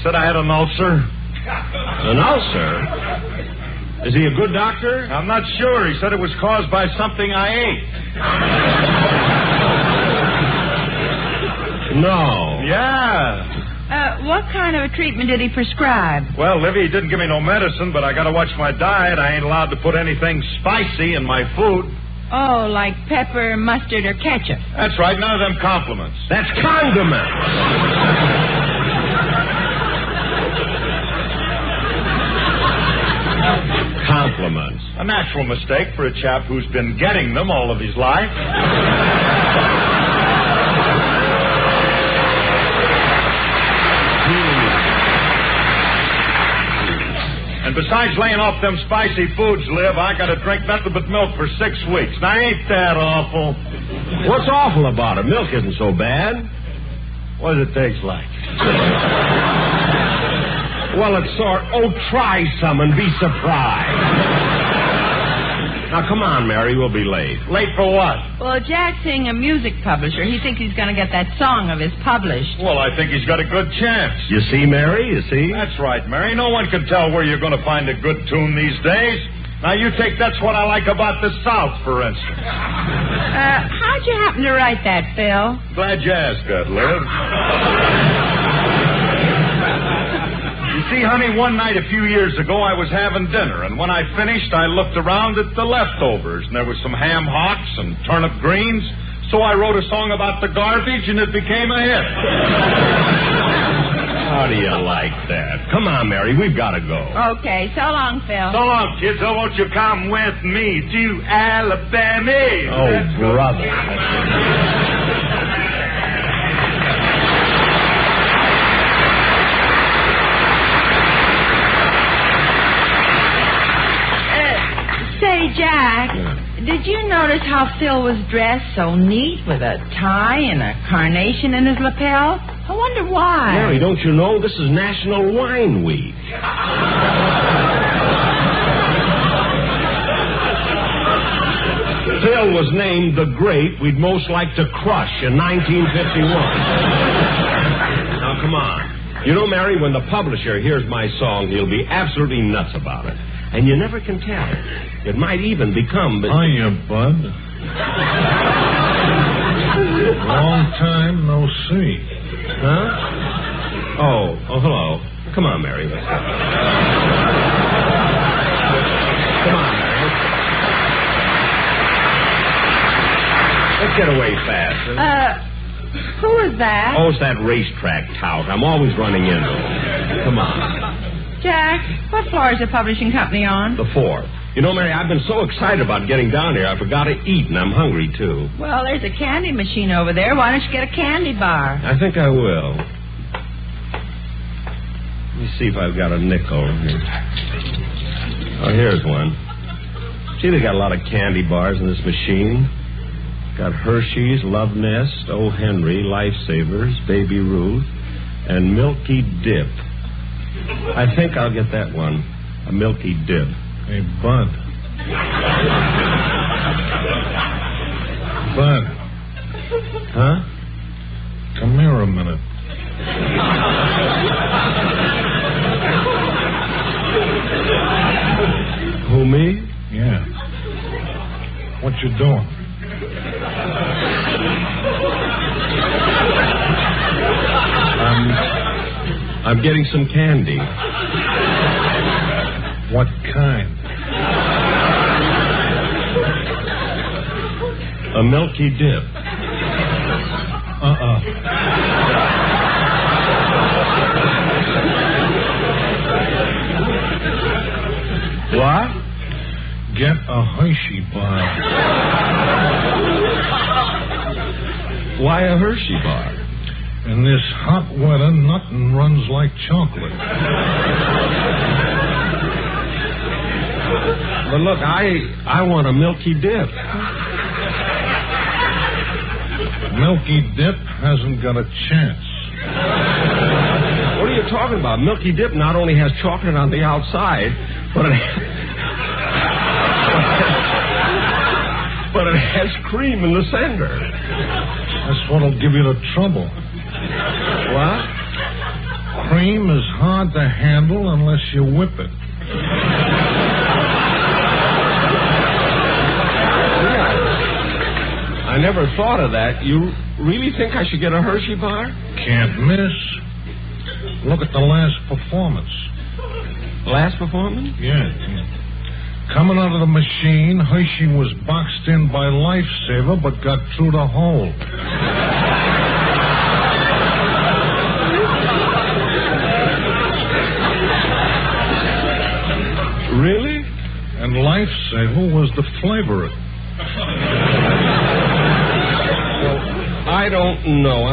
said I had an ulcer. An ulcer? Is he a good doctor? I'm not sure. He said it was caused by something I ate. No. Yeah. What kind of a treatment did he prescribe? Well, Livy, he didn't give me no medicine, but I got to watch my diet. I ain't allowed to put anything spicy in my food. Oh, like pepper, mustard, or ketchup. That's right. None of them compliments. That's condiments. Compliments. A natural mistake for a chap who's been getting them all of his life. And besides laying off them spicy foods, Liv, I got to drink nothing but milk for 6 weeks. Now, ain't that awful? What's awful about it? Milk isn't so bad. What does it taste like? Well, it's try some and be surprised. Now, come on, Mary, we'll be late. Late for what? Well, Jack's seeing a music publisher. He thinks he's going to get that song of his published. Well, I think he's got a good chance. You see, Mary, you see? That's right, Mary. No one can tell where you're going to find a good tune these days. Now, you take That's What I Like About the South, for instance. How'd you happen to write that, Phil? Glad you asked that, Liv. You see, honey, one night a few years ago, I was having dinner, and when I finished, I looked around at the leftovers, and there was some ham hocks and turnip greens, so I wrote a song about the garbage, and it became a hit. How do you like that? Come on, Mary, we've got to go. Okay, so long, Phil. So long, kids. Oh, won't you come with me to Alabama? Oh, brother. Say, Jack, did you notice how Phil was dressed so neat with a tie and a carnation in his lapel? I wonder why. Mary, don't you know this is National Wine Week? Phil was named the grape we'd most like to crush in 1951. Now, come on. You know, Mary, when the publisher hears my song, he'll be absolutely nuts about it. And you never can tell. It might even become... Hiya, bud. Long time no see. Huh? Oh, hello. Come on, Mary. Let's go. Come on, Mary. Let's get away fast. Who is that? Oh, it's that racetrack tout. I'm always running into him. Come on. Jack, what floor is the publishing company on? The 4th. You know, Mary, I've been so excited about getting down here, I forgot to eat, and I'm hungry, too. Well, there's a candy machine over there. Why don't you get a candy bar? I think I will. Let me see if I've got a nickel here. Oh, here's one. See, they got a lot of candy bars in this machine. Got Hershey's, Love Nest, O. Henry, Lifesavers, Baby Ruth, and Milky Dip. I think I'll get that one. A Milky Dip. Hey, Bud. Bud, Huh? Come here a minute. Who, me? Yeah. What you doing? I'm getting some candy. What kind? A milky dip. What? Get a Hershey bar. Why a Hershey bar? In this hot weather, nothing runs like chocolate. But look, I want a milky dip. Milky dip hasn't got a chance. What are you talking about? Milky dip not only has chocolate on the outside, but it has cream in the center. That's what'll give you the trouble. What? Cream is hard to handle unless you whip it. I never thought of that. You really think I should get a Hershey bar? Can't miss. Look at the last performance. Last performance? Yeah. Coming out of the machine, Hershey was boxed in by Lifesaver, but got through the hole. Really? And Lifesaver was the flavourite. I don't know.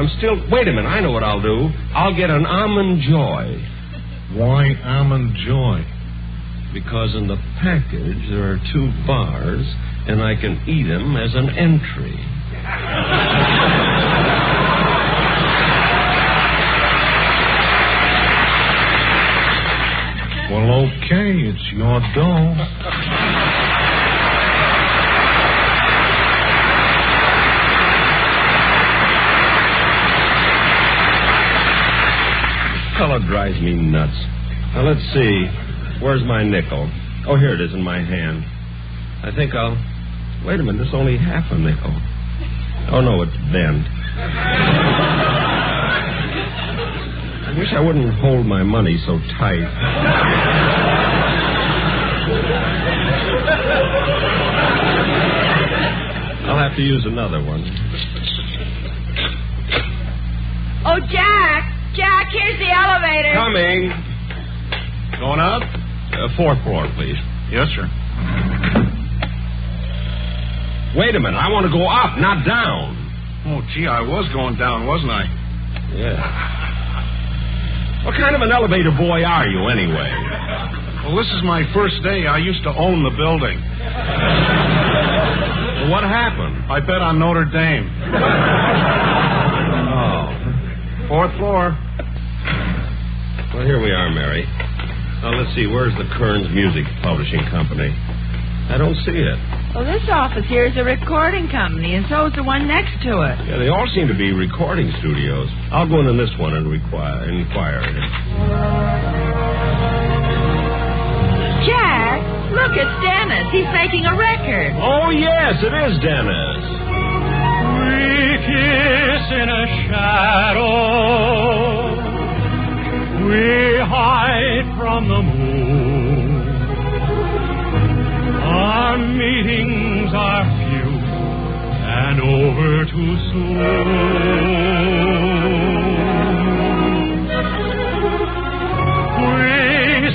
Wait a minute. I know what I'll do. I'll get an Almond Joy. Why Almond Joy? Because in the package there are 2 bars, and I can eat them as an entry. Well, okay. It's your dough. Fellow drives me nuts. Now, let's see. Where's my nickel? Oh, here it is in my hand. I think I'll... Wait a minute, it's only half a nickel. Oh, no, it's bent. I wish I wouldn't hold my money so tight. I'll have to use another one. Oh, Jack! Jack, here's the elevator. Coming. Going up? 4th floor, please. Yes, sir. Wait a minute. I want to go up, not down. Oh, gee, I was going down, wasn't I? Yeah. What kind of an elevator boy are you, anyway? Well, this is my first day. I used to own the building. Well, what happened? I bet on Notre Dame. Oh. 4th floor. Well, here we are, Mary. Now, let's see. Where's the Kearns Music Publishing Company? I don't see it. Well, this office here is a recording company, and so is the one next to it. Yeah, they all seem to be recording studios. I'll go into this one and inquire. Jack, look, it's Dennis. He's making a record. Oh, yes, it is Dennis. We kiss in a shadow. We hide from the moon. Our meetings are few and over too soon. We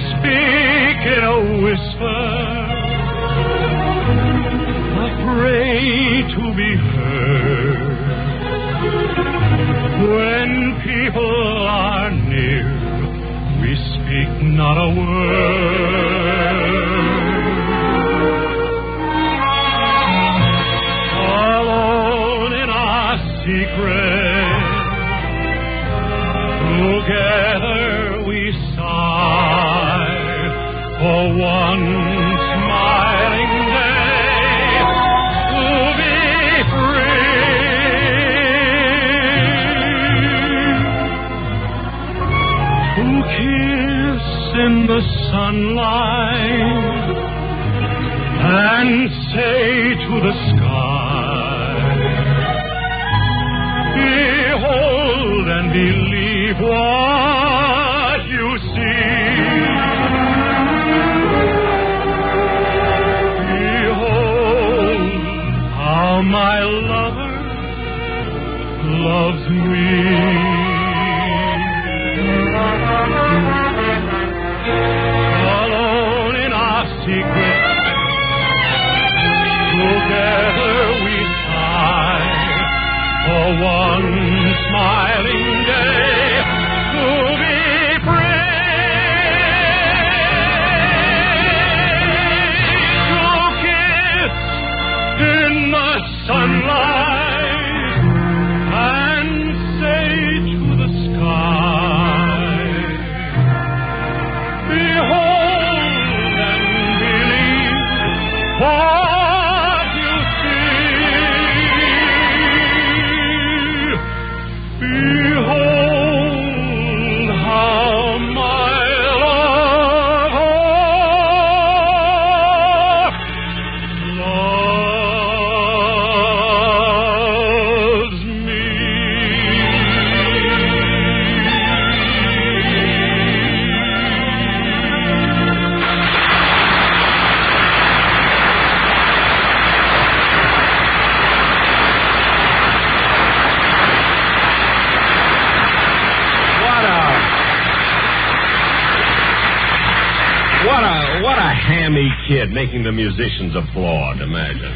speak in a whisper, afraid to be heard. When people are near, we speak not a word. Alone in our secret, together we sigh for one smiling day to be free. in the sunlight and say to the sky, behold and believe what you see. Behold how my lover loves me. Alone in our secret, together we sigh for one smiling day to be free, to kiss in the sunlight and say to the sky, behold and believe what you see. Behold how my lover loves me. What a hammy kid making the musicians applaud, imagine.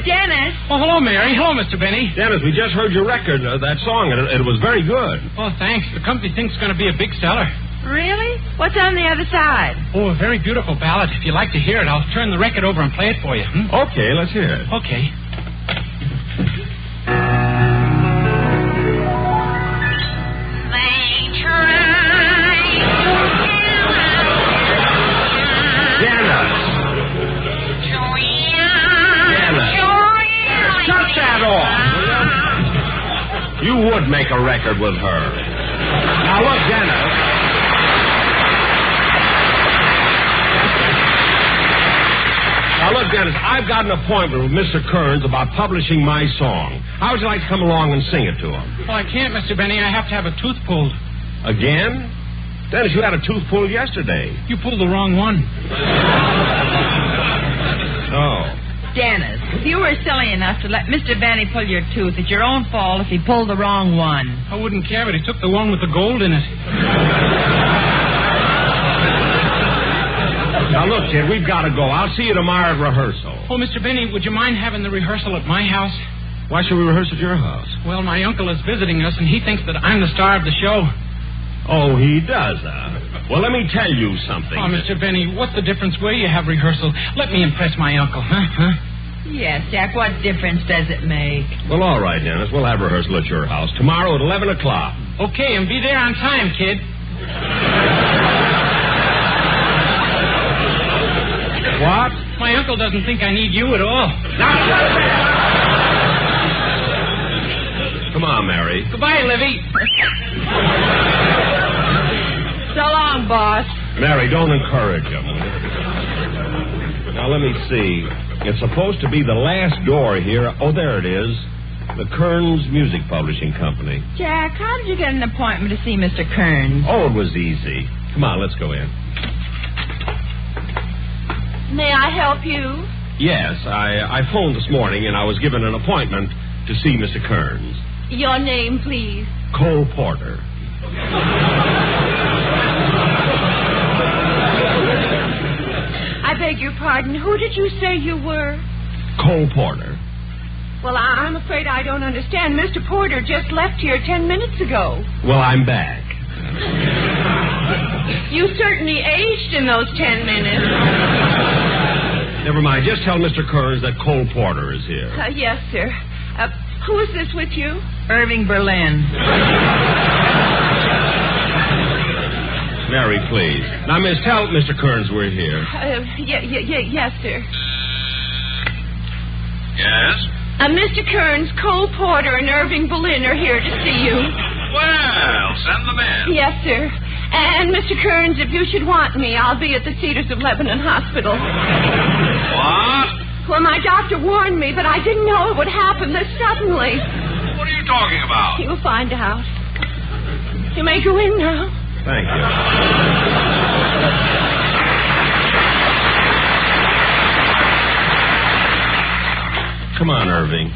Dennis. Oh, hello, Mary. Hello, Mr. Benny. Dennis, we just heard your record, that song, and it was very good. Oh, thanks. The company thinks it's going to be a big seller. Really? What's on the other side? Oh, a very beautiful ballad. If you'd like to hear it, I'll turn the record over and play it for you. Okay, let's hear it. Okay. You would make a record with her. Now, look, Dennis. I've got an appointment with Mr. Kearns about publishing my song. How would you like to come along and sing it to him? Well, I can't, Mr. Benny. I have to have a tooth pulled. Again? Dennis, you had a tooth pulled yesterday. You pulled the wrong one. Oh. Dennis, if you were silly enough to let Mr. Benny pull your tooth, it's your own fault if he pulled the wrong one. I wouldn't care, but he took the one with the gold in it. Now, look, kid, we've got to go. I'll see you tomorrow at rehearsal. Oh, Mr. Benny, would you mind having the rehearsal at my house? Why should we rehearse at your house? Well, my uncle is visiting us, and he thinks that I'm the star of the show. Oh, he does, Well, let me tell you something. Oh, Mr. Benny, what's the difference where you have rehearsal? Let me impress my uncle, huh? Yes, Jack, what difference does it make? Well, all right, Dennis. We'll have rehearsal at your house tomorrow at 11 o'clock. Okay, and be there on time, kid. What? My uncle doesn't think I need you at all. Come on, Mary. Goodbye, Livy. So long, boss. Mary, don't encourage him. Now, let me see. It's supposed to be the last door here. Oh, there it is. The Kearns Music Publishing Company. Jack, how did you get an appointment to see Mr. Kearns? Oh, it was easy. Come on, let's go in. May I help you? Yes, I phoned this morning, and I was given an appointment to see Mr. Kearns. Your name, please. Cole Porter. I beg your pardon. Who did you say you were? Cole Porter. Well, I'm afraid I don't understand. Mr. Porter just left here 10 minutes ago. Well, I'm back. You certainly aged in those 10 minutes. Never mind. Just tell Mr. Kearns that Cole Porter is here. Yes, sir. Who is this with you? Irving Berlin. Mary, please. Now, miss, tell Mr. Kearns we're here. Yes, sir. Yes? Mr. Kearns, Cole Porter, and Irving Berlin are here to see you. Well, send them in. Yes, sir. And, Mr. Kearns, if you should want me, I'll be at the Cedars of Lebanon Hospital. What? Well, my doctor warned me, but I didn't know it would happen this suddenly. What are you talking about? You'll find out. You may go in now. Thank you. Come on, Irving.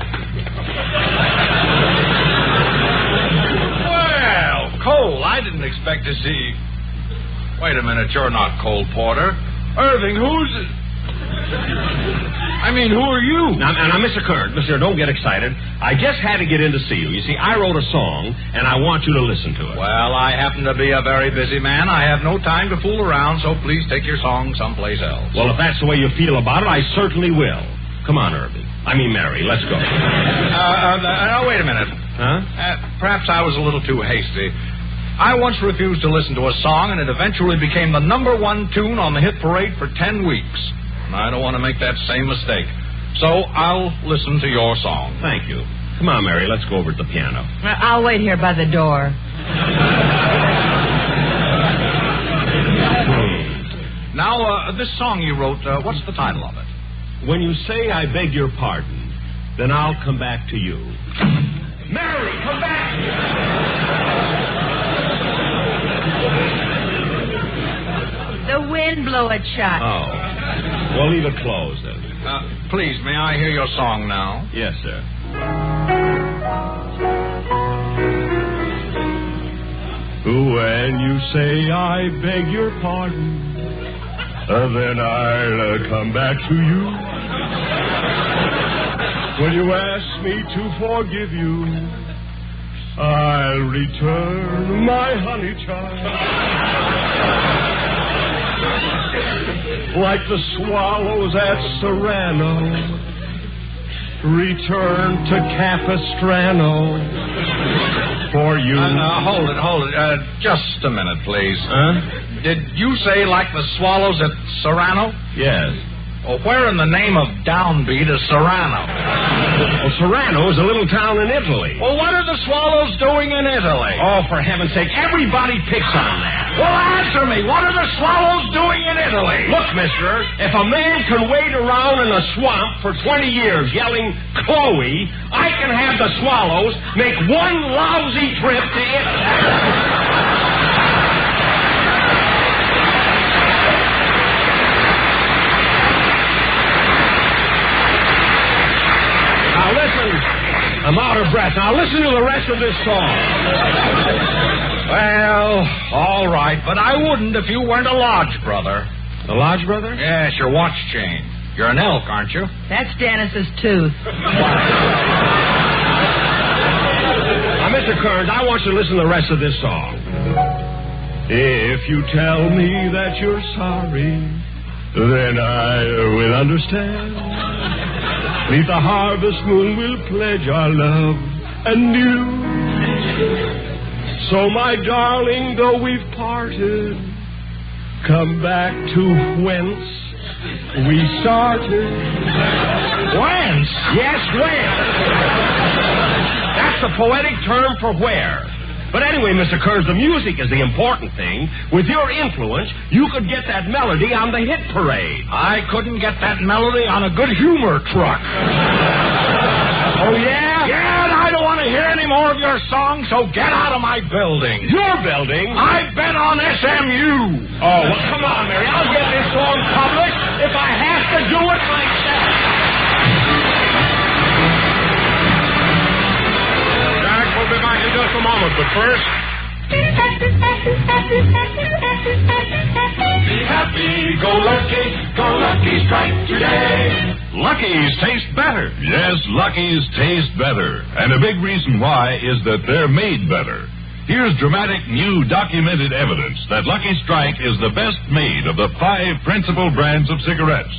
Well, Cole, I didn't expect to see... Wait a minute, you're not Cole Porter. Irving, who's... I mean, who are you? Now, Mr. Kearns, don't get excited. I just had to get in to see you. You see, I wrote a song, and I want you to listen to it. Well, I happen to be a very busy man. I have no time to fool around, so please take your song someplace else. Well, if that's the way you feel about it, I certainly will. Come on, Irving. Mary, let's go. Wait a minute. Huh? Perhaps I was a little too hasty. I once refused to listen to a song, and it eventually became the #1 tune on the hit parade for 10 weeks. And I don't want to make that same mistake. So I'll listen to your song. Thank you. Come on, Mary, let's go over to the piano. I'll wait here by the door. Now, this song you wrote, what's the title of it? When you say I beg your pardon, then I'll come back to you. Mary, come back! The wind blow it shut. Oh. Well, leave it closed, then. Please, may I hear your song now? Yes, sir. When you say I beg your pardon, then I'll come back to you. When you ask me to forgive you, I'll return my honey child. Like the swallows at Serrano, return to Capistrano for you. Hold it. Just a minute, please. Huh? Did you say like the swallows at Serrano? Yes. Well, where in the name of downbeat is Serrano? Well, Serrano is a little town in Italy. Well, what are the swallows doing in Italy? Oh, for heaven's sake, everybody picks on that. Well, answer me. What are the swallows doing in Italy? Look, mister, if a man can wade around in a swamp for 20 years yelling, Chloe, I can have the swallows make one lousy trip to Italy. I'm out of breath. Now listen to the rest of this song. Well, all right, but I wouldn't if you weren't a lodge brother. The lodge brother? Yes, your watch chain. You're an elk, aren't you? That's Dennis's tooth. Now, Mr. Kearns, I want you to listen to the rest of this song. If you tell me that you're sorry, then I will understand. Neath the harvest moon we'll pledge our love anew. So, my darling, though we've parted, come back to whence we started. Whence? Yes, where. That's the poetic term for where. But anyway, Mr. Kearns, the music is the important thing. With your influence, you could get that melody on the hit parade. I couldn't get that melody on a good humor truck. Oh, yeah? Yeah, and I don't want to hear any more of your songs, so get out of my building. Your building? I've been on SMU. Oh, well, come on, Mary. I'll get this song published if I have to do it myself. We'll be back in just a moment, but first... Be happy, go Lucky Strike today. Lucky's taste better. Yes, Lucky's taste better. And a big reason why is that they're made better. Here's dramatic, new, documented evidence that Lucky Strike is the best made of the 5 principal brands of cigarettes.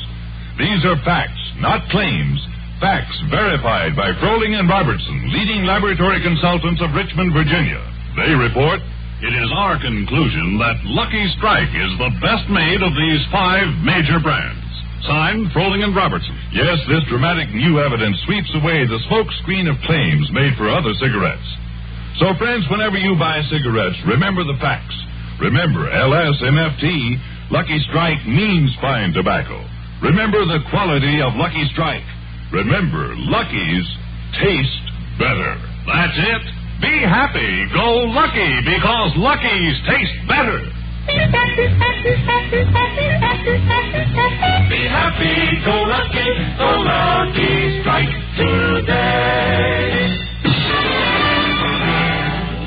These are facts, not claims. Facts verified by Froling and Robertson, leading laboratory consultants of Richmond, Virginia. They report, it is our conclusion that Lucky Strike is the best made of these 5 major brands. Signed, Froling and Robertson. Yes, this dramatic new evidence sweeps away the smoke screen of claims made for other cigarettes. So, friends, whenever you buy cigarettes, remember the facts. Remember, LSMFT, Lucky Strike means fine tobacco. Remember the quality of Lucky Strike. Remember, Lucky's taste better. That's it. Be happy. Go Lucky, because Lucky's taste better. Be happy, go Lucky Strike today.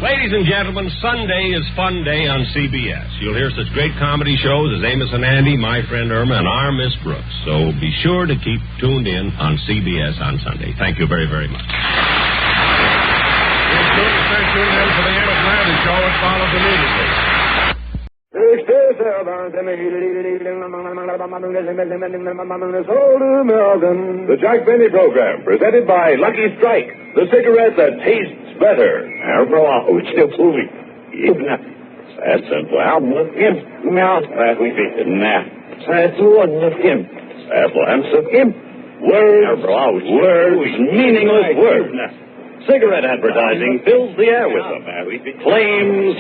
Ladies and gentlemen, Sunday is Fun Day on CBS. You'll hear such great comedy shows as Amos and Andy, My Friend Irma, and Our Miss Brooks. So be sure to keep tuned in on CBS on Sunday. Thank you very, very much. Stay tuned in for the Amos and Andy show. It follows immediately. The Jack Benny Program, presented by Lucky Strike, the cigarette that tastes better. That's simple. Words, meaningless words. Cigarette advertising fills the air with them. Claims,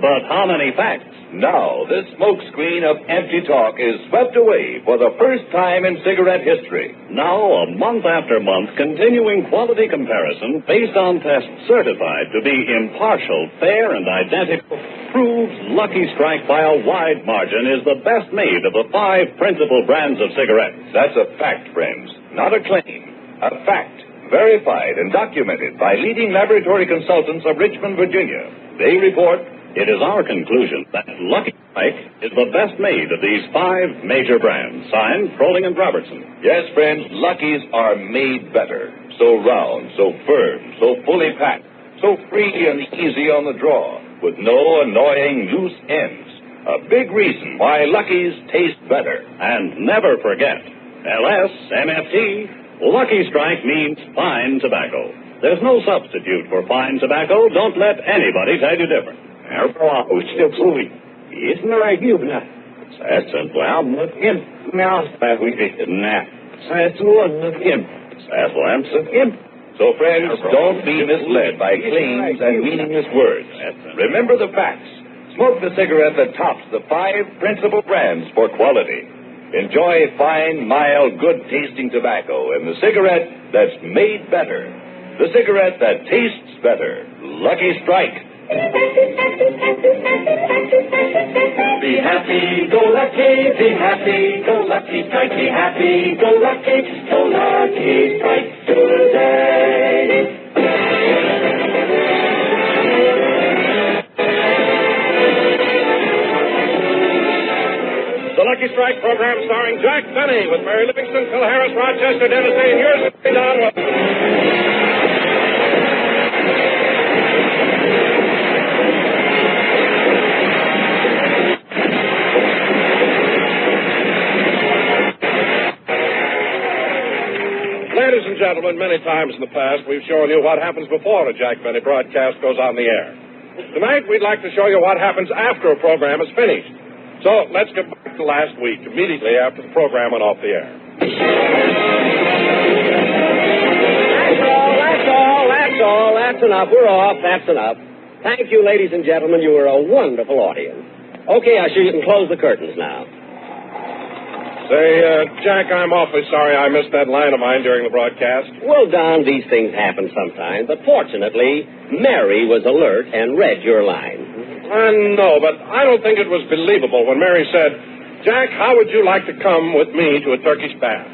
but how many facts? Now, this smokescreen of empty talk is swept away for the first time in cigarette history. Now, a month after month, continuing quality comparison based on tests certified to be impartial, fair, and identical proves Lucky Strike by a wide margin is the best made of the 5 principal brands of cigarettes. That's a fact, friends, not a claim. A fact. Verified and documented by leading laboratory consultants of Richmond, Virginia. They report, it is our conclusion that Lucky Strike is the best made of these 5 major brands. Signed, Froling and Robertson. Yes, friends, Luckies are made better. So round, so firm, so fully packed, so free and easy on the draw, with no annoying loose ends. A big reason why Luckies taste better. And never forget, LSMFT, Lucky Strike means fine tobacco. There's no substitute for fine tobacco. Don't let anybody tell you different. That's simple. So, friends, don't be misled by claims and meaningless words. Remember the facts. Smoke the cigarette that tops the 5 principal brands for quality. Enjoy fine, mild, good-tasting tobacco and the cigarette that's made better. The cigarette that tastes better. Lucky Strike. Be happy, go lucky, be happy, go Lucky Strike, be happy, go Lucky Strike today. The Lucky Strike program starring Jack Benny with Mary Livingston, Phil Harris, Rochester, Dennis A. and yours with Don Wilson. Ladies and gentlemen, many times in the past we've shown you what happens before a Jack Benny broadcast goes on the air. Tonight we'd like to show you what happens after a program is finished. So let's get back to last week, immediately after the program went off the air. That's all. That's enough. We're off. That's enough. Thank you, ladies and gentlemen. You were a wonderful audience. Okay, Usher, you can close the curtains now. Say, Jack, I'm awfully sorry I missed that line of mine during the broadcast. Well, Don, these things happen sometimes, but fortunately, Mary was alert and read your line. No, but I don't think it was believable when Mary said, Jack, how would you like to come with me to a Turkish bath?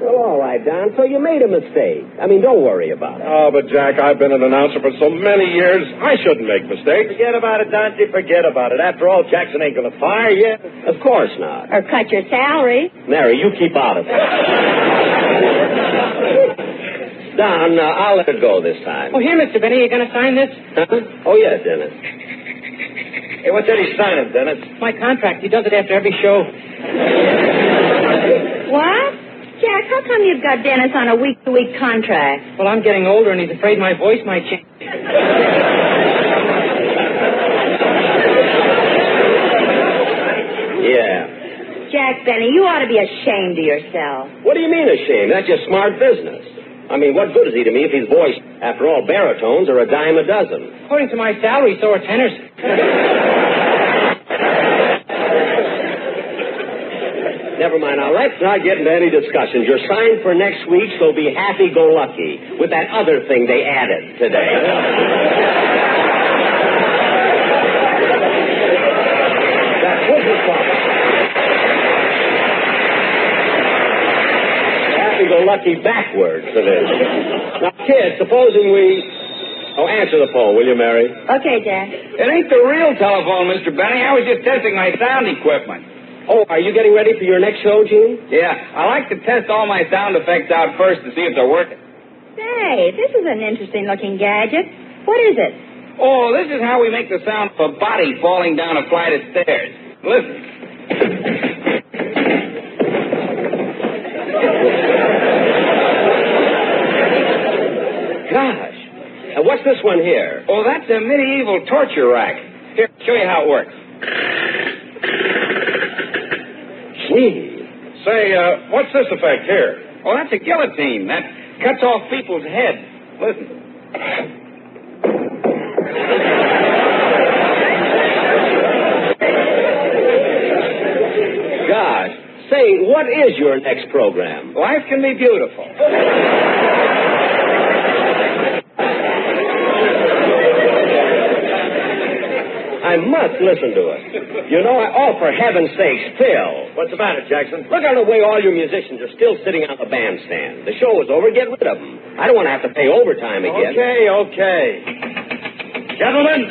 Well, all right, Don, so you made a mistake. I mean, don't worry about it. Oh, but Jack, I've been an announcer for so many years, I shouldn't make mistakes. Forget about it, Don. Forget about it. After all, Jackson ain't going to fire you. Of course not. Or cut your salary. Mary, you keep out of it. Don, I'll let it go this time. Oh, here, Mr. Benny, you going to sign this? Huh? Oh, yes, Dennis. Hey, what's that he's signing, Dennis? My contract. He does it after every show. What? Jack, how come you've got Dennis on a week-to-week contract? Well, I'm getting older, and he's afraid my voice might change. Yeah. Jack Benny, you ought to be ashamed of yourself. What do you mean ashamed? That's just smart business. I mean, what good is he to me if his voice After all, baritones are a dime a dozen. According to my salary, so are tenors. Never mind. Now, let's not get into any discussions. You're signed for next week, so be happy-go-lucky with that other thing they added today. That Christmas promise. Happy-go-lucky backwards, it is. Now, kid, supposing we... Oh, answer the phone, will you, Mary? Okay, Jack. It ain't the real telephone, Mr. Benny. I was just testing my sound equipment. Oh, are you getting ready for your next show, Gene? Yeah, I like to test all my sound effects out first to see if they're working. Say, this is an interesting-looking gadget. What is it? Oh, this is how we make the sound of a body falling down a flight of stairs. Listen. Gosh. What's this one here? Oh, that's a medieval torture rack. Here, show you how it works. Gee. Say, what's this effect here? Oh, that's a guillotine. That cuts off people's heads. Listen. Gosh. Say, what is your next program? Life can be beautiful. I must listen to it. You know, oh, for heaven's sakes, Phil. What's the matter, Jackson? Look on the way all your musicians are still sitting on the bandstand. The show is over. Get rid of them. I don't want to have to pay overtime again. Okay. Gentlemen,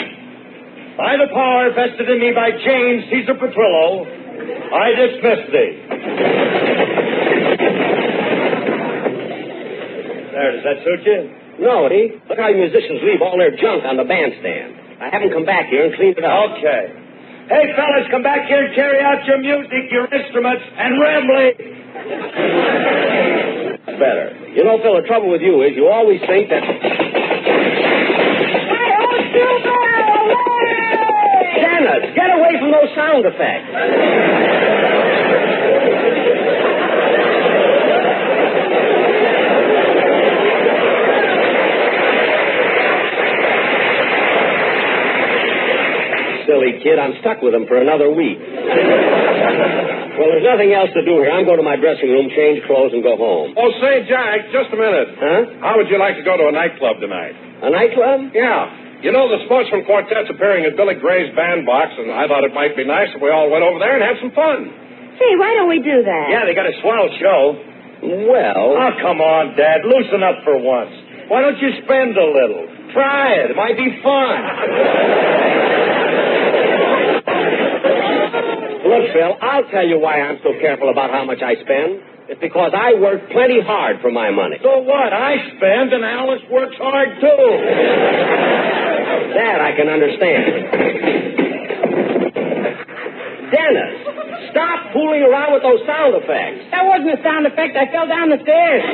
by the power vested in me by James Caesar Petrillo, I dismiss thee. There, does that suit you? No, look how your musicians leave all their junk on the bandstand. I haven't come back here and cleaned it up. Okay. Hey, fellas, come back here and carry out your music, your instruments, and Remley. Better. You know, Phil, the trouble with you is you always think that... Dennis, get away from those sound effects. Silly kid, I'm stuck with him for another week. Well, there's nothing else to do here. I'm going to my dressing room, change clothes, and go home. Oh, say, Jack, just a minute. Huh? How would you like to go to a nightclub tonight? A nightclub? Yeah. You know, the Sportsman Quartet's appearing at Billy Gray's bandbox, and I thought it might be nice if we all went over there and had some fun. Say, why don't we do that? Yeah, they got a swell show. Well... Oh, come on, Dad. Loosen up for once. Why don't you spend a little? Try it. It might be fun. Look, Phil, I'll tell you why I'm so careful about how much I spend. It's because I work plenty hard for my money. So what? I spend, and Alice works hard, too. That I can understand. Dennis, stop fooling around with those sound effects. That wasn't a sound effect. I fell down the stairs.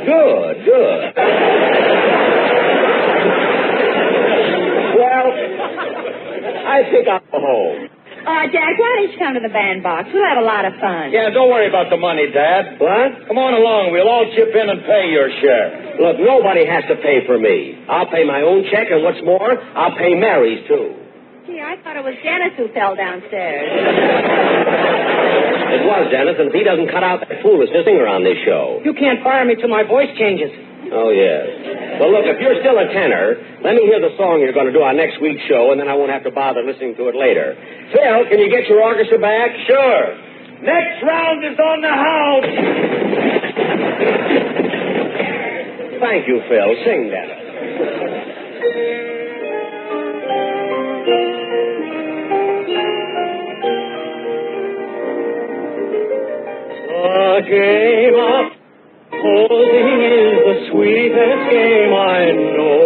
Good. Well, I think I'll go home. Jack, why don't you come to the bandbox? We'll have a lot of fun. Yeah, don't worry about the money, Dad. What? Come on along. We'll all chip in and pay your share. Look, nobody has to pay for me. I'll pay my own check, and what's more, I'll pay Mary's, too. Gee, I thought it was Dennis who fell downstairs. It was Dennis, and if he doesn't cut out that foolishness singer on this show. You can't fire me till my voice changes. Oh, yes. Well, look, if you're still a tenor, let me hear the song you're going to do on next week's show, and then I won't have to bother listening to it later. Phil, can you get your orchestra back? Sure. Next round is on the house. Thank you, Phil. Sing, Dennis. The game of holding is the sweetest game I know.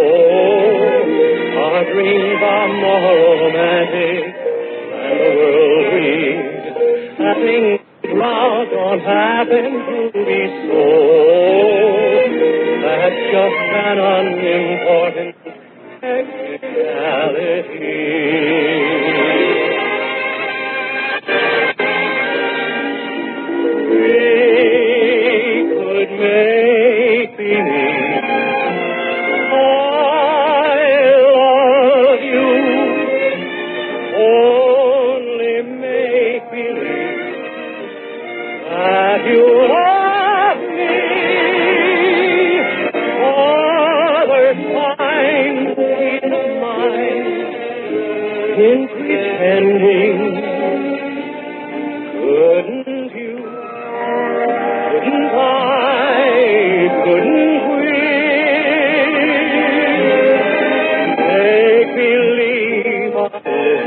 Our dreams are more romantic than the world reads. And things around don't happen to be so. That's just an unimportant technicality. in pretending. Couldn't you? Couldn't I? Couldn't we? Make believe of this,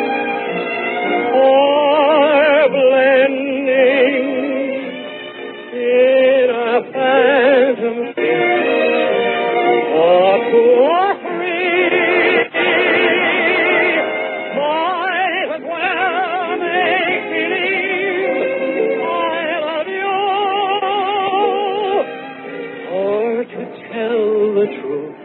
or blending in a phantom kiss, or two or three. Might as well make believe I love you, or to tell the truth.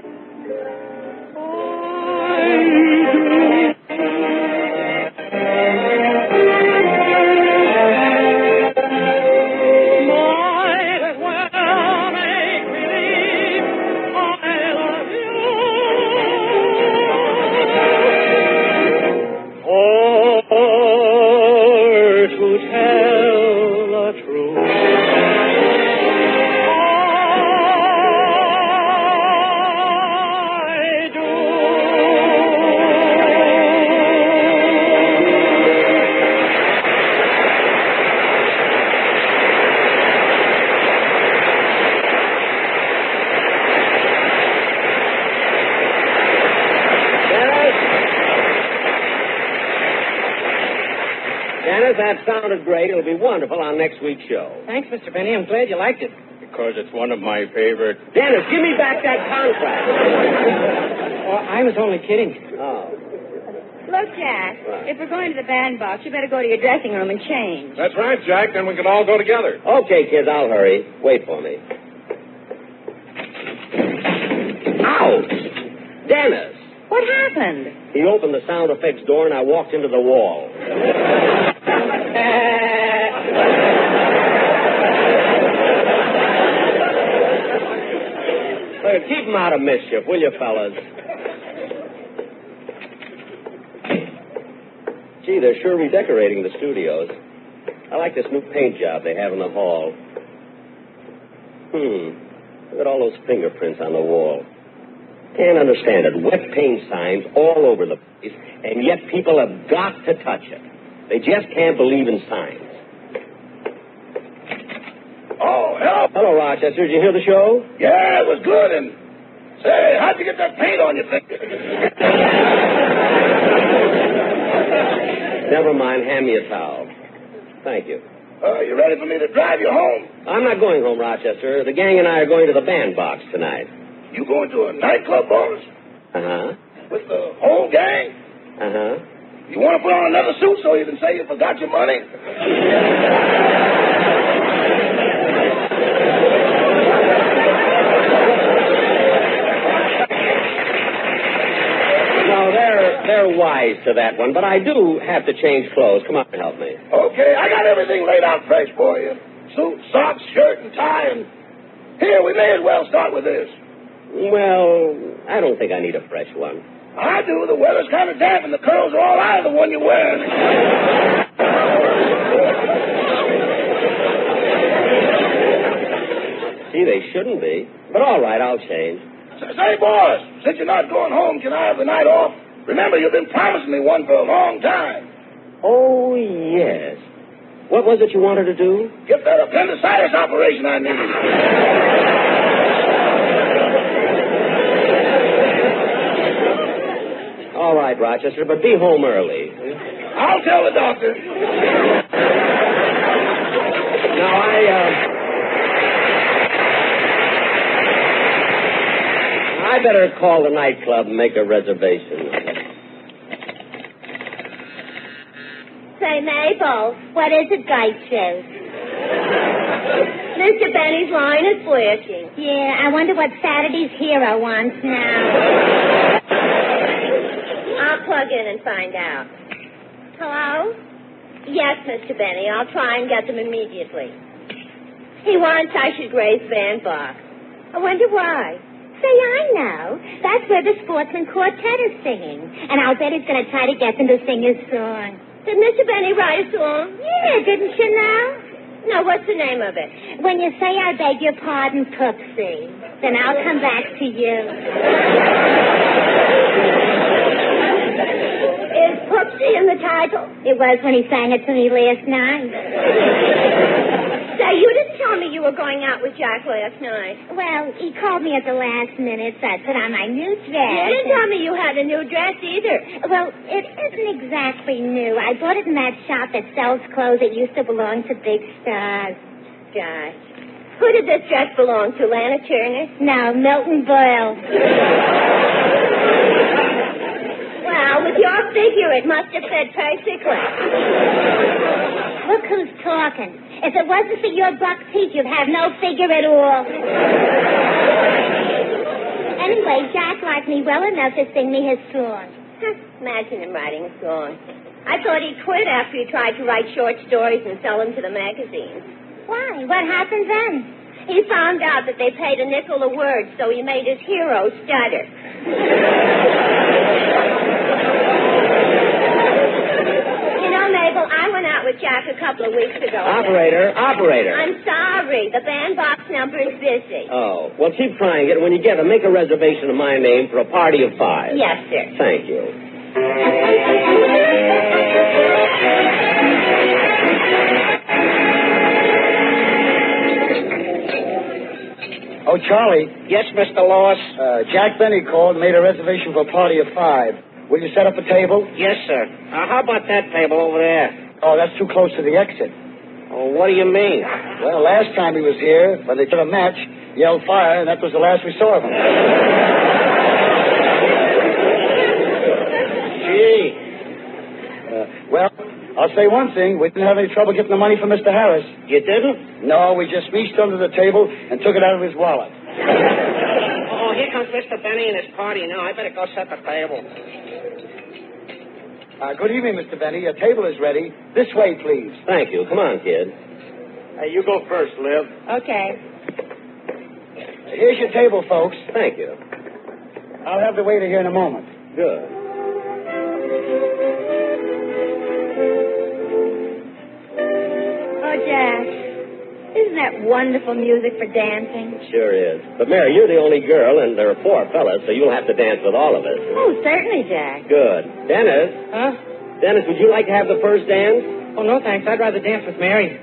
That sounded great. It'll be wonderful on next week's show. Thanks, Mr. Benny. I'm glad you liked it. Because it's one of my favorite. Dennis, give me back that contract. Oh, I was only kidding. Oh. Look, Jack, if we're going to the bandbox, you better go to your dressing room and change. That's right, Jack. Then we can all go together. Okay, kids, I'll hurry. Wait for me. Ouch! Dennis! What happened? He opened the sound effects door and I walked into the wall. Look, keep him out of mischief, will you, fellas? Gee, they're sure redecorating the studios. I like this new paint job they have in the hall. Look at all those fingerprints on the wall. Can't understand it. Wet paint signs all over the place, and yet people have got to touch it. They just can't believe in signs. Oh, hello. Hello, Rochester. Did you hear the show? Yeah, it was good. And say, how'd you get that paint on your finger? Never mind. Hand me a towel. Thank you. You ready for me to drive you home? I'm not going home, Rochester. The gang and I are going to the bandbox tonight. You going to a nightclub, boss? Uh-huh. With the whole gang? Uh-huh. You want to put on another suit so you can say you forgot your money? No, they're wise to that one, but I do have to change clothes. Come on, help me. Okay, I got everything laid out fresh for you. Suit, socks, shirt, and tie, and here, we may as well start with this. Well, I don't think I need a fresh one. I do. The weather's kind of damp, and the curls are all out of the one you're wearing. Gee, they shouldn't be. But all right, I'll change. Say, boss, since you're not going home, can I have the night off? Remember, you've been promising me one for a long time. Oh, yes. What was it you wanted to do? Get that appendicitis operation I need. All right, Rochester, but be home early. I'll tell the doctor. Now, I better call the nightclub and make a reservation. Say, Mabel, what is it, Guy shows? Mr. Benny's line is flashing. Yeah, I wonder what Saturday's hero wants now. I'll plug in and find out. Hello? Yes, Mr. Benny. I'll try and get them immediately. He wants I should grace bandbox. I wonder why. Say, I know. That's where the Sportsman Quartet is singing. And I'll bet he's going to try to get them to sing his song. Did Mr. Benny write a song? Yeah, didn't you know? No, what's the name of it? When you say I beg your pardon, Poopsie, then I'll come back to you. Is Poopsie Michael? It was when he sang it to me last night. Say, you didn't tell me you were going out with Jack last night. Well, he called me at the last minute, so I put on my new dress. You didn't tell me you had a new dress either. Well, it isn't exactly new. I bought it in that shop that sells clothes that used to belong to big stars. Gosh. Who did this dress belong to, Lana Turner? No, Milton Berle. Well, with your figure, it must have fit perfectly. Look who's talking. If it wasn't for your buck teeth, you'd have no figure at all. Anyway, Jack liked me well enough to sing me his song. Imagine him writing a song. I thought he quit after he tried to write short stories and sell them to the magazines. Why? What happened then? He found out that they paid a nickel a word, so he made his hero stutter. You know, Mabel, I went out with Jack a couple of weeks ago. Operator. I'm sorry. The bandbox number is busy. Oh, well, keep trying it. When you get it, make a reservation in my name for a party of 5. Yes, sir. Thank you. Oh, Charlie. Yes, Mr. Loss. Jack Benny called and made a reservation for a party of 5. Will you set up a table? Yes, sir. How about that table over there? Oh, that's too close to the exit. Oh, what do you mean? Well, last time he was here, when they did a match, yelled fire, and that was the last we saw of him. Gee. Well, I'll say one thing. We didn't have any trouble getting the money from Mr. Harris. You didn't? No, we just reached under the table and took it out of his wallet. Oh, here comes Mr. Benny and his party now. I better go set the table. Good evening, Mr. Benny. Your table is ready. This way, please. Thank you. Come on, kid. Hey, you go first, Liv. Okay. Here's your table, folks. Thank you. I'll have the waiter here in a moment. Good. Oh, Jack, isn't that wonderful music for dancing? Sure is. But, Mary, you're the only girl, and there are 4 fellas, so you'll have to dance with all of us. Oh, certainly, Jack. Good. Dennis? Huh? Dennis, would you like to have the first dance? Oh, no, thanks. I'd rather dance with Mary.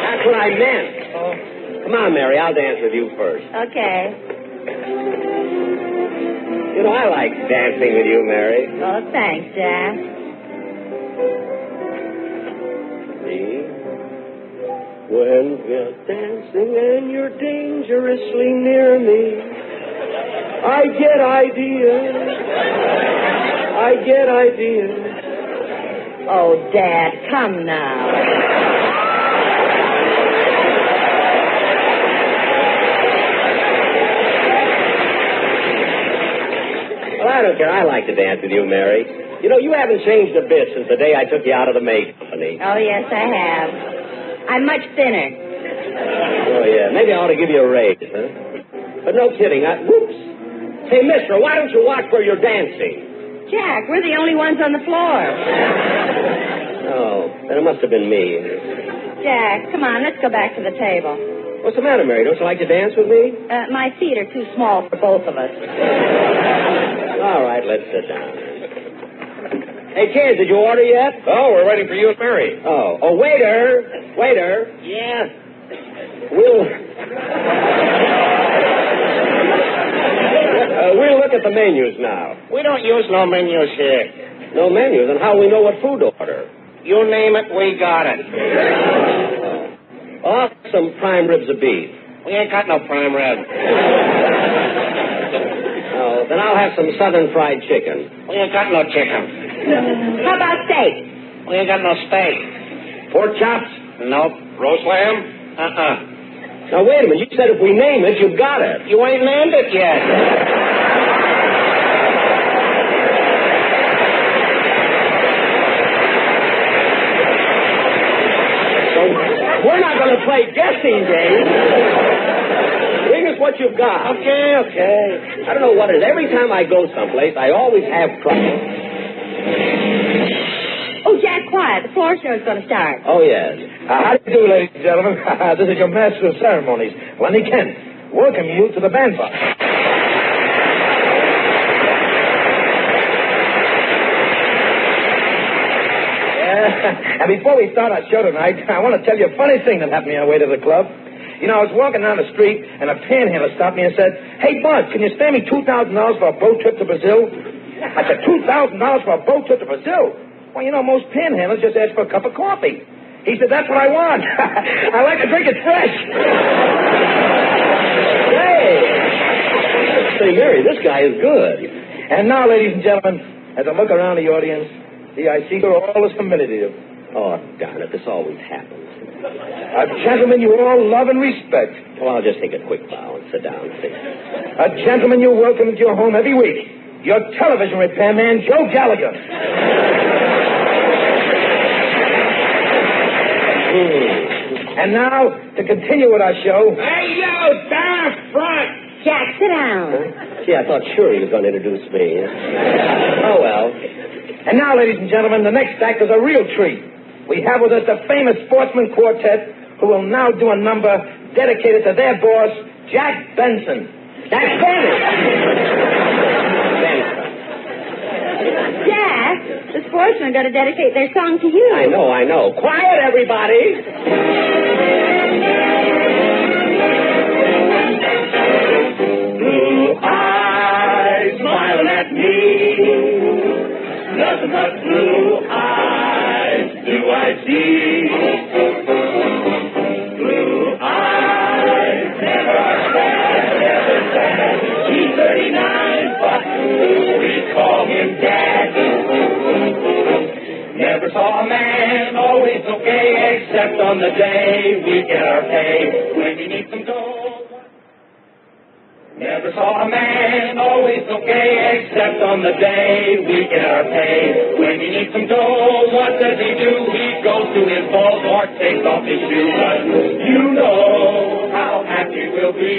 That's what I meant. Oh. Come on, Mary, I'll dance with you first. Okay. You know, I like dancing with you, Mary. Oh, thanks, Jack. See? When we're dancing and you're dangerously near me, I get ideas. Oh, Dad, come now. Well, I don't care. I like to dance with you, Mary. You know, you haven't changed a bit since the day I took you out of the maid company. Oh, yes, I have. I'm much thinner. Oh, yeah. Maybe I ought to give you a raise, huh? But no kidding. Whoops. Hey, mister, why don't you watch where you're dancing? Jack, we're the only ones on the floor. Oh, then it must have been me. Jack, come on, let's go back to the table. What's the matter, Mary? Don't you like to dance with me? My feet are too small for both of us. All right, let's sit down. Hey, kids, did you order yet? Oh, we're waiting for you and Mary. Oh, waiter. Yeah. We'll look at the menus now. We don't use no menus here. No menus? And how will we know what food to order? You name it, we got it. I'll have some prime ribs of beef. We ain't got no prime rib. Oh, then I'll have some southern fried chicken. We ain't got no chicken. How about steak? We ain't got no steak. Pork chops? Nope. Roast lamb? Now, wait a minute. You said if we name it, you've got it. You ain't named it yet. We're not going to play guessing games. Bring us what you've got. Okay. I don't know what it is. Every time I go someplace, I always have trouble. Oh, Jack, quiet. The floor show's going to start. Oh, yes. How do you do, ladies and gentlemen? This is your master of ceremonies, Lenny Kent. welcome you to the bandbox. And before we start our show tonight, I want to tell you a funny thing that happened on the way to the club. You know, I was walking down the street, and a panhandler stopped me and said, "Hey, Bud, can you spare me $2,000 for a boat trip to Brazil?" I said, $2,000 for a boat trip to Brazil? Well, you know, most panhandlers just ask for a cup of coffee. He said, "That's what I want. I like to drink it fresh." Hey! Say, Mary, this guy is good. And now, ladies and gentlemen, as I look around the audience, see, I see you're all as familiar to you. Oh, darn it, this always happens. A gentleman you all love and respect. Well, I'll just take a quick bow and sit down. A gentleman you welcome into your home every week. Your television repairman, Joe Gallagher. And now, to continue with our show... Hey, you, down front! Jack, sit down. Gee, I thought sure he was going to introduce me. Oh, well. And now, ladies and gentlemen, the next act is a real treat. We have with us the famous Sportsman Quartet, who will now do a number dedicated to their boss, Jack Benson. Jack Benson! Jack, the Sportsmen are going to dedicate their song to you. I know. Quiet, everybody! Blue eyes smiling at me. Nothing but blue eyes do I see. Blue eyes never are sad, never sad. He's 39, but we call him Dad. Never saw a man always okay, except on the day we get our pay. When we need some dough. Never saw a man always okay, except on the day we get our pay. When he needs some dough, what does he do? He goes to his balls or takes off his shoes. But you know how happy we'll be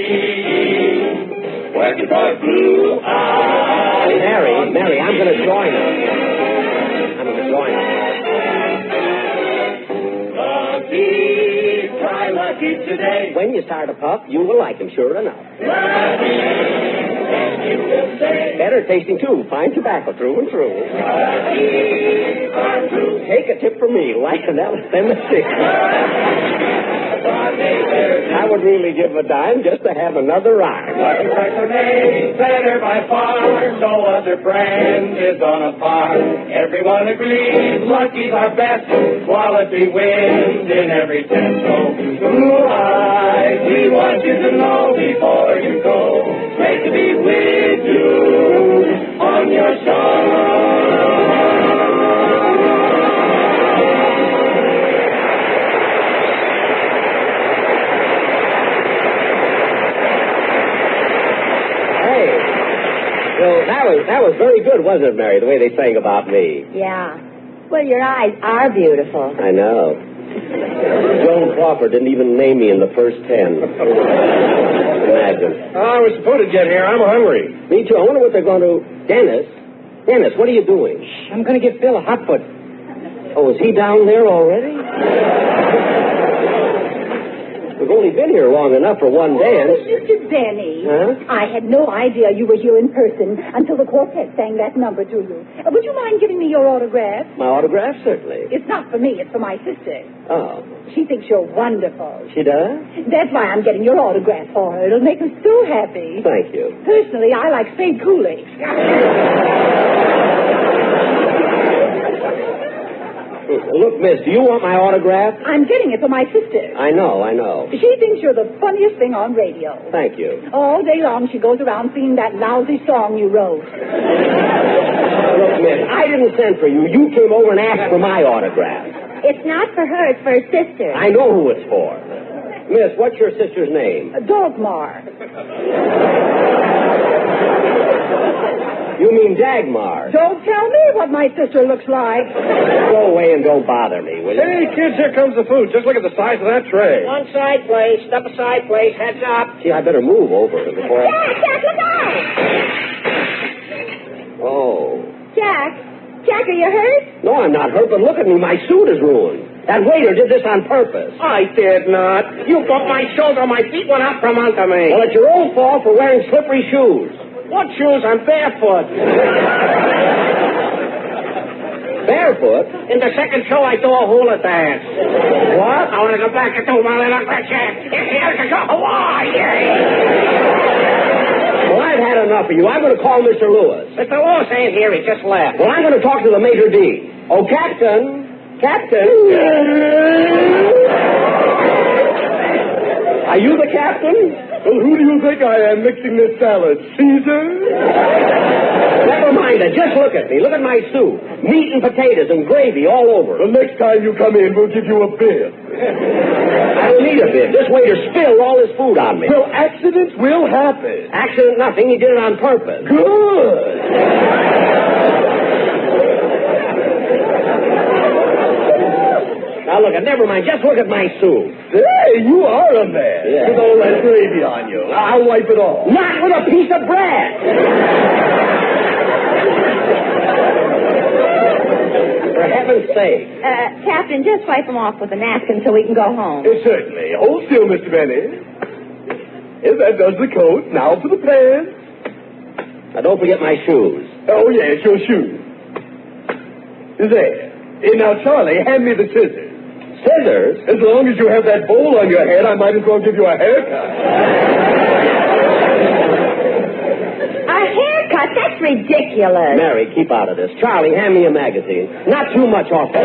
when you brought blue eyes. Mary, I'm going to join her. Lucky, try lucky today. When you start a puff, you will like him, sure enough. Better tasting, too. Fine tobacco, through and through. Take a tip from me. Like an elephant. I would really give a dime just to have another rhyme. Better by far. No other brand is on a par. Everyone agrees Lucky's our best. Quality wins in every test. So, blue eyes, we want you to know before you go. Great to be with you on your show. Well, that was very good, wasn't it, Mary, the way they sang about me? Yeah. Well, your eyes are beautiful. I know. Joan Crawford didn't even name me in the first 10. Imagine. I was supposed to get here. I'm hungry. Me too. I wonder what they're going to... Dennis, what are you doing? I'm going to give Phil a hot foot. Oh, is he down there already? We've only been here long enough for one dance. Mr. Benny. Huh? I had no idea you were here in person until the quartet sang that number to you. Would you mind giving me your autograph? My autograph, certainly. It's not for me, it's for my sister. Oh. She thinks you're wonderful. She does? That's why I'm getting your autograph for her. It'll make her so happy. Thank you. Personally, I like Spade Kool-Aid. Look, miss, do you want my autograph? I'm getting it for my sister. I know. She thinks you're the funniest thing on radio. Thank you. All day long she goes around singing that lousy song you wrote. Look, miss, I didn't send for you. You came over and asked for my autograph. It's not for her, it's for her sister. I know who it's for. Miss, what's your sister's name? Dogmar. You mean Dagmar? Don't tell me what my sister looks like. Go away and don't bother me, will you? Hey, kids, here comes the food. Just look at the size of that tray. One side, please. Step aside, please. Heads up. Gee, I better move over before I... Jack, look out! Oh. Jack, are you hurt? No, I'm not hurt, but look at me. My suit is ruined. That waiter did this on purpose. I did not. You broke my shoulder. My feet went out from under me. Well, it's your own fault for wearing slippery shoes. What shoes? I'm barefoot. Barefoot? In the second show, I do a hula dance. What? I want to go back and do my little question. Hawaii. Well, I've had enough of you. I'm going to call Mr. Lewis. Mr. Lewis ain't here. He just left. Well, I'm going to talk to the Major D. Oh, Captain. Captain. Are you the captain? Well, who do you think I am mixing this salad? Caesar? Never mind it. Just look at me. Look at my soup. Meat and potatoes and gravy all over. The next time you come in, we'll give you a bid. I don't need a bid. This waiter spilled all his food on me. Well, accidents will happen. Accident nothing. He did it on purpose. Good. Now, look, never mind. Just look at my soup. Hey, you are a man. Yeah. With all that gravy on you. I'll wipe it off. Not with a piece of bread. For heaven's sake. Captain, just wipe them off with a napkin so we can go home. Certainly. Hold still, Mr. Benny. Yes, that does the coat. Now for the pants. Now, don't forget my shoes. Oh, yes, your shoes. There. Now, Charlie, hand me the scissors. Scissors? As long as you have that bowl on your head, I might as well give you a haircut. A haircut? That's ridiculous. Mary, keep out of this. Charlie, hand me a magazine. Not too much off of it.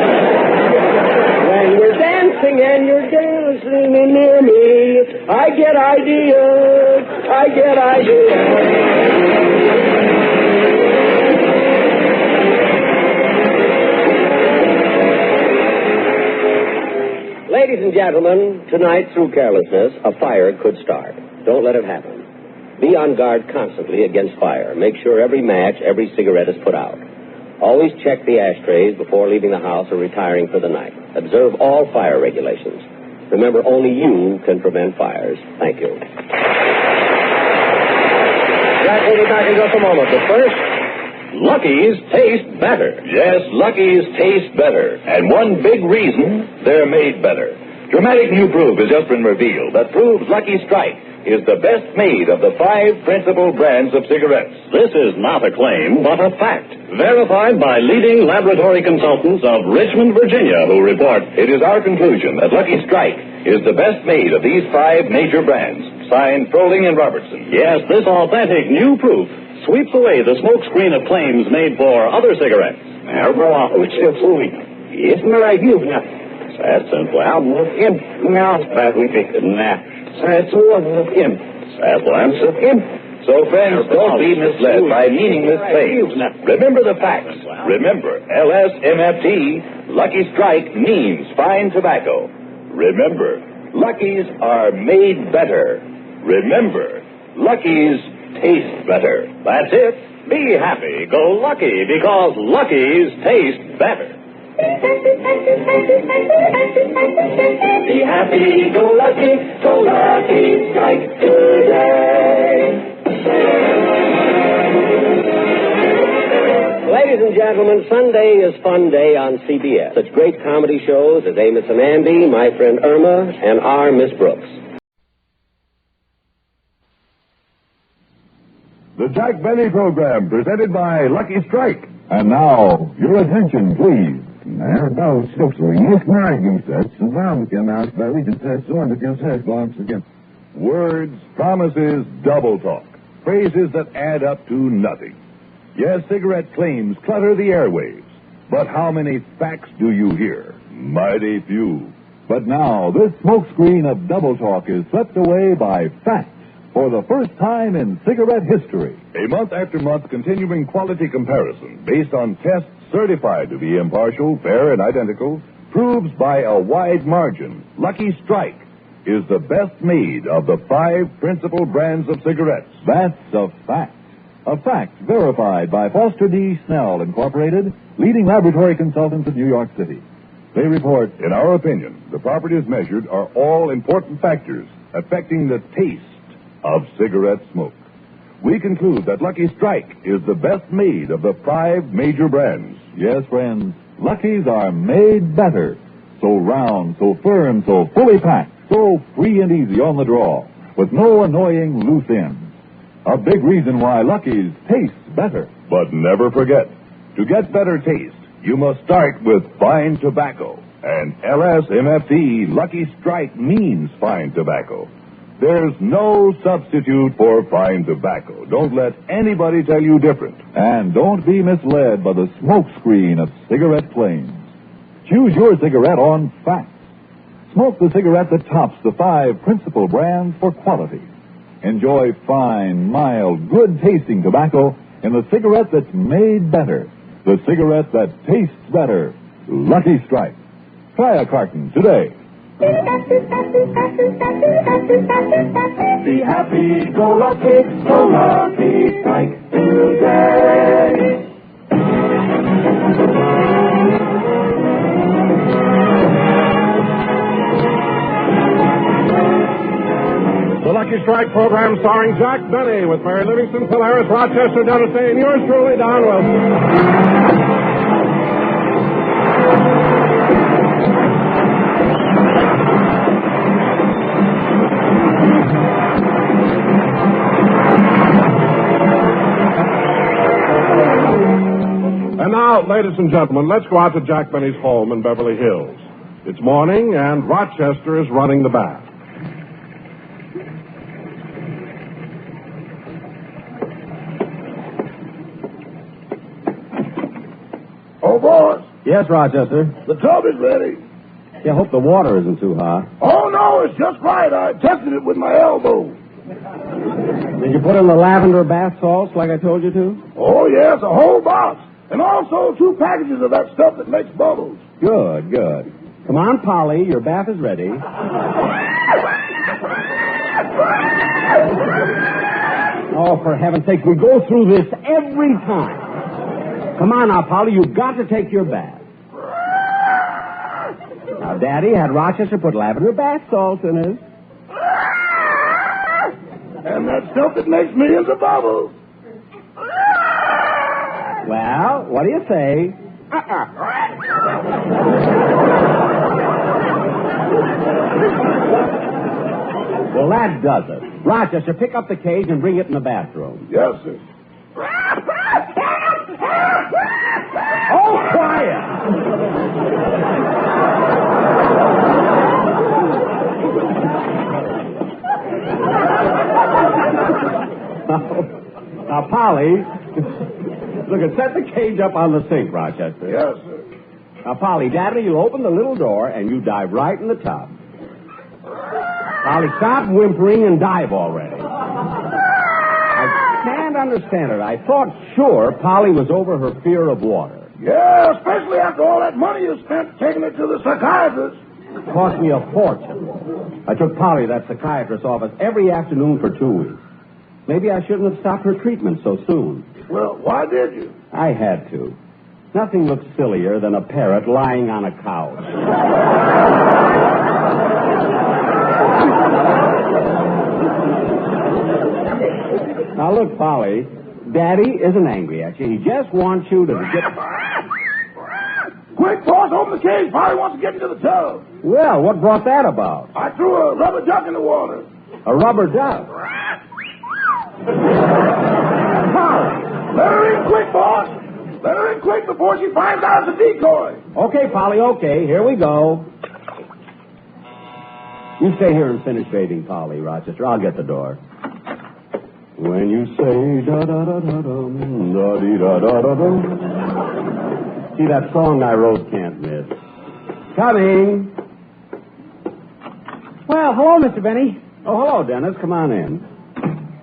When we're dancing and you're dancing near me, I get ideas. I get ideas. Ladies and gentlemen, tonight, through carelessness, a fire could start. Don't let it happen. Be on guard constantly against fire. Make sure every match, every cigarette is put out. Always check the ashtrays before leaving the house or retiring for the night. Observe all fire regulations. Remember, only you can prevent fires. Thank you. Jack will be back in just a moment, but first... Lucky's taste better. Yes, Lucky's taste better. And one big reason, they're made better. Dramatic new proof has just been revealed that proves Lucky Strike is the best made of the 5 principal brands of cigarettes. This is not a claim, but a fact. Verified by leading laboratory consultants of Richmond, Virginia, who report, it is our conclusion that Lucky Strike is the best made of these 5 major brands. Signed, Froling and Robertson. Yes, this authentic new proof sweeps away the smokescreen of claims made for other cigarettes. That's So, friends, don't be misled by meaningless claims. Remember the facts. Remember, LSMFT, Lucky Strike means fine tobacco. Remember, Lucky's are made better. Remember, Lucky's taste better. That's it. Be happy, go lucky, because Lucky's taste better. Be happy, go Lucky Strike today. Ladies and gentlemen, Sunday is Fun Day on CBS. Such great comedy shows as Amos and Andy, My Friend Irma, and Our Miss Brooks. The Jack Benny Program, presented by Lucky Strike. And now, your attention, please. Words, promises, double talk. Phrases that add up to nothing. Yes, cigarette claims clutter the airwaves. But how many facts do you hear? Mighty few. But now, this smokescreen of double talk is swept away by facts. For the first time in cigarette history. A month after month continuing quality comparison based on tests certified to be impartial, fair, and identical proves by a wide margin Lucky Strike is the best made of the 5 principal brands of cigarettes. That's a fact. A fact verified by Foster D. Snell, Incorporated, leading laboratory consultants in New York City. They report, in our opinion, the properties measured are all important factors affecting the taste of cigarette smoke. We conclude that Lucky Strike is the best made of the 5 major brands. Yes, friends, Lucky's are made better. so round, so firm, so fully packed, so free and easy on the draw, with no annoying loose ends. A big reason why Lucky's tastes better. But never forget, to get better taste, you must start with fine tobacco. And LSMFT Lucky Strike means fine tobacco. There's no substitute for fine tobacco. Don't let anybody tell you different. And don't be misled by the smoke screen of cigarette claims. Choose your cigarette on facts. Smoke the cigarette that tops the 5 principal brands for quality. Enjoy fine, mild, good-tasting tobacco in the cigarette that's made better. The cigarette that tastes better. Lucky Strike. Try a carton today. Be happy, go Lucky Strike today. The Lucky Strike program starring Jack Benny with Mary Livingston, Phil Harris, Rochester, Dennis Day, and yours truly, Don Wilson. And now, ladies and gentlemen, let's go out to Jack Benny's home in Beverly Hills. It's morning, and Rochester is running the bath. Oh, boss, Yes, Rochester. the tub is ready. Yeah, hope the water isn't too hot. Oh, no, it's just right. I tested it with my elbow. Did you put in the lavender bath salts like I told you to? Oh, yes, a whole box. And also 2 packages of that stuff that makes bubbles. Good, good. Come on, Polly, your bath is ready. Oh, for heaven's sake, we go through this every time. Come on now, Polly, you've got to take your bath. Now, Daddy had Rochester put lavender bath salts in his. And that stuff that makes millions of bubbles. Well, what do you say? Well, that does it. Rochester, pick up the cage and bring it in the bathroom. Yes, sir. Oh, quiet! Now, Polly, look, set the cage up on the sink, Rochester. Yes, sir. Now, Polly, Daddy, you open the little door and you dive right in the tub. Polly, stop whimpering and dive already. I can't understand it. I thought sure Polly was over her fear of water. Yeah, especially after all that money you spent taking it to the psychiatrist. It cost me a fortune. I took Polly to that psychiatrist's office every afternoon for 2 weeks. Maybe I shouldn't have stopped her treatment so soon. Well, why did you? I had to. Nothing looks sillier than a parrot lying on a couch. Now, look, Polly, Daddy isn't angry at you. He just wants you to get... Quick, boss, open the cage. Polly wants to get into the tub. Well, what brought that about? I threw a rubber duck in the water. A rubber duck? Polly, let her in quick, boss. Let her in quick before she finds out it's a decoy. Okay, Polly, okay. Here we go. You stay here and finish bathing Polly, Rochester. I'll get the door. When you say da-da-da-da-dum, da-dee-da-da-da-dum. See, that song I wrote can't miss. Coming. Well, hello, Mr. Benny. Oh, hello, Dennis. Come on in.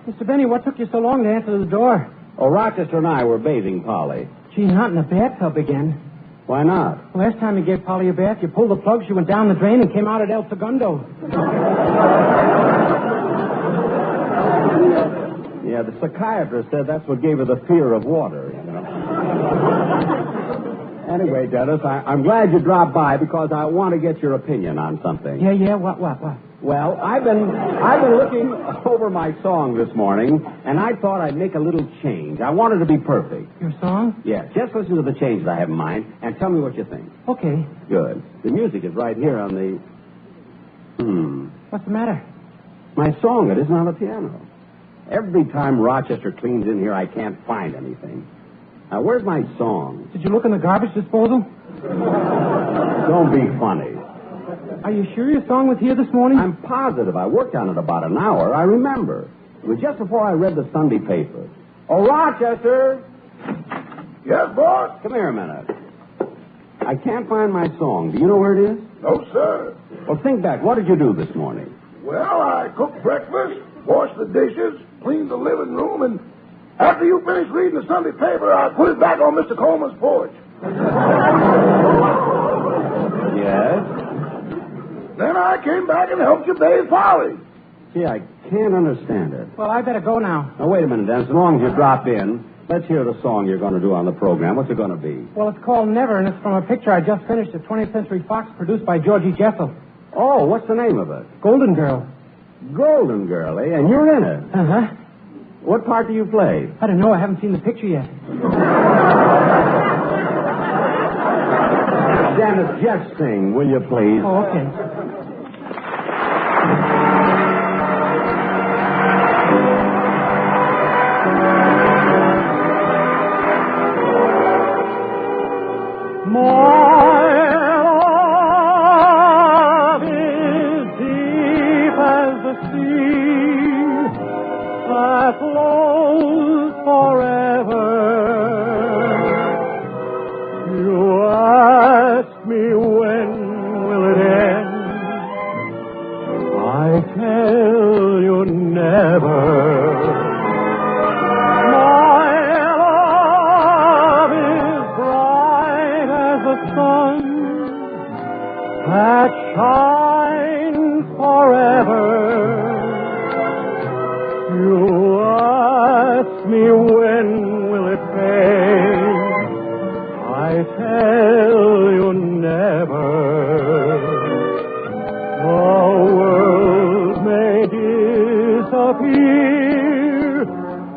Mr. Benny, what took you so long to answer the door? Oh, Rochester and I were bathing Polly. She's not in the bathtub again. Why not? Last time you gave Polly a bath, you pulled the plug, she went down the drain and came out at El Segundo. Yeah, the psychiatrist said that's what gave her the fear of water. You know? Anyway, Dennis, I'm glad you dropped by because I want to get your opinion on something. Yeah, what? Well, I've been looking over my song this morning, and I thought I'd make a little change. I wanted to be perfect. Your song? Yeah, just listen to the changes I have in mind, and tell me what you think. Okay. Good. The music is right here on the... What's the matter? My song, it isn't on the piano. Every time Rochester cleans in here, I can't find anything. Now, where's my song? Did you look in the garbage disposal? Don't be funny. Are you sure your song was here this morning? I'm positive. I worked on it about an hour. I remember. It was just before I read the Sunday paper. Oh, Rochester! Yes, boss? Come here a minute. I can't find my song. Do you know where it is? No, sir. Well, think back. What did you do this morning? Well, I cooked breakfast, washed the dishes, cleaned the living room, and after you finished reading the Sunday paper, I put it back on Mr. Coleman's porch. Yes? Then I came back and helped you bathe Polly. Gee, I can't understand it. Well, I better go now. Now, wait a minute, Dennis. As long as you drop in, let's hear the song you're going to do on the program. What's it going to be? Well, it's called Never, and it's from a picture I just finished at 20th Century Fox, produced by Georgie Jessel. Oh, what's the name of it? Golden Girl. Golden Girl, eh? And you're in it. Uh-huh. What part do you play? I don't know. I haven't seen the picture yet. Dennis, just sing, will you please? Oh, okay.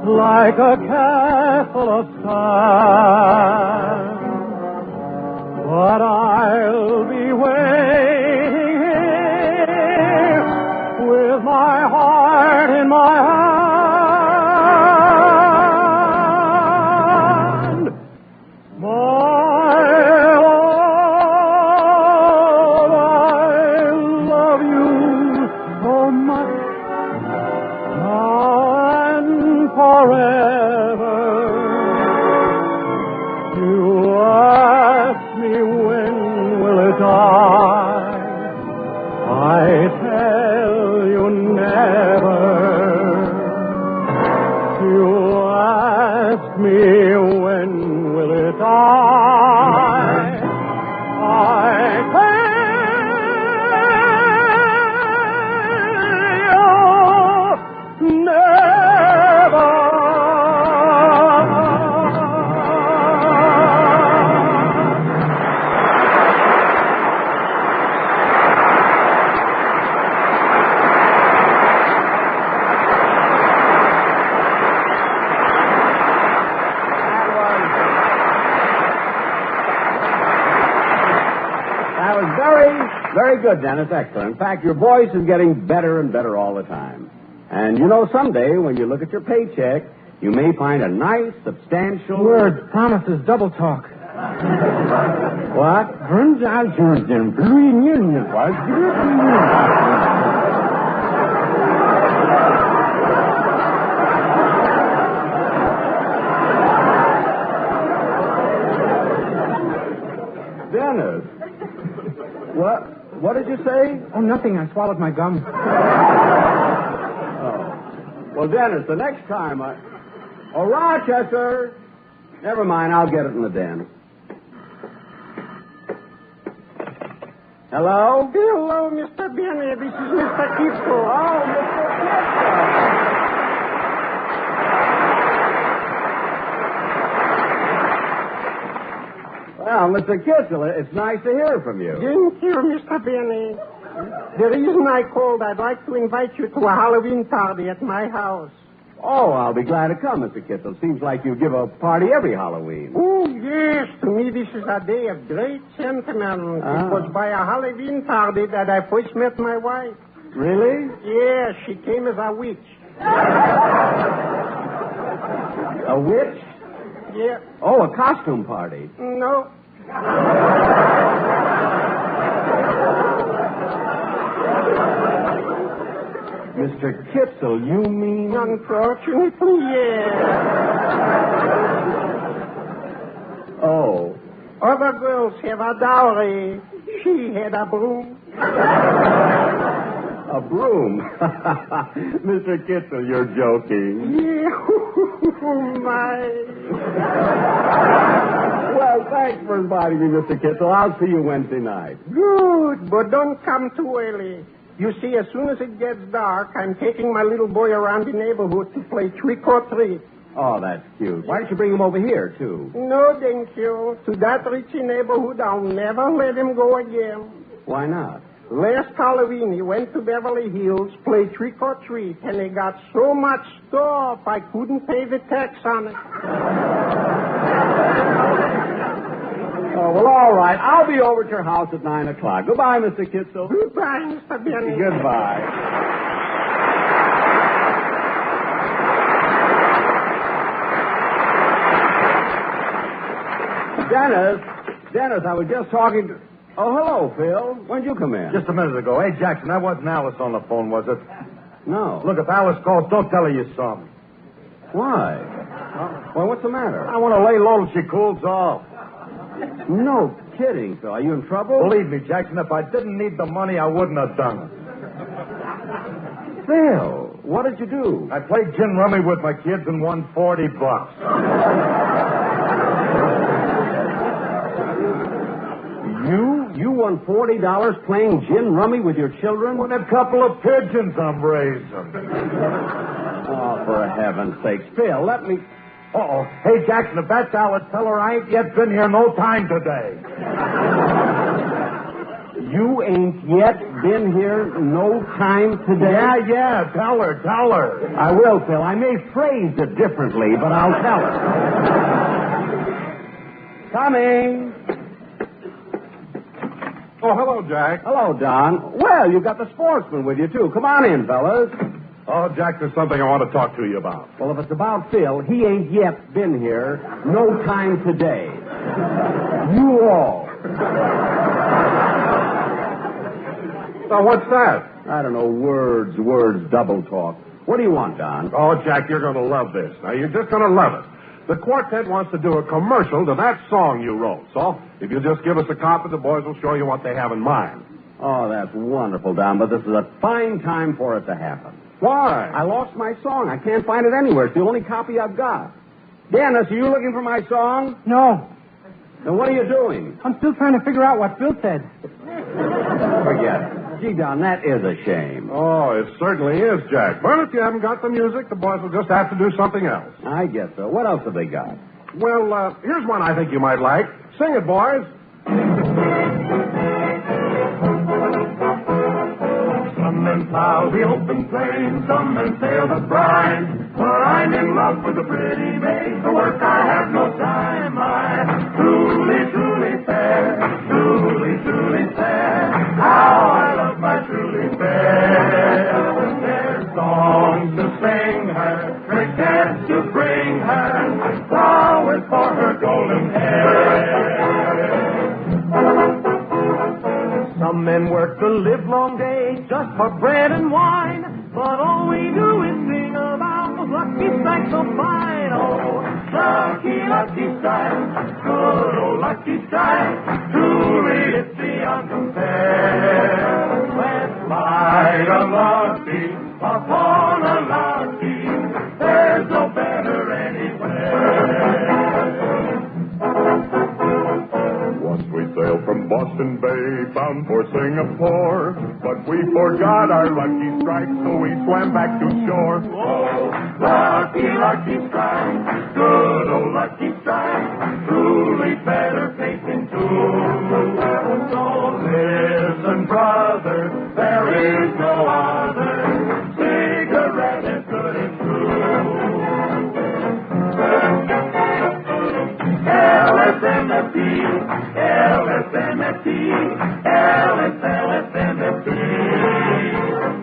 Like a castle of sand, but I'll be waiting here with my heart in my hand. My love, I love you so much, and forever. You ask me when will it die? I tell you never. You ask me when will it die? I tell you never. That was very good, Dennis. Excellent. In fact, your voice is getting better and better all the time. And you know, someday when you look at your paycheck, you may find a nice, substantial... Words, promises, double talk. What? Dennis, what did you say? Oh, nothing. I swallowed my gum. Well, Dennis, the next time Oh, Rochester! Never mind, I'll get it in the den. Hello? Hello, Mr. Benny. This is Mr. Kitsko. Oh, Mr. Kitsko. Well, Mr. Kitzel, it's nice to hear from you. Thank you, Mr. Benny. The reason I called, I'd like to invite you to a Halloween party at my house. Oh, I'll be glad to come, Mr. Kitzel. Seems like you give a party every Halloween. Oh, yes. To me, this is a day of great sentiment. It was by a Halloween party that I first met my wife. Really? Yeah, she came as a witch. A witch? Yeah. Oh, a costume party. No. Mr. Kitzel, you mean... Unfortunately, yes. Oh. Other girls have a dowry. She had a broom. A broom? Mr. Kitzel, you're joking. Yeah. My. Well, thanks for inviting me, Mr. Kitzel. I'll see you Wednesday night. Good, but don't come too early. You see, as soon as it gets dark, I'm taking my little boy around the neighborhood to play trick or treat. Oh, that's cute. Why don't you bring him over here, too? No, thank you. To that richy neighborhood, I'll never let him go again. Why not? Last Halloween, he went to Beverly Hills, played trick or treat, and he got so much stuff I couldn't pay the tax on it. Oh, well, all right. I'll be over at your house at 9 o'clock. Goodbye, Mr. Kitzel. Goodbye, Mr. Benny. Goodbye. Dennis, I was just talking to... Oh, hello, Phil. When'd you come in? Just a minute ago. Hey, Jackson, that wasn't Alice on the phone, was it? No. Look, if Alice calls, don't tell her you saw me. Why? Well, what's the matter? I want to lay low till she cools off. No kidding, Phil. Are you in trouble? Believe me, Jackson, if I didn't need the money, I wouldn't have done it. Phil, what did you do? I played gin rummy with my kids and won $40. You won $40 playing gin rummy with your children? With a couple of pigeons I'm raising. Oh, for heaven's sakes. Phil, let me... Uh-oh. Hey, Jackson, if that's Alice, tell her I ain't yet been here no time today. You ain't yet been here no time today? Yeah. Tell her. I will, Phil. I may phrase it differently, but I'll tell her. Coming. Oh, hello, Jack. Hello, Don. Well, you've got the sportsman with you, too. Come on in, fellas. Oh, Jack, there's something I want to talk to you about. Well, if it's about Phil, he ain't yet been here no time today. You all. Now, what's that? I don't know, words, double talk. What do you want, Don? Oh, Jack, you're going to love this. Now, you're just going to love it. The quartet wants to do a commercial to that song you wrote. So, if you'll just give us a copy, the boys will show you what they have in mind. Oh, that's wonderful, Don, but this is a fine time for it to happen. Why? I lost my song. I can't find it anywhere. It's the only copy I've got. Dennis, are you looking for my song? No. Then what are you doing? I'm still trying to figure out what Phil said. Forget it. Gee, Don, that is a shame. Oh, it certainly is, Jack. Well, if you haven't got the music, the boys will just have to do something else. I guess so. What else have they got? Well, here's one I think you might like. Sing it, boys. Some men plow the open plain, some men sail the brine. For I'm in love with a pretty maid, for work I have no time. I truly fair, truly fair. How I love my truly fair. There's songs to sing her, crickets to bring her, flowers for her golden hair. Some men work the livelong day just for bread and wine, but all we do is sing about those lucky strikes so fine. Oh, lucky strike, good old lucky strike, truly it's beyond compare. Let's light a lucky upon a lucky, there's no better anywhere. Once we sailed from Boston Bay, bound for Singapore, but we forgot our lucky strike, so we swam back to shore. Oh, lucky strike, good old lucky strike, truly better faith in two. So listen, brother, there is no other cigarette as good and true. LSMFT, LSMFT, LSMFT.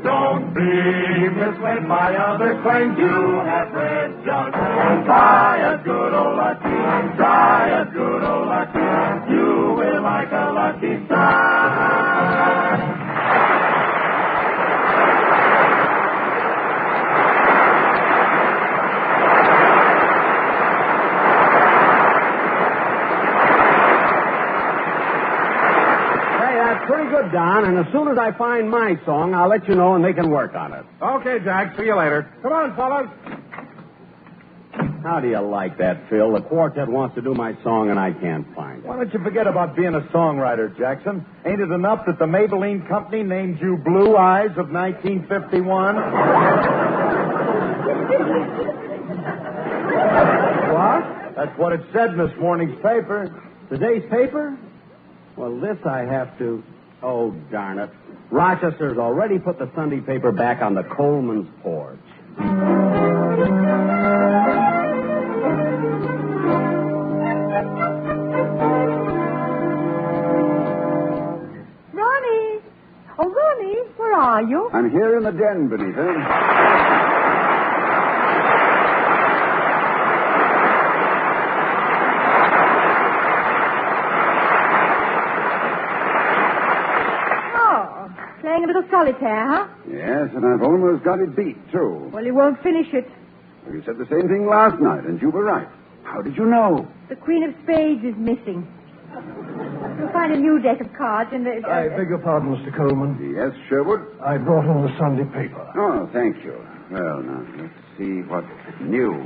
Don't be misled by other claims you have read. Just try a good old Lucky. Try a good old Lucky. You will like a Lucky Strike. Pretty good, Don, and as soon as I find my song, I'll let you know and they can work on it. Okay, Jack. See you later. Come on, fellas. How do you like that, Phil? The quartet wants to do my song and I can't find it. Why don't you forget about being a songwriter, Jackson? Ain't it enough that the Maybelline Company named you Blue Eyes of 1951? What? That's what it said in this morning's paper. Today's paper? Well, this I have to... Oh, darn it. Rochester's already put the Sunday paper back on the Coleman's porch. Ronnie! Oh, Ronnie, where are you? I'm here in the den, Benita. Playing a little solitaire, huh? Yes, and I've almost got it beat, too. Well, you won't finish it. Well, you said the same thing last night, and you were right. How did you know? The Queen of Spades is missing. You'll find a new deck of cards in the... I beg your pardon, Mr. Coleman. Yes, Sherwood? I brought in the Sunday paper. Oh, thank you. Well, now, let's see what's new.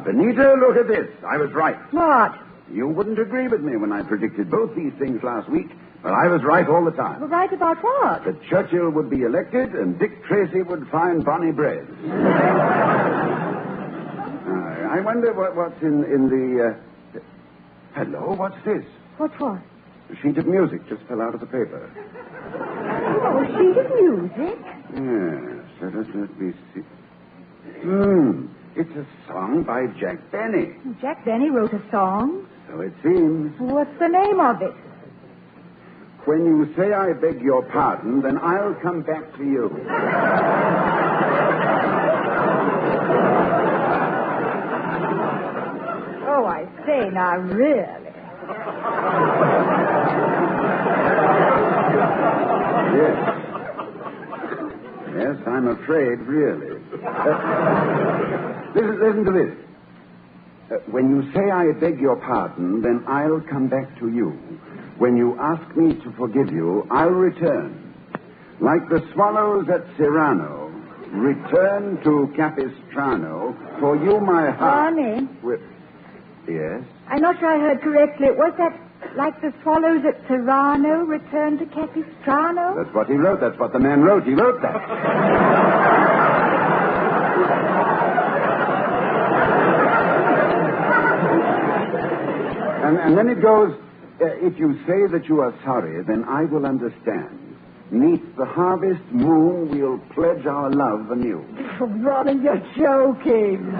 Benita, look at this. I was right. What? You wouldn't agree with me when I predicted both these things last week. Well, I was right all the time. Well, right about what? That Churchill would be elected and Dick Tracy would find Bonnie Bread. I wonder what's in the... Hello, what's this? What's what? A sheet of music just fell out of the paper. Oh, a sheet of music? Yes, let me see. It's a song by Jack Benny. Jack Benny wrote a song? So it seems. What's the name of it? When you say I beg your pardon, then I'll come back to you. Oh, I say, now, really? Yes, I'm afraid, really. Listen to this. When you say I beg your pardon, then I'll come back to you. When you ask me to forgive you, I'll return. Like the swallows at Cyrano, return to Capistrano, for you my heart... Ronnie? Yes? I'm not sure I heard correctly. Was that like the swallows at Cyrano, return to Capistrano? That's what he wrote. That's what the man wrote. He wrote that. And then it goes... if you say that you are sorry, then I will understand. Neath the harvest moon, we'll pledge our love anew. Oh, Ronnie, you're joking.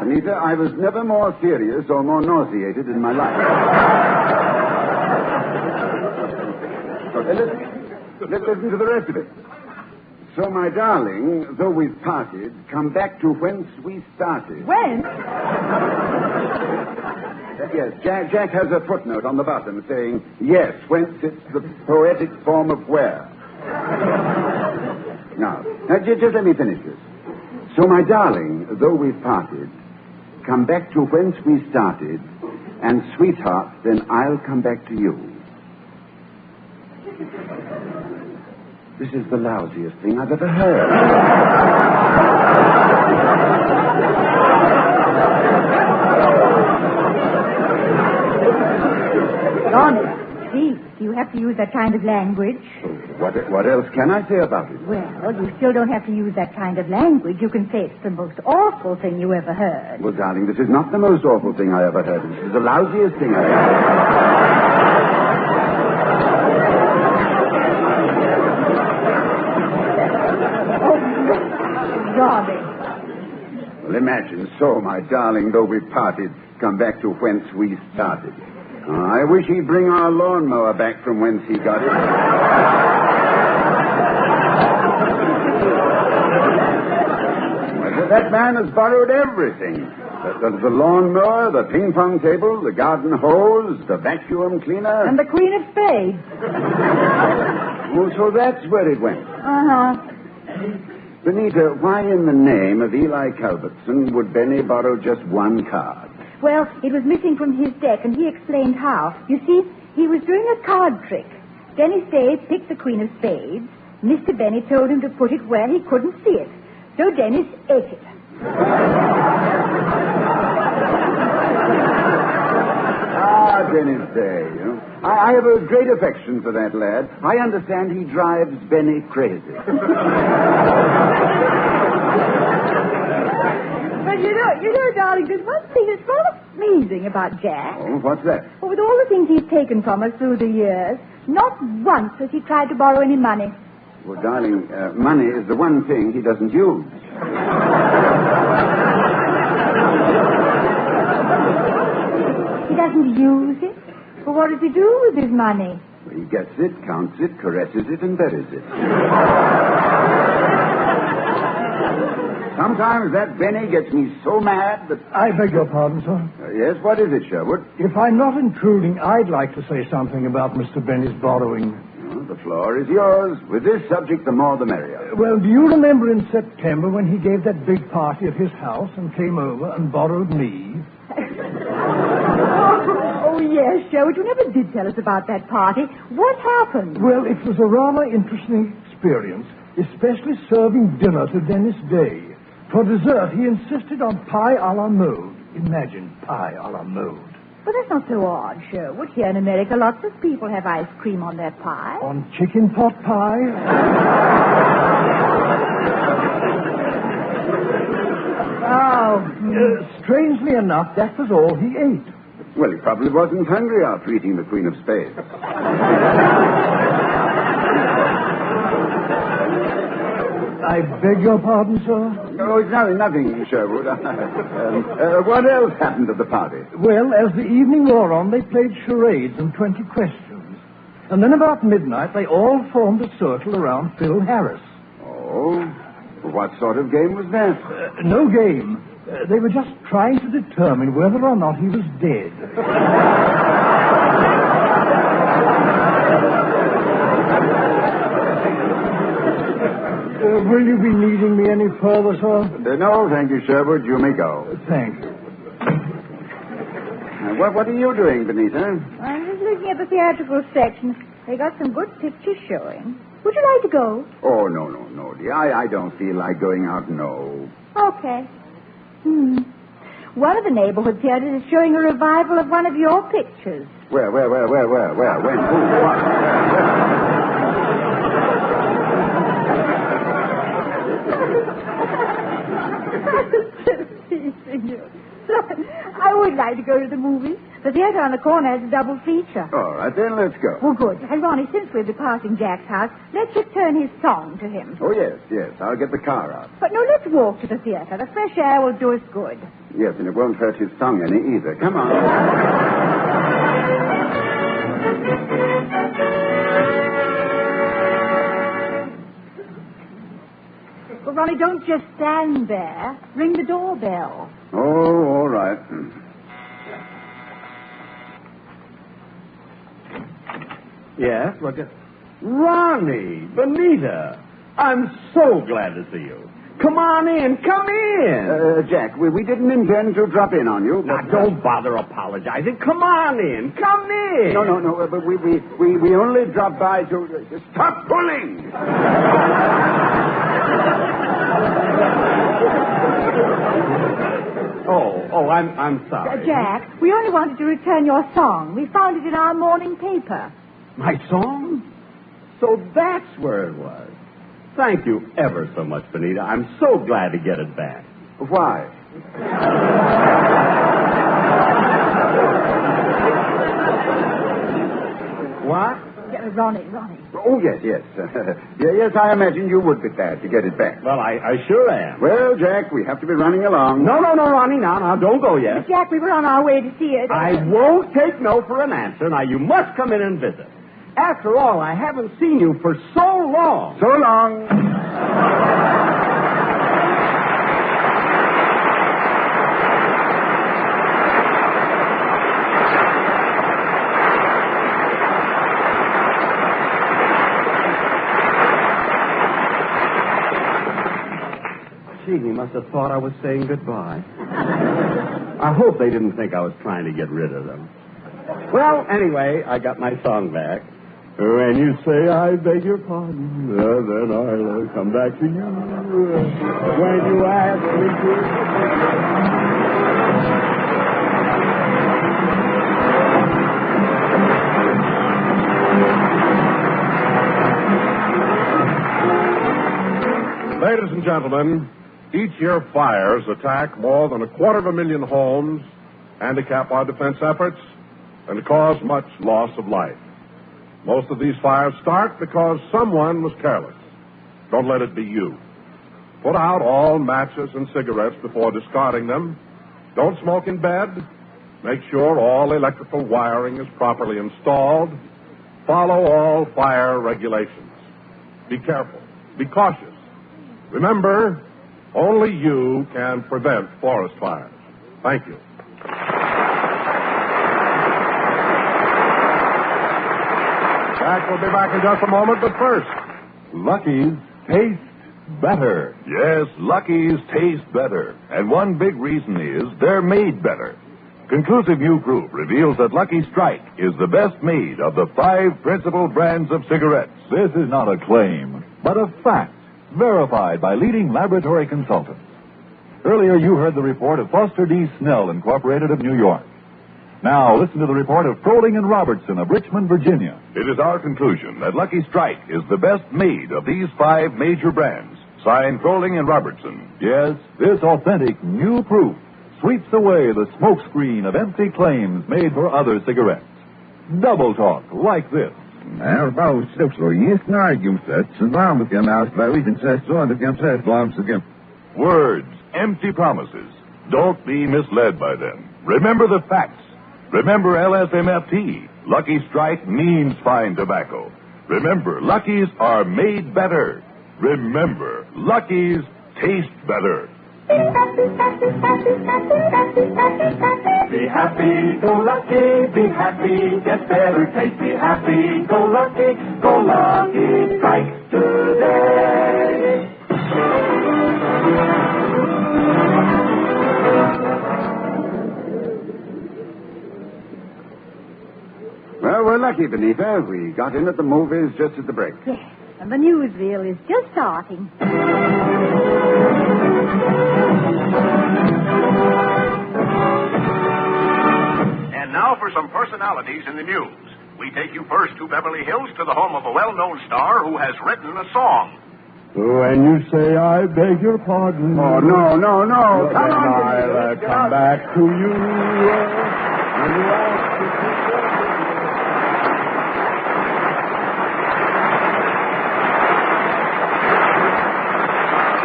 Anita, I was never more serious or more nauseated in my life. Listen to the rest of it. So, my darling, though we've parted, come back to whence we started. When? Yes, Jack has a footnote on the bottom saying, yes, whence it's the poetic form of where. Now, just let me finish this. So, my darling, though we've parted, come back to whence we started, and sweetheart, then I'll come back to you. This is the lousiest thing I've ever heard. Ronnie, please, do you have to use that kind of language? What else can I say about it? Well, you still don't have to use that kind of language. You can say it's the most awful thing you ever heard. Well, darling, this is not the most awful thing I ever heard. This is the lousiest thing I ever heard. Well, imagine so, my darling, though we parted, come back to whence we started. I wish he'd bring our lawnmower back from whence he got it. Well, that man has borrowed everything. The lawnmower, the ping-pong table, the garden hose, the vacuum cleaner. And the Queen of Spades. Oh, so that's where it went. Uh-huh. Benita, why in the name of Eli Culbertson would Benny borrow just one card? Well, it was missing from his deck, and he explained how. You see, he was doing a card trick. Dennis Day picked the Queen of Spades. Mr. Benny told him to put it where he couldn't see it. So Dennis ate it. Dennis Day, you know. I have a great affection for that lad. I understand he drives Benny crazy. But you know, darling, there's one thing that's rather amazing about Jack. Oh, what's that? Well, with all the things he's taken from us through the years, not once has he tried to borrow any money. Well, darling, money is the one thing he doesn't use. He doesn't use it? Well, what does he do with his money? Well, he gets it, counts it, caresses it, and buries it. Sometimes that Benny gets me so mad that... I beg your pardon, sir. Yes, what is it, Sherwood? If I'm not intruding, I'd like to say something about Mr. Benny's borrowing. Oh, the floor is yours. With this subject, the more the merrier. Well, do you remember in September when he gave that big party at his house and came over and borrowed me? Oh, yes, Sherwood. You never did tell us about that party. What happened? Well, it was a rather interesting experience, especially serving dinner to Dennis Day. For dessert, he insisted on pie a la mode. Imagine pie a la mode. But that's not so odd, Sherwood. Here in America, lots of people have ice cream on their pie. On chicken pot pie? Strangely enough, that was all he ate. Well, he probably wasn't hungry after eating the Queen of Spades. I beg your pardon, sir? Oh, it's nothing, Sherwood. What else happened at the party? Well, as the evening wore on, they played charades and 20 questions. And then about midnight, they all formed a circle around Phil Harris. Oh? What sort of game was that? No game. They were just trying to determine whether or not he was dead. Will you be needing me any further, sir? No, thank you, Sherwood. You may go. Thank you. What are you doing, Benita? I'm just looking at the theatrical section. They got some good pictures showing. Would you like to go? Oh, no, dear. I don't feel like going out, no. Okay. One of the neighborhood theaters is showing a revival of one of your pictures. Where? When? Who? What? I would like to go to the movies. The theater on the corner has a double feature. All right, then let's go. Well, good. And, Ronnie, since we'll be passing Jack's house, let's return his song to him. Oh, yes. I'll get the car out. But no, let's walk to the theater. The fresh air will do us good. Yes, and it won't hurt his song any either. Come on. Well, Ronnie, don't just stand there. Ring the doorbell. Oh, all right. Yes, what? Ronnie, Benita, I'm so glad to see you. Come on in, come in. Jack, we didn't intend to drop in on you. Now, don't bother apologizing. Come on in, come in. No, but we only dropped by to... Stop pulling! Oh, I'm sorry. Jack, we only wanted to return your song. We found it in our morning paper. My song? So that's where it was. Thank you ever so much, Benita. I'm so glad to get it back. Why? What? Ronnie. Oh, yes. Yes, I imagine you would be glad to get it back. Well, I sure am. Well, Jack, we have to be running along. No, Ronnie, now, don't go yet. Jack, we were on our way to see it. I won't take no for an answer. Now, you must come in and visit. After all, I haven't seen you for so long. So long. Gee, he must have thought I was saying goodbye. I hope they didn't think I was trying to get rid of them. Well, anyway, I got my song back. When you say I beg your pardon, then I'll come back to you. When you ask me to... Ladies and gentlemen, each year fires attack more than 250,000 homes, handicap our defense efforts, and cause much loss of life. Most of these fires start because someone was careless. Don't let it be you. Put out all matches and cigarettes before discarding them. Don't smoke in bed. Make sure all electrical wiring is properly installed. Follow all fire regulations. Be careful. Be cautious. Remember, only you can prevent forest fires. Thank you. Jack will be back in just a moment, but first, Lucky's taste better. Yes, Lucky's taste better. And one big reason is they're made better. Conclusive new proof reveals that Lucky Strike is the best made of the 5 principal brands of cigarettes. This is not a claim, but a fact, verified by leading laboratory consultants. Earlier, you heard the report of Foster D. Snell, Incorporated of New York. Now, listen to the report of Froling and Robertson of Richmond, Virginia. It is our conclusion that Lucky Strike is the best made of these 5 major brands. Signed Froling and Robertson. Yes, this authentic new proof sweeps away the smokescreen of empty claims made for other cigarettes. Double talk like this. Words, empty promises. Don't be misled by them. Remember the facts. Remember LSMFT. Lucky Strike means fine tobacco. Remember, Lucky's are made better. Remember, Lucky's taste better. Be happy, go lucky, be happy, get better taste. Be happy, go lucky, strike today. Well, we're lucky, Benita. We got in at the movies just at the break. Yes, and the newsreel is just starting. And now for some personalities in the news. We take you first to Beverly Hills to the home of a well-known star who has written a song. When you say I beg your pardon. Oh, no. Then Come on, I'll come back to you. When you ask me to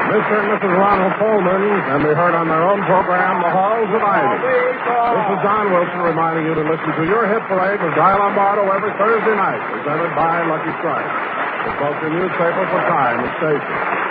Mr. and Mrs. Ronald Coleman can be heard on their own program, The Halls of Ivy. This is John Wilson reminding you to listen to your hit parade with Guy Lombardo every Thursday night, presented by Lucky Strike. Consult your newspaper for time and station.